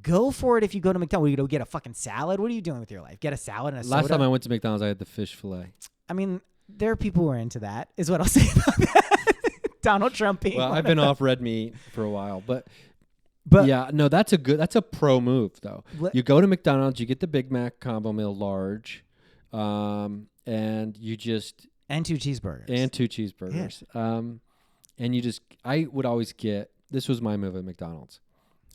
Go for it if you go to McDonald's. You go get a fucking salad? What are you doing with your life? Get a salad and a soda? Last time I went to McDonald's, I had the fish fillet. I mean, there are people who are into that, is what I'll say about that. Donald Trump being Well, I've been off red meat for a while, but yeah, no, that's a pro move though. You go to McDonald's, you get the Big Mac combo meal large, and you just and 2 cheeseburgers. Yeah. And I would always get, this was my move at McDonald's.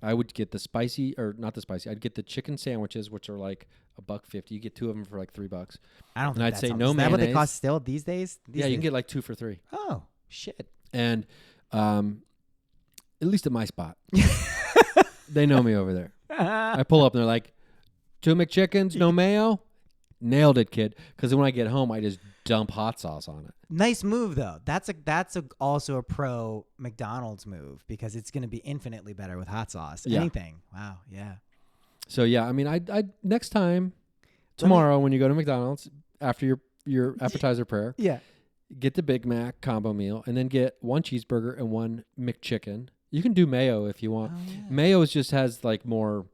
I would get the spicy, or not the spicy. I'd get the chicken sandwiches, which are like $1.50. You get 2 of them for like $3. I don't. And think I'd that say sounds, no is that mayonnaise. what they cost still these days? You can get like 2 for $3. Oh shit! And at least at my spot, they know me over there. I pull up and they're like, 2 McChickens, no mayo. Nailed it, kid. Because when I get home, I just dump hot sauce on it. Nice move, though. That's also a pro McDonald's move, because it's going to be infinitely better with hot sauce. Yeah. Anything. Wow. Yeah. So yeah, I mean, I next time, tomorrow when you go to McDonald's after your appetizer prayer, yeah, get the Big Mac combo meal and then get 1 cheeseburger and 1 McChicken. You can do mayo if you want. Oh, yeah. Mayo just has like more.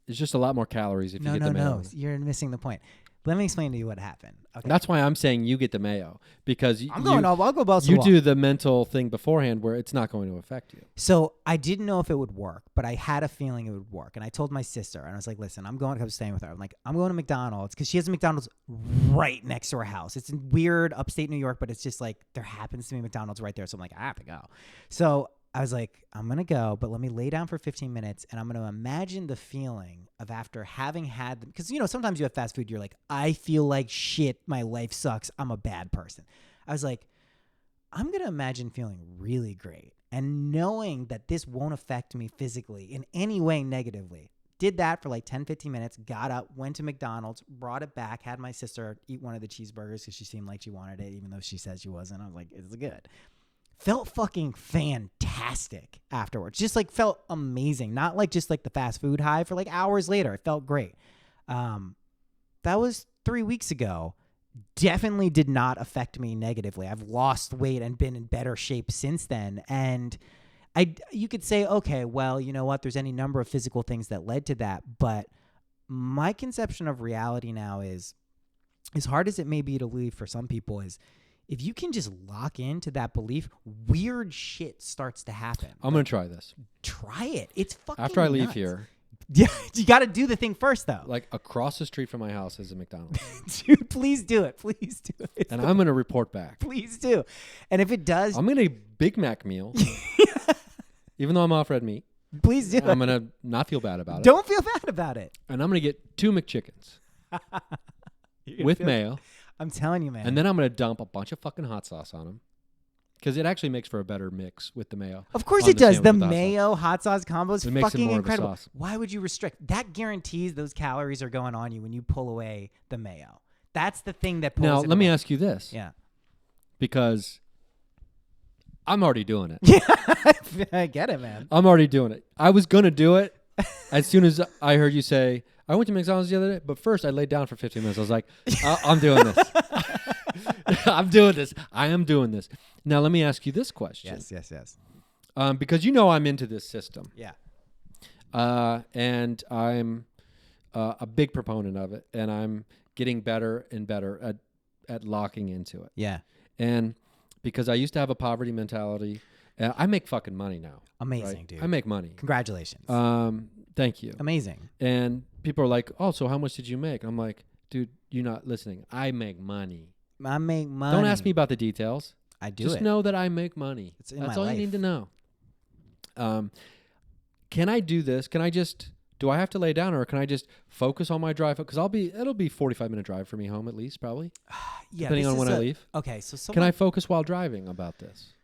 It's just a lot more calories if you get the mayo. No. You're missing the point. Let me explain to you what happened. Okay. That's why I'm saying you get the mayo, because I'll go balls to the you wall. do the mental thing beforehand where it's not going to affect you. So I didn't know if it would work, but I had a feeling it would work. And I told my sister, and I was like, listen, I was staying with her. I'm like, I'm going to McDonald's, because she has a McDonald's right next to her house. It's in weird upstate New York, but it's just like there happens to be McDonald's right there. So I'm like, I have to go. So I was like, I'm going to go, but let me lay down for 15 minutes, and I'm going to imagine the feeling of after having had them. Because, sometimes you have fast food, you're like, I feel like shit. My life sucks. I'm a bad person. I was like, I'm going to imagine feeling really great and knowing that this won't affect me physically in any way negatively. Did that for like 10, 15 minutes, got up, went to McDonald's, brought it back, had my sister eat one of the cheeseburgers because she seemed like she wanted it, even though she says she wasn't. I was like, it's good. Felt fucking fantastic afterwards. Just like felt amazing. Not like just like the fast food high for like hours later. It felt great. That was 3 weeks ago. Definitely did not affect me negatively. I've lost weight and been in better shape since then. And you could say, okay, well, you know what? There's any number of physical things that led to that. But my conception of reality now is, as hard as it may be to believe for some people, is if you can just lock into that belief, weird shit starts to happen. I'm going to try this. Try it. It's fucking After I leave nuts. here. Yeah, you got to do the thing first, though. Like across the street from my house is a McDonald's. Dude, please do it. Please do it. And I'm going to report back. Please do. And if it does, I'm going to eat Big Mac meal. Even though I'm off red meat. Please do. I'm going to not feel bad about it. Don't feel bad about it. And I'm going to get 2 McChickens with mayo. I'm telling you, man. And then I'm going to dump a bunch of fucking hot sauce on them. Because it actually makes for a better mix with the mayo. Of course it does. The sandwich with mayo hot sauce combo is It makes it fucking more of a incredible. sauce. Why would you restrict? That guarantees those calories are going on you when you pull away the mayo. That's the thing that pulls Now, it let me away. ask you this. Yeah. Because I'm already doing it. Yeah, I get it, man. I'm already doing it. I was going to do it as soon as I heard you say, I went to McDonald's the other day, but first I laid down for 15 minutes. I was like, I'm doing this. I'm doing this. I am doing this. Now, let me ask you this question. Yes. Because I'm into this system. Yeah. And I'm a big proponent of it. And I'm getting better and better at locking into it. Yeah. And because I used to have a poverty mentality, I make fucking money now. Amazing, right? dude. I make money. Congratulations. Thank you. Amazing. And people are like, oh, so how much did you make? I'm like, dude, you're not listening. I make money. I make money. Don't ask me about the details. I do Just it. know that I make money. It's in That's my all life. you need to know. Can I do this? Do I have to lay down, or can I just focus on my drive? Because it'll be 45-minute drive for me home at least, probably. Yeah, depending on when I leave. Okay, so Can I focus while driving about this?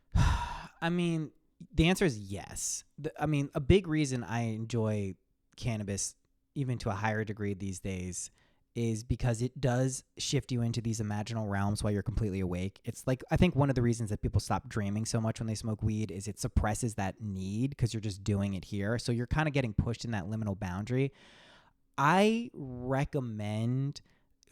I mean, the answer is yes. A big reason I enjoy cannabis, even to a higher degree these days, is because it does shift you into these imaginal realms while you're completely awake. It's like, I think one of the reasons that people stop dreaming so much when they smoke weed is it suppresses that need because you're just doing it here. So you're kind of getting pushed in that liminal boundary. I recommend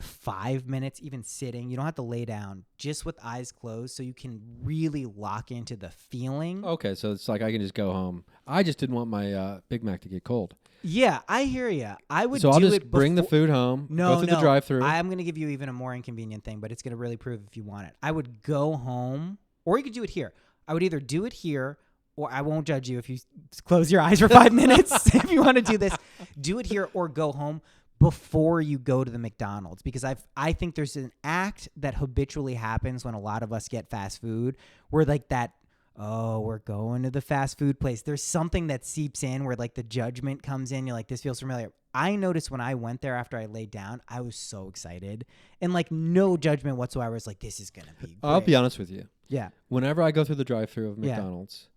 5 minutes, even sitting. You don't have to lay down, just with eyes closed, so you can really lock into the feeling. Okay, so it's like I can just go home. I just didn't want my Big Mac to get cold. Yeah, I hear you. I would. So I'll do just it bring the before- food home. No, go through the drive-through. I'm going to give you even a more inconvenient thing, but it's going to really prove if you want it. I would go home, or you could do it here. I would either do it here, or I won't judge you if you close your eyes for 5 minutes. If you want to do this, do it here or go home before you go to the McDonald's, because I think there's an act that habitually happens when a lot of us get fast food, where like that, oh, we're going to the fast food place. There's something that seeps in where like the judgment comes in. You're like, this feels familiar. I noticed when I went there after I laid down, I was so excited and like no judgment whatsoever. I was like, this is going to be great. I'll be honest with you. Yeah. Whenever I go through the drive-through of Yeah. McDonald's,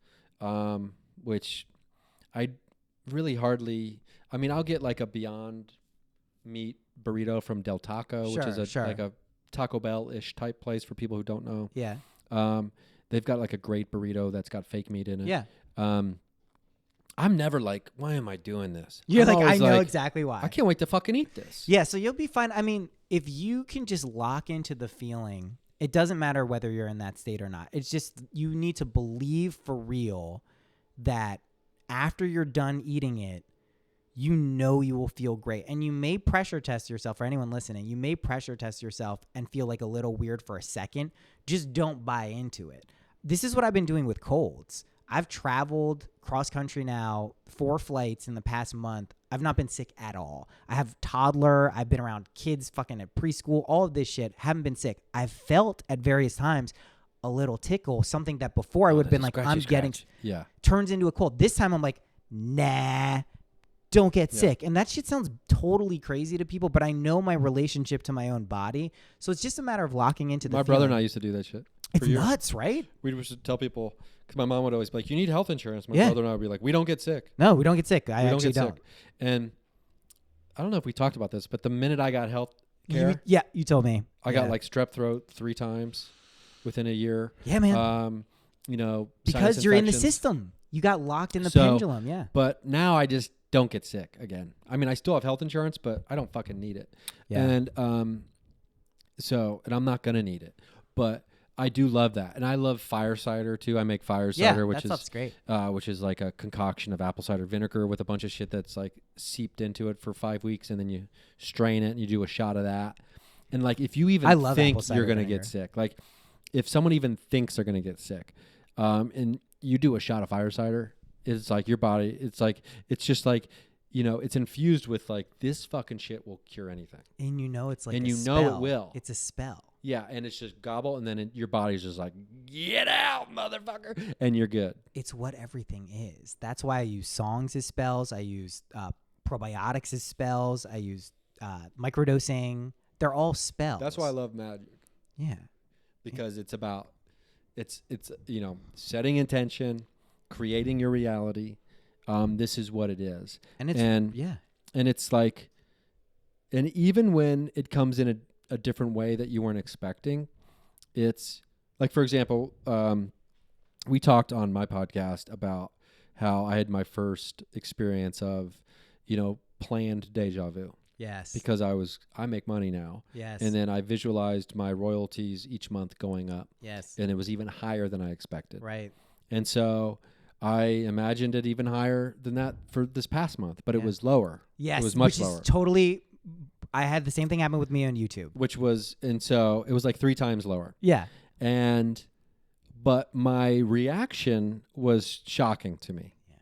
which I really hardly, I'll get like a Beyond Meat burrito from Del Taco, which is like a Taco Bell-ish type place for people who don't know. Yeah. They've got like a great burrito that's got fake meat in it. Yeah. I'm never like, why am I doing this? You're I'm like, I always know exactly why. I can't wait to fucking eat this. Yeah, so you'll be fine. If you can just lock into the feeling, it doesn't matter whether you're in that state or not. It's just you need to believe for real that after you're done eating it, you know you will feel great. And you may pressure test yourself. For anyone listening, you may pressure test yourself and feel like a little weird for a second. Just don't buy into it. This is what I've been doing with colds. I've traveled cross country now 4 flights in the past month. I've not been sick at all. I have toddler. I've been around kids fucking at preschool, all of this shit. Haven't been sick. I've felt at various times a little tickle, something that before I would have been like, I'm getting, turns into a cold. This time I'm like, nah, don't get sick. And that shit sounds totally crazy to people, but I know my relationship to my own body. So it's just a matter of locking into the My brother and I used to do that shit. It's nuts, right? We would tell people, because my mom would always be like, you need health insurance. My brother and I would be like, we don't get sick. No, we don't get sick. I actually don't. Sick. And I don't know if we talked about this, but the minute I got health care. You told me. I got like strep throat 3 times within a year. Yeah, man. You know, because you're in the system. You got locked in the pendulum, yeah. But now I just don't get sick again. I mean, I still have health insurance, but I don't fucking need it. Yeah. And and I'm not going to need it. But I do love that. And I love fire cider too. I make fire cider, which is great. Which is like a concoction of apple cider vinegar with a bunch of shit that's like seeped into it for 5 weeks, and then you strain it and you do a shot of that. And like if you even think you're going to get sick, like if someone even thinks they're going to get sick, and you do a shot of fire cider, it's like your body, it's just like, you know, it's infused with like, this fucking shit will cure anything. And you know it's like and a you spell. know it will. It's a spell. Yeah, and it's just gobble, and then your body's just like, get out, motherfucker, and you're good. It's what everything is. That's why I use songs as spells. I use probiotics as spells. I use microdosing. They're all spells. That's why I love magic. Yeah. Because it's about, it's you know, setting intention, creating your reality. This is what it is. And it's, and it's like, and even when it comes in a different way that you weren't expecting, it's like, for example, we talked on my podcast about how I had my first experience of, you know, planned deja vu. Yes. Because I make money now. Yes. And then I visualized my royalties each month going up. Yes. And it was even higher than I expected. Right. And so I imagined it even higher than that for this past month, but it was lower. Yes. It was much lower. Is totally, I had the same thing happen with me on YouTube. And so it was like 3 times lower. Yeah. But my reaction was shocking to me. Yeah.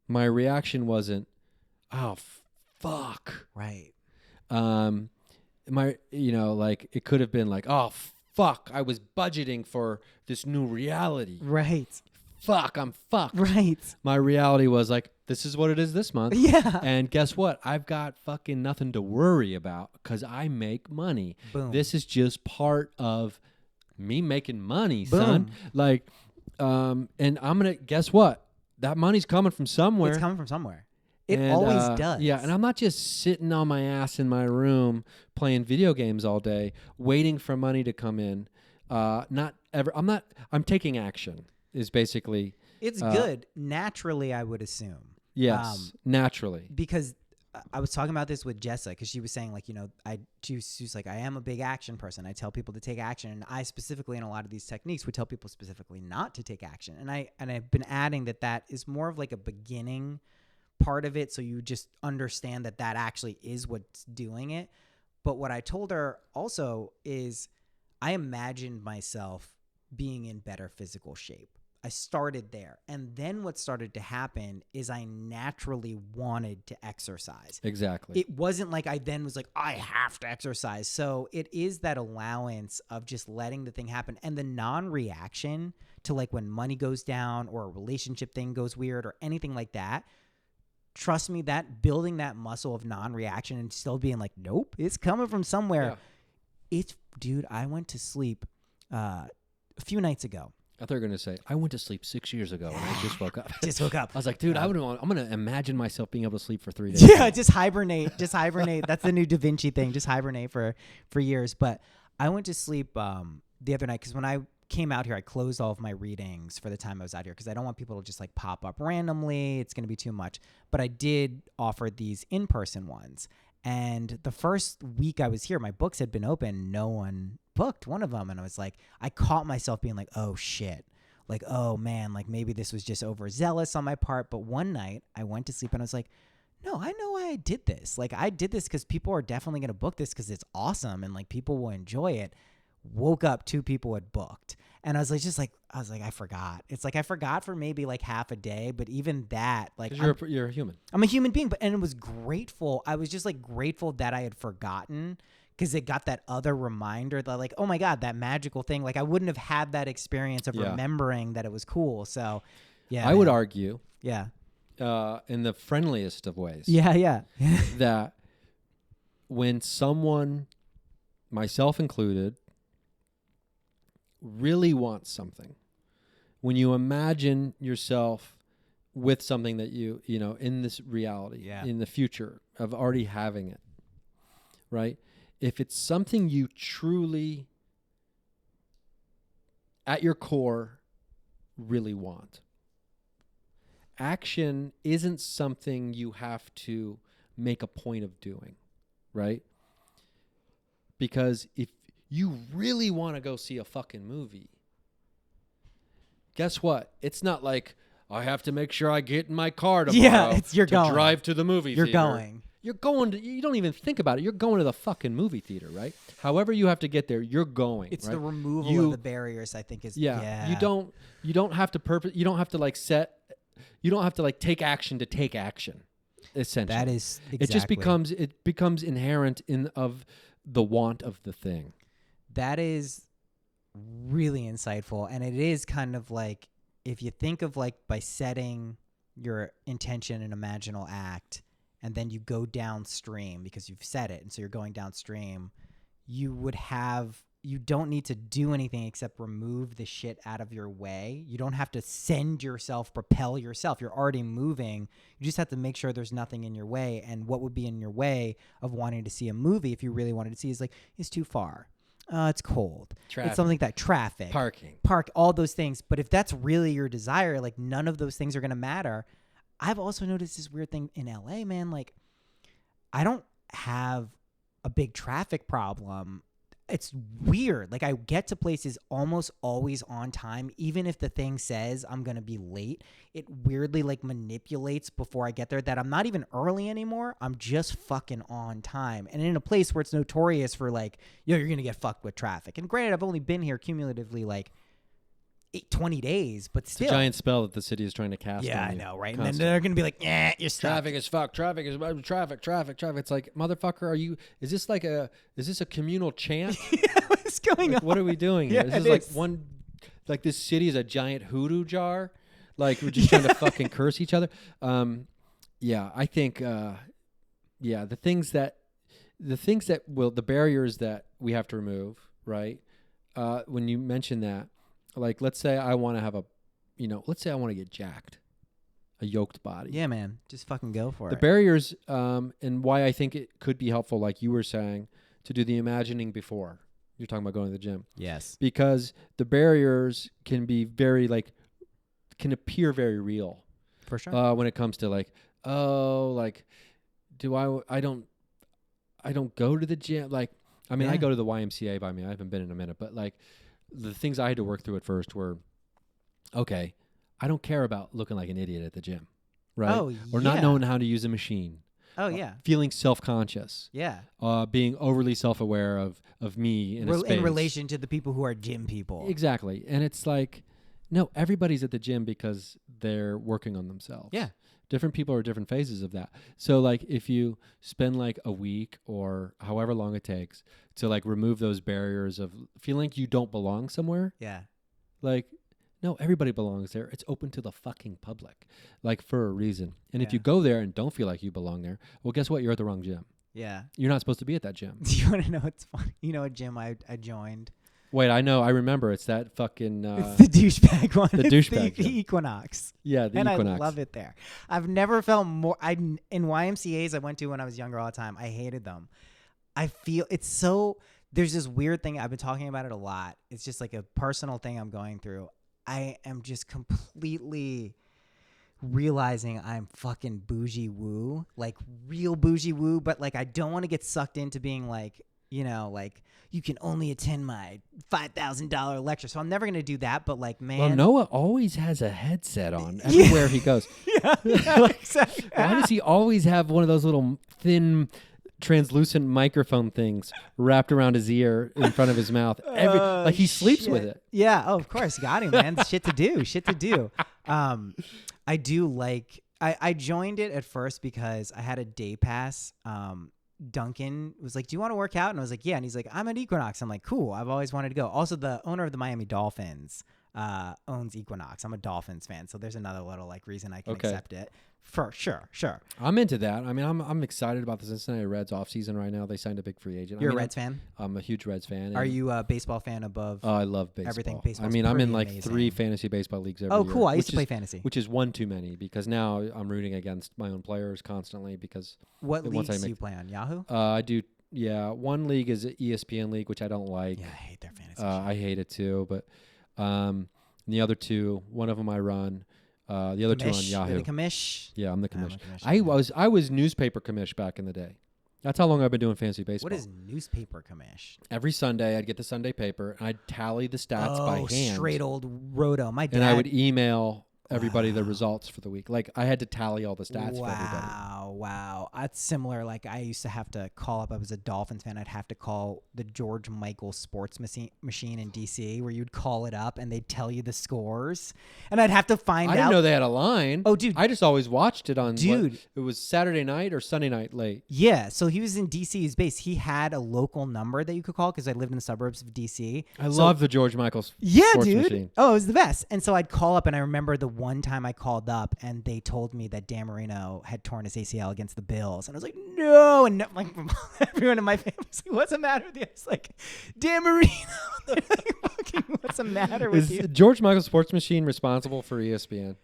My reaction wasn't, oh, fuck. Right. You know, like it could have been like, oh, fuck, I was budgeting for this new reality. Right. Fuck, I'm fucked. Right. My reality was like, this is what it is this month. Yeah. And guess what? I've got fucking nothing to worry about because I make money. Boom. This is just part of me making money, son. Like, and I'm going to, guess what? That money's coming from somewhere. It's coming from somewhere. It always does. Yeah, and I'm not just sitting on my ass in my room playing video games all day, waiting for money to come in. Not ever. I'm taking action. Is basically. It's good naturally, I would assume. Yes, naturally. Because I was talking about this with Jessa, because she was saying, like, you know, she was like, I am a big action person. I tell people to take action, and I specifically in a lot of these techniques would tell people specifically not to take action. And I've been adding that is more of like a beginning part of it, so you just understand that actually is what's doing it. But what I told her also is I imagined myself being in better physical shape. I started there. And then what started to happen is I naturally wanted to exercise. Exactly. It wasn't like I then was like, I have to exercise. So it is that allowance of just letting the thing happen, and the non-reaction to like when money goes down or a relationship thing goes weird or anything like that. Trust me, that building that muscle of non-reaction and still being like, nope, it's coming from somewhere. Yeah. Dude, I went to sleep a few nights ago. I thought you were going to say, I went to sleep 6 years ago and I just woke up. I was like, dude, I'm going to imagine myself being able to sleep for 3 days. Yeah, just hibernate. That's the new Da Vinci thing. Just hibernate for years. But I went to sleep the other night because when I came out here, I closed all of my readings for the time I was out here because I don't want people to just like pop up randomly. It's going to be too much. But I did offer these in-person ones. And the first week I was here, my books had been open. No one booked one of them. And I was like, I caught myself being like, oh shit. Like, oh man, like maybe this was just overzealous on my part. But one night I went to sleep and I was like, no, I know why I did this. Like, I did this because people are definitely going to book this because it's awesome and like people will enjoy it. Woke up, 2 people had booked. And I was like, I forgot. It's like I forgot for maybe like half a day, but even that, like, Because you're a human. I'm a human being, and it was grateful. I was just like grateful that I had forgotten because it got that other reminder that like, oh my God, that magical thing. Like I wouldn't have had that experience of remembering that it was cool. So yeah, I would argue, yeah, in the friendliest of ways, yeah, that when someone, myself included, really wants something, when you imagine yourself with something that you know, in this reality, in the future of already having it, right? If it's something you truly, at your core, really want, action isn't something you have to make a point of doing, right? Because if you really want to go see a fucking movie, guess what? It's not like I have to make sure I get in my car tomorrow you're to going. drive to the movie You're theater. going. You're going to, you don't even think about it. You're going to the fucking movie theater, right? However you have to get there, you're going. It's right? the removal of the barriers, I think, is You don't have to you don't have to like you don't have to like take action to take action. Essentially, that is exactly. It becomes inherent in of the want of the thing. That is really insightful, and it is kind of like if you think of like by setting your intention in a imaginal act, and then you go downstream because you've set it, and so you're going downstream, you don't need to do anything except remove the shit out of your way. You don't have to propel yourself. You're already moving. You just have to make sure there's nothing in your way. And what would be in your way of wanting to see a movie if you really wanted to see is like, it's too far. It's cold. Traffic. It's something like that. Traffic. Park, all those things. But if that's really your desire, like none of those things are going to matter. I've also noticed this weird thing in LA, man. Like, I don't have a big traffic problem. It's weird. Like I get to places almost always on time, even if the thing says I'm going to be late. It weirdly like manipulates before I get there that I'm not even early anymore. I'm just fucking on time. And in a place where it's notorious for like, yo, you're going to get fucked with traffic. And granted, I've only been here cumulatively like 20 days, but still. It's a giant spell that the city is trying to cast on you. I know, right? And then they're going to be like, you're stuck. Traffic is fucked. Traffic. It's like, motherfucker, is this a communal chant? What's going on? What are we doing here? Yeah, This is like this city is a giant hoodoo jar. Like we're just trying to fucking curse each other. I think, the barriers that we have to remove, right? When you mention that, like, let's say I want to get jacked, a yoked body. Yeah, man. Just fucking go for it. The barriers, and why I think it could be helpful, like you were saying, to do the imagining before. You're talking about going to the gym. Yes. Because the barriers can be can appear very real. For sure. When it comes to like, I don't go to the gym. Like, I mean, I go to the YMCA by me. I haven't been in a minute, but like, the things I had to work through at first were, okay, I don't care about looking like an idiot at the gym, right? Oh, or not knowing how to use a machine. Oh, yeah. Feeling self-conscious. Yeah. Being overly self-aware of me in a space. In relation to the people who are gym people. Exactly. And it's like, no, everybody's at the gym because they're working on themselves. Yeah. Different people are different phases of that. So like if you spend like a week or however long it takes to like remove those barriers of feeling like you don't belong somewhere. Yeah. Like, no, everybody belongs there. It's open to the fucking public, like for a reason. And if you go there and don't feel like you belong there, well, guess what? You're at the wrong gym. Yeah. You're not supposed to be at that gym. Do you want to know what's funny? You know a gym I joined? Wait, I know. I remember. It's that fucking... it's the douchebag one. The douchebag the Equinox. Yeah, the Equinox. And I love it there. I've never felt more... in YMCAs I went to when I was younger all the time, I hated them. I feel... It's so... There's this weird thing. I've been talking about it a lot. It's just like a personal thing I'm going through. I am just completely realizing I'm fucking bougie woo. Like, real bougie woo. But, like, I don't want to get sucked into being, like... you know, like you can only attend my $5,000 lecture. So I'm never going to do that. But like, man. Well, Noah always has a headset on everywhere he goes. Yeah, exactly. Why does he always have one of those little thin, translucent microphone things wrapped around his ear in front of his mouth? Like he sleeps with it. Yeah. Oh, of course. Got him, man. Shit to do. I do like, I joined it at first because I had a day pass. Duncan was like, do you want to work out? And I was like, yeah. And he's like, I'm at Equinox. I'm like, cool. I've always wanted to go. Also, the owner of the Miami Dolphins owns Equinox. I'm a Dolphins fan. So there's another little like reason I can accept it. For sure. I'm into that. I mean, I'm excited about the Cincinnati Reds off season right now. They signed a big free agent. You're a Reds fan? I'm a huge Reds fan. Are you a baseball fan above? I love baseball. Everything baseball. I mean, I'm in like amazing. 3 fantasy baseball leagues every year. Oh, cool. I used to play fantasy. Which is one too many because now I'm rooting against my own players constantly because what leagues do you play on? Yahoo? I do. Yeah, one league is an ESPN league, which I don't like. Yeah, I hate their fantasy. I hate it too. But the other two, one of them I run. The other two on Yahoo. You're the commish? Yeah, I'm the commish. I was newspaper commish back in the day. That's how long I've been doing fantasy baseball. What is newspaper commish? Every Sunday, I'd get the Sunday paper, and I'd tally the stats by hand. Straight old roto. My dad. And I would email everybody the results for the week. Like, I had to tally all the stats for everybody. Wow. That's similar. Like, I used to have to call up. I was a Dolphins fan. I'd have to call the George Michael sports machine in D.C. where you'd call it up, and they'd tell you the scores. And I'd have to find out. I didn't know they had a line. Oh, dude. I just always watched it on. Dude. It was Saturday night or Sunday night late. Yeah. So he was in D.C. His base. He had a local number that you could call because I lived in the suburbs of D.C. I love the George Michael sports machine. Oh, it was the best. And so I'd call up, and I remember the one time I called up, and they told me that Dan Marino had torn his ACL against the Bills. And I was like, no. And like everyone in my family was like, what's the matter with you? I was like, Dan Marino. What's the matter with you? Is George Michael Sports Machine responsible for ESPN?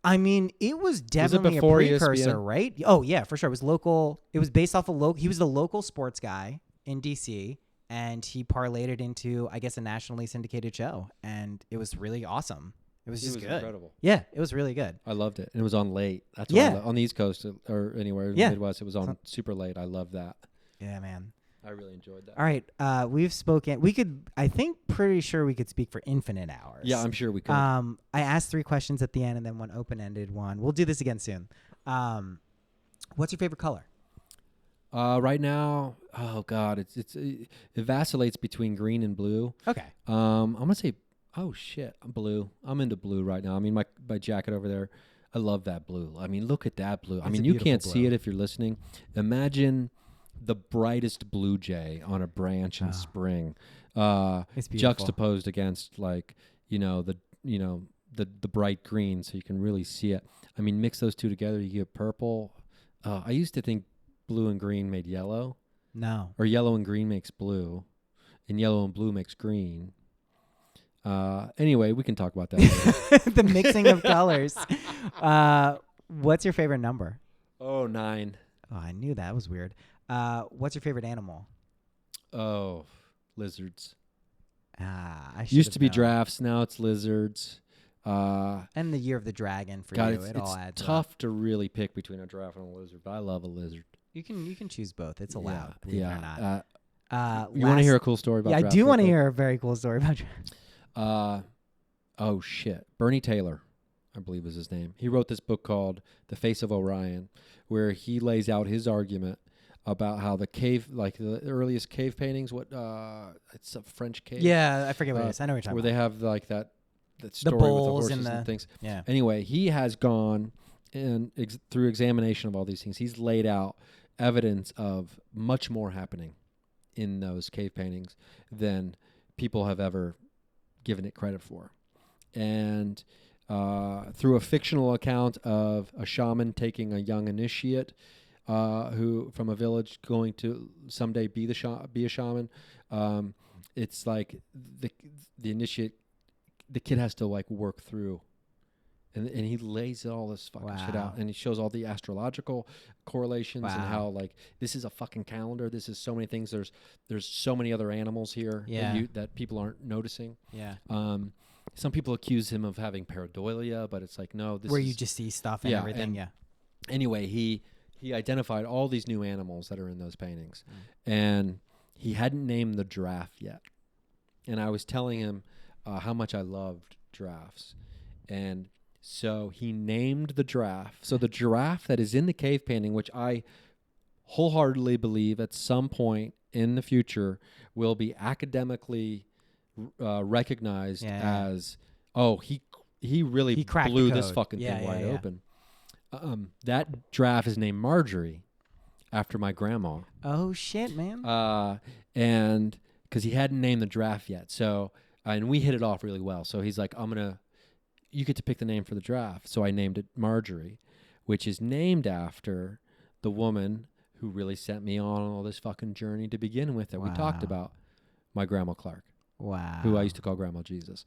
I mean, it was definitely a precursor, ESPN? Right? Oh, yeah, for sure. It was local. It was based off of he was the local sports guy in D.C., and he parlayed it into, I guess, a nationally syndicated show. And it was really awesome. It was just good. Incredible. Yeah, it was really good. I loved it. And it was on late. That's why on the East Coast or anywhere in the Midwest, it was on super late. I love that. Yeah, man. I really enjoyed that. All right. We've spoken. We could, I think, pretty sure we could speak for infinite hours. Yeah, I'm sure we could. I asked 3 questions at the end and then one open-ended one. We'll do this again soon. What's your favorite color? Right now, oh God, it vacillates between green and blue. Okay. I'm gonna say, oh shit, blue. I'm into blue right now. I mean, my jacket over there, I love that blue. I mean, look at that blue. I mean, you can't see it if you're listening. Imagine the brightest blue jay on a branch in spring, juxtaposed against like the bright green, so you can really see it. I mean, mix those two together, you get purple. I used to think blue and green made yellow. No. Or yellow and green makes blue, and yellow and blue makes green. Anyway, we can talk about that later. The mixing of colors. What's your favorite number? Oh, 9. Oh, I knew that was weird. What's your favorite animal? Oh, lizards. I used to be giraffes, now it's lizards. And the year of the dragon for you. It all adds tough up. to really pick between a giraffe and a lizard, but I love a lizard. You can choose both. It's allowed. Believe it or not. You want to hear a cool story about giraffes? Yeah, I do want to hear a very cool story about giraffes. Oh shit, Bernie Taylor, I believe is his name. He wrote this book called The Face of Orion, where he lays out his argument about how the cave, like the earliest cave paintings, it's a French cave. Yeah, I forget what it is. I know what you're talking about. Where they have like that story the bowls with the horses and things. Yeah. Anyway, he has gone and through examination of all these things, he's laid out evidence of much more happening in those cave paintings than people have ever given it credit for. And through a fictional account of a shaman taking a young initiate who from a village going to someday be a shaman, it's like the initiate, the kid has to like work through, and he lays all this fucking shit out, and he shows all the astrological correlations and how like this is a fucking calendar. This is so many things. There's so many other animals here that people aren't noticing. Yeah. Some people accuse him of having pareidolia, but it's like no. This where is, you just see stuff and everything. Anyway, he identified all these new animals that are in those paintings, and he hadn't named the giraffe yet. And I was telling him how much I loved giraffes. And so he named the giraffe. So the giraffe that is in the cave painting, which I wholeheartedly believe at some point in the future will be academically recognized as, oh, he really blew this fucking thing wide open. That giraffe is named Marjorie, after my grandma. Oh shit, man. And because he hadn't named the giraffe yet, so and we hit it off really well. So he's like, you get to pick the name for the giraffe. So I named it Marjorie, which is named after the woman who really sent me on all this fucking journey to begin with that we talked about, my Grandma Clark. Wow. Who I used to call Grandma Jesus.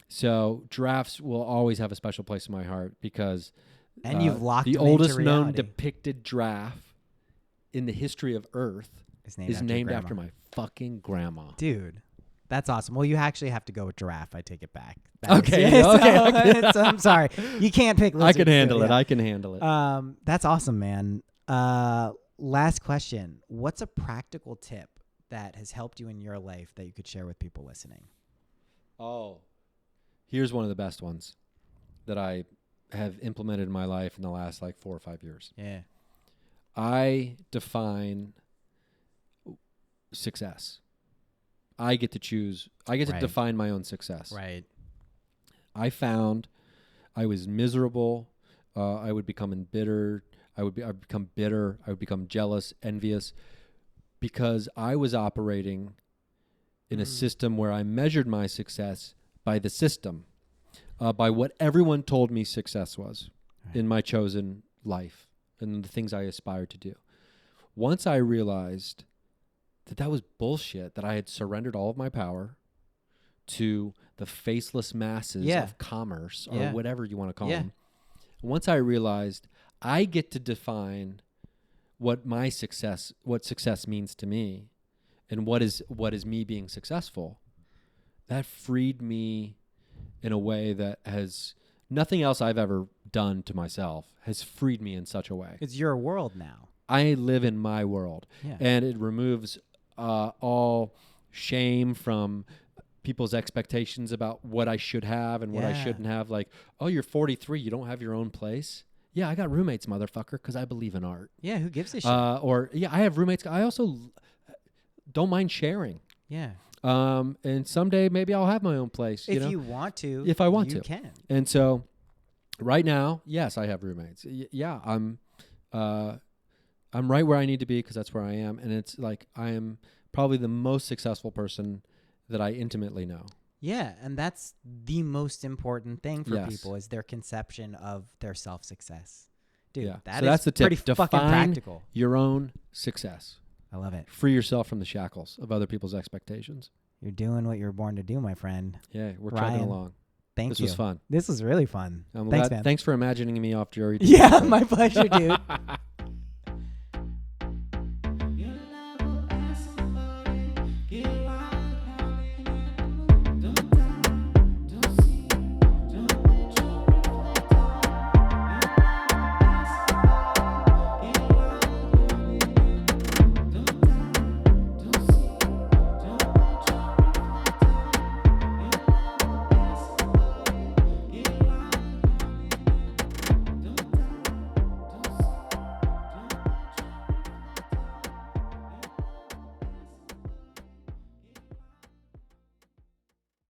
So giraffes will always have a special place in my heart because you've locked the oldest known depicted giraffe in the history of Earth is named after my fucking grandma. Dude, that's awesome. Well, you actually have to go with giraffe. I take it back. Okay. I'm sorry. You can't pick lizard. I can handle it. I can handle it. That's awesome, man. Last question. What's a practical tip that has helped you in your life that you could share with people listening? Oh, here's one of the best ones that I have implemented in my life in the last 4 or 5 years. Yeah. I define success. I get to choose. I get to define my own success. Right. I found I was miserable. I would become embittered. I'd become bitter. I would become jealous, envious, because I was operating in a system where I measured my success by the system, by what everyone told me success was in my chosen life and the things I aspired to do. Once I realized that was bullshit, that I had surrendered all of my power to the faceless masses of commerce or whatever you want to call them. Once I realized I get to define what success means to me and what is me being successful, that freed me in a way that has nothing else I've ever done to myself has freed me in such a way. It's your world now. I live in my world, and it removes all shame from people's expectations about what I should have and what I shouldn't have. Like, oh, you're 43, you don't have your own place. Yeah, I got roommates, motherfucker, because I believe in art. Yeah, who gives a shit? I have roommates. I also don't mind sharing. Yeah. And someday maybe I'll have my own place. If you want to. If I want to. You can. And so right now, yes, I have roommates. I'm right where I need to be because that's where I am. And it's like I am probably the most successful person that I intimately know. Yeah, and that's the most important thing for people is their conception of their self-success. Dude, that's the tip. Pretty fucking practical. Your own success. I love it. Free yourself from the shackles of other people's expectations. You're doing what you're born to do, my friend. Yeah, we're chugging along. Thank you. This was fun. This was really fun. Thanks, man. Thanks for imagining me off Jerry. Yeah, my pleasure, dude.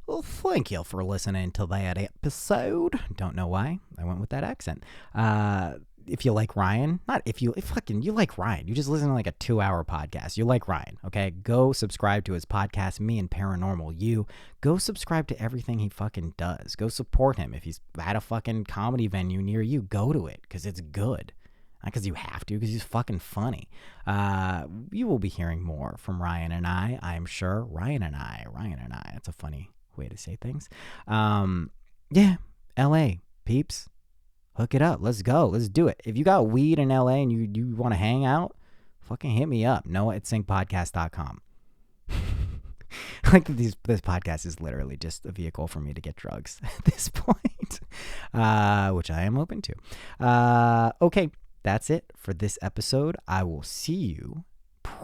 Well, thank you for listening to that episode. Don't know why I went with that accent. If you like Ryan, you like Ryan. You just listen to like a 2-hour podcast. You like Ryan, okay? Go subscribe to his podcast, Me and Paranormal You. Go subscribe to everything he fucking does. Go support him. If he's at a fucking comedy venue near you, go to it because it's good. Not because you have to, because he's fucking funny. You will be hearing more from Ryan and I, I'm sure. Ryan and I. That's a funny way to say things. Yeah, LA peeps, hook it up. Let's go. Let's do it. If you got weed in LA and you want to hang out, fucking hit me up. Noah@syncpodcast.com. Like this podcast is literally just a vehicle for me to get drugs at this point, which I am open to. Okay, that's it for this episode. I will see you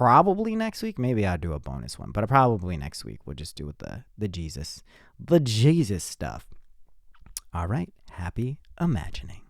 probably next week. Maybe I'll do a bonus one, but probably next week we'll just do with the Jesus stuff. All right. Happy imagining.